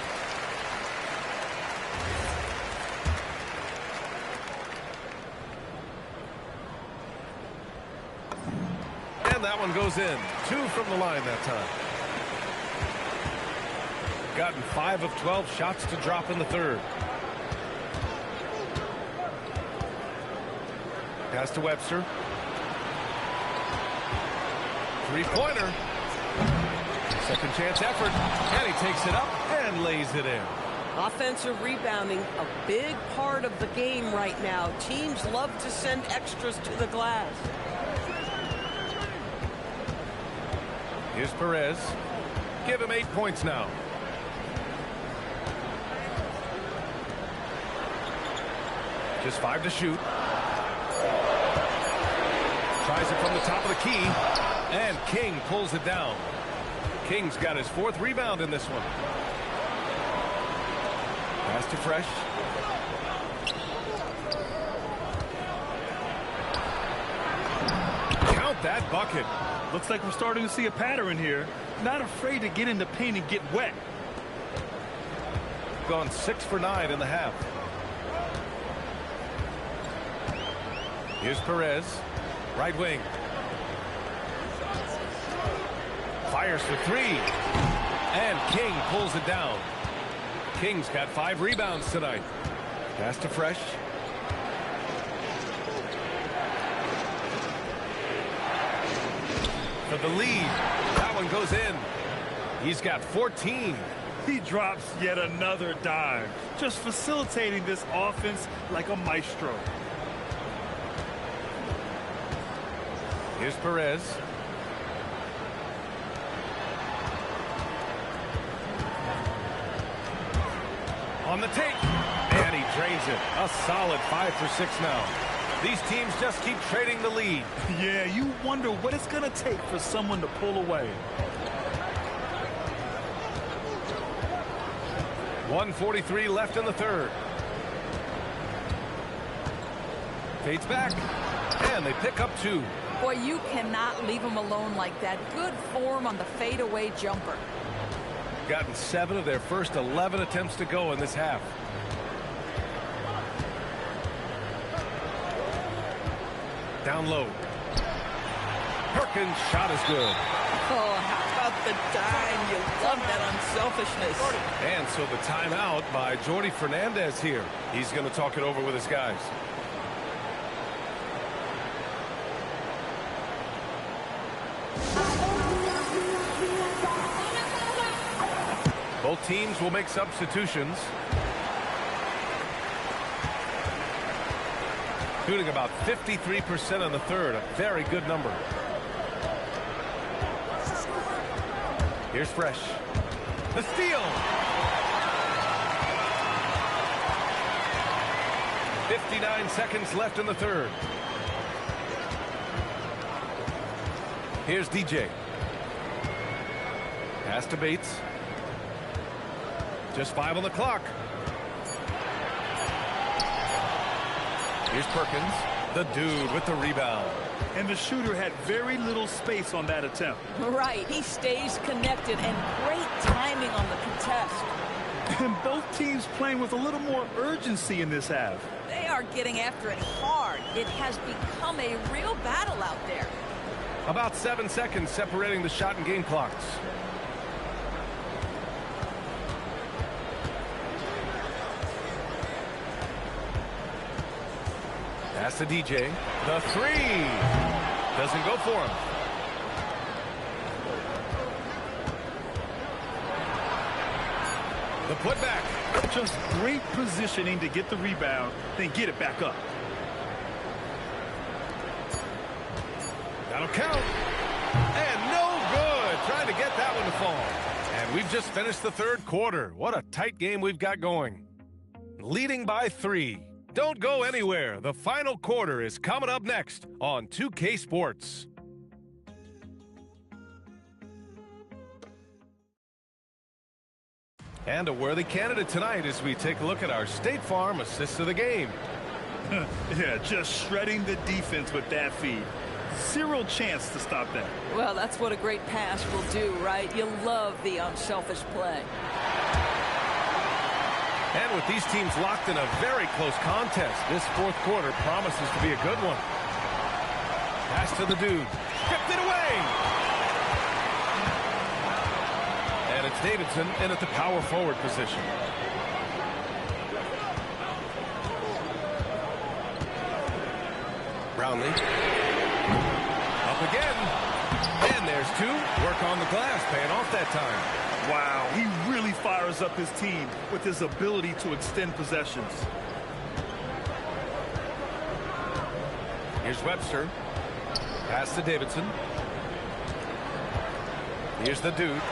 That one goes in. 2 from the line that time. Gotten 5 of 12 shots to drop in the third. Pass to Webster. 3-pointer. Second chance effort. And he takes it up and lays it in. Offensive rebounding, a big part of the game right now. Teams love to send extras to the glass. Here's Perez. Give him 8 points now. Just 5 to shoot. Tries it from the top of the key. And King pulls it down. King's got his 4th rebound in this one. Pass to Fresh. Count that bucket. Looks like we're starting to see a pattern here. Not afraid to get in the paint and get wet. Gone 6 for 9 in the half. Here's Perez. Right wing. Fires for 3. And King pulls it down. King's got 5 rebounds tonight. Pass to Fresh. For the lead. That one goes in. He's got 14. He drops yet another dime. Just facilitating this offense like a maestro. Here's Perez. On the take. And he drains it. A solid 5 for 6 now. These teams just keep trading the lead. Yeah, you wonder what it's going to take for someone to pull away. 1:43 left in the third. Fades back, and they pick up 2. Boy, you cannot leave him alone like that. Good form on the fadeaway jumper. Gotten 7 of their first 11 attempts to go in this half. Down low. Perkins' shot is good. Oh, how about the dime? You love that unselfishness. And so the timeout by Jordi Fernandez here. He's going to talk it over with his guys. Both teams will make substitutions. Shooting about 53% in the third, a very good number. Here's Fresh. The steal. 59 seconds left in the third. Here's DJ. Pass to Bates. Just 5 on the clock. Here's Perkins, the dude with the rebound. And the shooter had very little space on that attempt. Right, he stays connected, and great timing on the contest. And both teams playing with a little more urgency in this half. They are getting after it hard. It has become a real battle out there. About 7 seconds separating the shot and game clocks. Pass to DJ. The 3. Doesn't go for him. The putback. Just great positioning to get the rebound, then get it back up. That'll count. And no good. Trying to get that one to fall. And we've just finished the third quarter. What a tight game we've got going. Leading by 3. Don't go anywhere. The final quarter is coming up next on 2K Sports. And a worthy candidate tonight as we take a look at our State Farm assist of the game. Yeah, just shredding the defense with that feed. Zero chance to stop that. Well, that's what a great pass will do, right? You love the unselfish play. And with these teams locked in a very close contest, this fourth quarter promises to be a good one. Pass to the dude. Stripped it away. And it's Davidson in at the power forward position. Brownlee. Up again. And there's 2. Work on the glass, paying off that time. Wow, he really fires up his team with his ability to extend possessions. Here's Webster. Pass to Davidson. Here's the dude.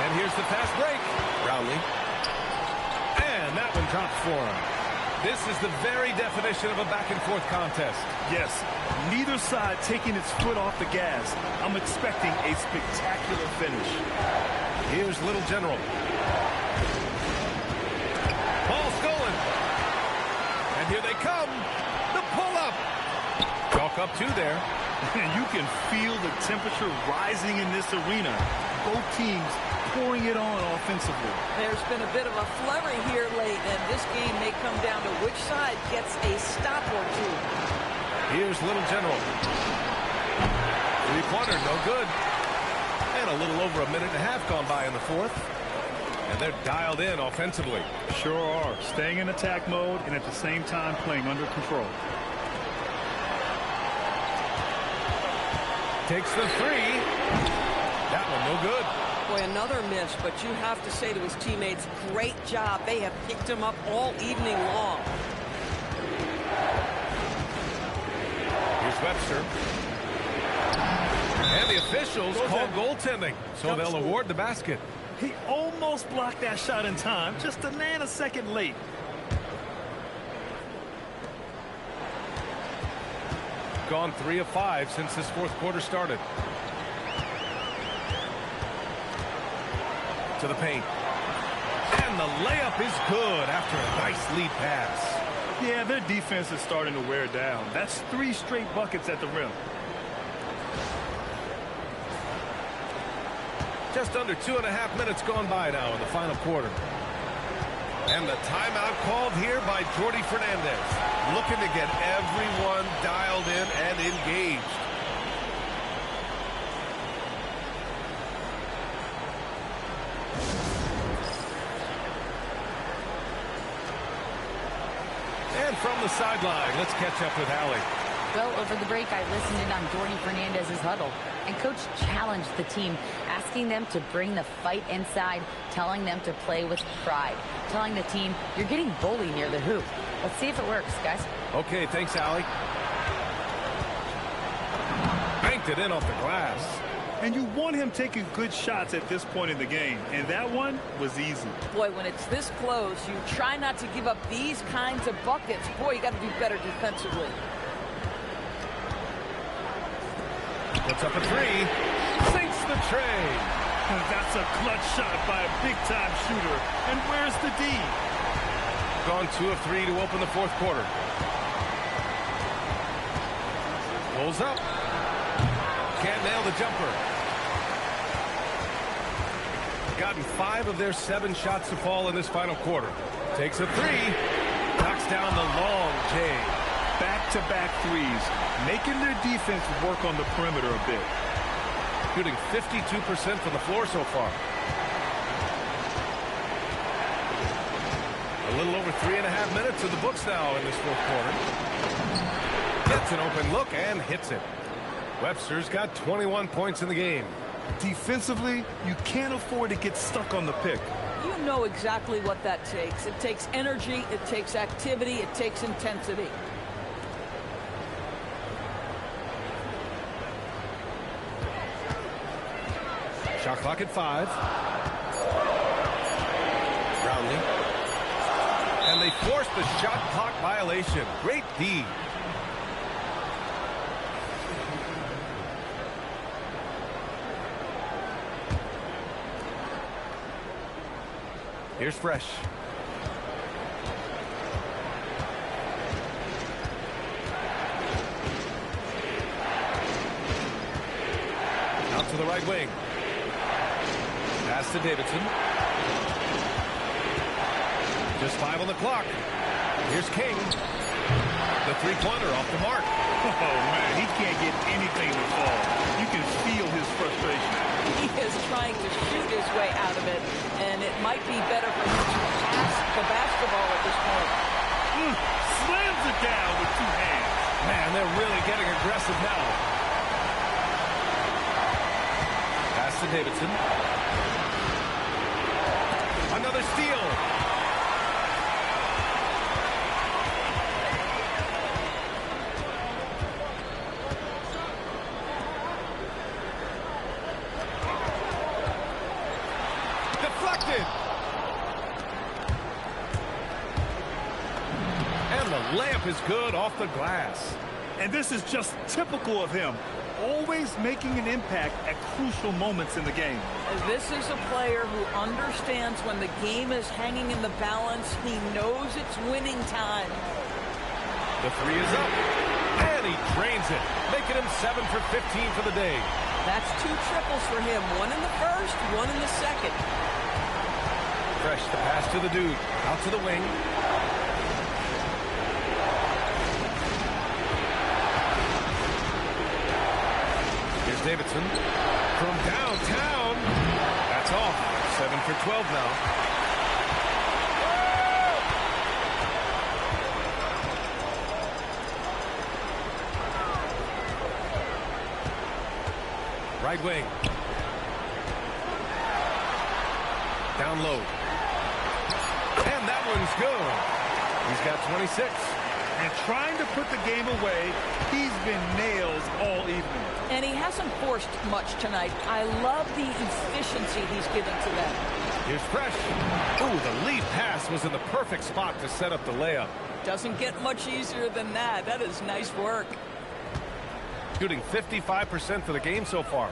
And here's the fast break. Brownlee. And that one drops for him. This is the very definition of a back-and-forth contest. Yes, neither side taking its foot off the gas. I'm expecting a spectacular finish. Here's Little General. Ball stolen. And here they come. The pull-up. Chalk up 2 there. You can feel the temperature rising in this arena. Both teams pouring it on offensively. There's been a bit of a flurry here late, and this game may come down to which side gets a stop or 2. Here's Little General. 3-pointer, no good. And a little over a minute and a half gone by in the fourth. And they're dialed in offensively. Sure are. Staying in attack mode and at the same time playing under control. Takes the 3. That one no good. Boy, another miss, but you have to say to his teammates, great job. They have picked him up all evening long. Here's Webster. And the officials call goaltending, so they'll award the basket. He almost blocked that shot in time, just a nanosecond late. They've gone 3 of 5 since this fourth quarter started. To the paint. And the layup is good after a nice lead pass. Yeah, their defense is starting to wear down. That's 3 straight buckets at the rim. Just under 2.5 minutes gone by now in the final quarter. And the timeout called here by Jordi Fernandez. Looking to get everyone dialed in and engaged. And from the sideline, let's catch up with Allie. Well, over the break, I listened in on Jordi Fernandez's huddle, and Coach challenged the team, asking them to bring the fight inside, telling them to play with pride, telling the team, you're getting bullied near the hoop. Let's see if it works, guys. Okay, thanks, Allie. Banked it in off the glass. And you want him taking good shots at this point in the game, and that one was easy. Boy, when it's this close, you try not to give up these kinds of buckets. Boy, you got to do better defensively. Puts up a 3. Sinks the tray. And that's a clutch shot by a big-time shooter. And where's the D? Gone 2 of 3 to open the fourth quarter. Pulls up. Can't nail the jumper. Gotten 5 of their 7 shots to fall in this final quarter. Takes a 3. Knocks down the long J. Back-to-back threes, making their defense work on the perimeter a bit. Shooting 52% from the floor so far. A little over 3.5 minutes in the books now in this fourth quarter. Gets an open look and hits it. Webster's got 21 points in the game. Defensively, you can't afford to get stuck on the pick. You know exactly what that takes. It takes energy, it takes activity, it takes intensity. Shot clock at 5. Brownlee. And they forced the shot clock violation. Great D. Here's Fresh. Out to the right wing. Pass to Davidson. Just 5 on the clock. Here's King. The three-pointer off the mark. Oh, man, he can't get anything to fall. You can feel his frustration. He is trying to shoot his way out of it, and it might be better for him to pass the basketball at this point. Slams it down with 2 hands. Man, they're really getting aggressive now. Pass to Davidson. Another steal. Deflected. And the layup is good off the glass. And this is just typical of him. Always making an impact at crucial moments in the game. This is a player who understands when the game is hanging in the balance. He knows it's winning time. The 3 is up. And he drains it, making him 7 for 15 for the day. That's 2 triples for him. 1 in the first, 1 in the second. Fresh the pass to the dude. Out to the wing. Here's Davidson. From downtown. That's off. 7 for 12 now. Right wing. Down low. And that one's good. He's got 26. And trying to put the game away, he's been nails all evening. And he hasn't forced much tonight. I love the efficiency he's given to them. Here's Fresh. Ooh, the lead pass was in the perfect spot to set up the layup. Doesn't get much easier than that. That is nice work. shooting 55% for the game so far.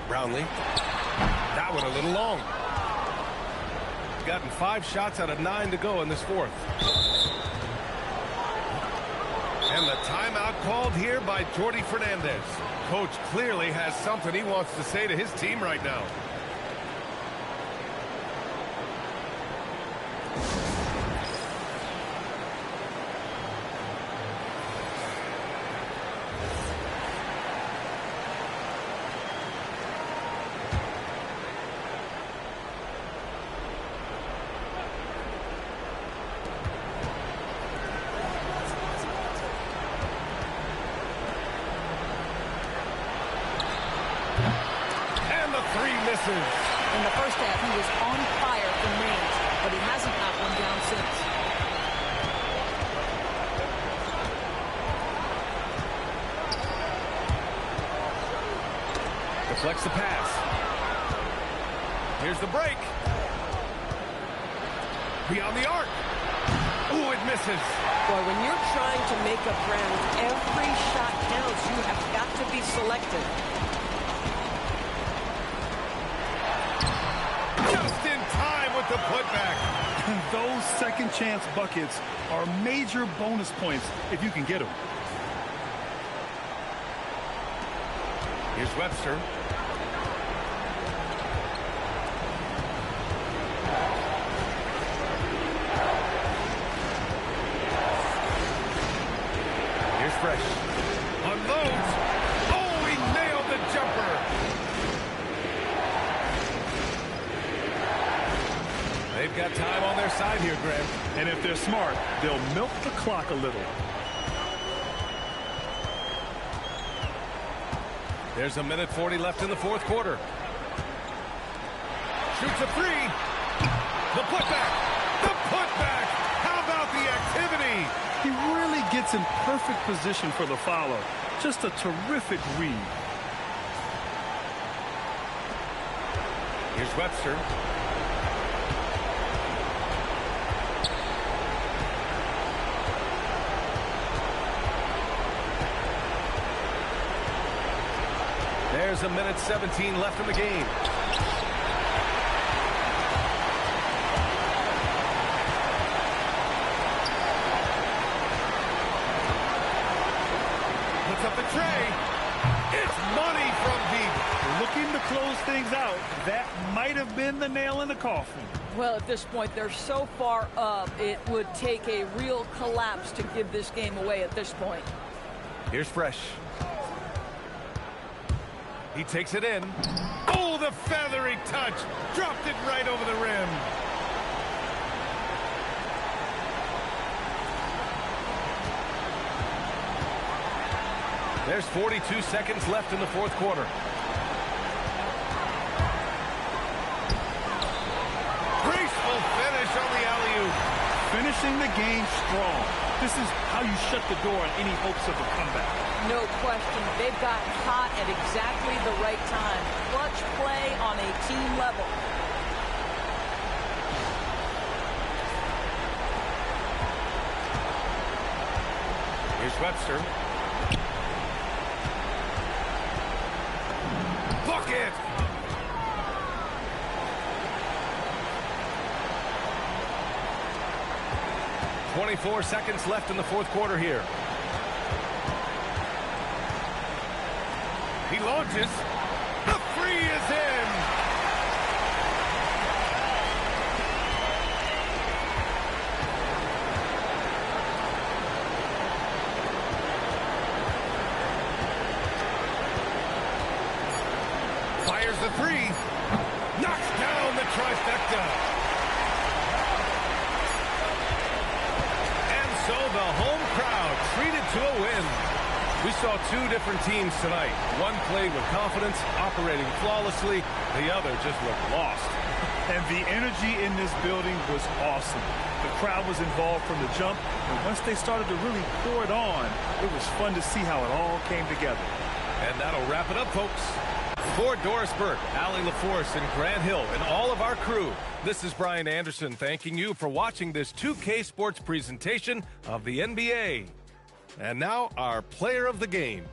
Brownlee. That one a little long. Gotten 5 shots out of 9 to go in this fourth. And the timeout called here by Jordi Fernandez. Coach clearly has something he wants to say to his team right now. In the first half, he was on fire from range, but he hasn't knocked one down since. Deflects the pass. Here's the break. Beyond the arc. Ooh, it misses. Boy, when you're trying to make up ground, every shot counts. You have got to be selective. The putback. Those second chance buckets are major bonus points if you can get them. Here's Webster. Here's Fresh. Unloads. Oh, he nailed the jumper. They've got time on their side here, Grant. And if they're smart, they'll milk the clock a little. There's a minute 40 left in the fourth quarter. Shoots a three. The putback. The putback. How about the activity? He really gets in perfect position for the follow. Just a terrific read. Here's Webster. There's a minute 17 left in the game. Puts up the tray. It's money from deep. Looking to close things out. That might have been the nail in the coffin. Well, at this point, they're so far up, it would take a real collapse to give this game away at this point. Here's Fresh. He takes it in. Oh, the feathery touch. Dropped it right over the rim. There's 42 seconds left in the fourth quarter. Graceful finish on the alley-oop. Finishing the game strong. This is how you shut the door on any hopes of a comeback. No question. They've got hot at exactly the right time. Clutch play on a team level. Here's Webster. Bucket! .24 seconds left in the fourth quarter here. He launches. The three is in. Fires the three. Knocks down the trifecta. And so the home crowd treated to a win. We saw two different teams tonight. One played with confidence, operating flawlessly. The other just looked lost. And the energy in this building was awesome. The crowd was involved from the jump, and once they started to really pour it on, it was fun to see how it all came together. And that'll wrap it up, folks. For Doris Burke, Allie LaForce, and Grant Hill, and all of our crew, this is Brian Anderson thanking you for watching this 2K Sports presentation of the NBA. And now, our player of the game.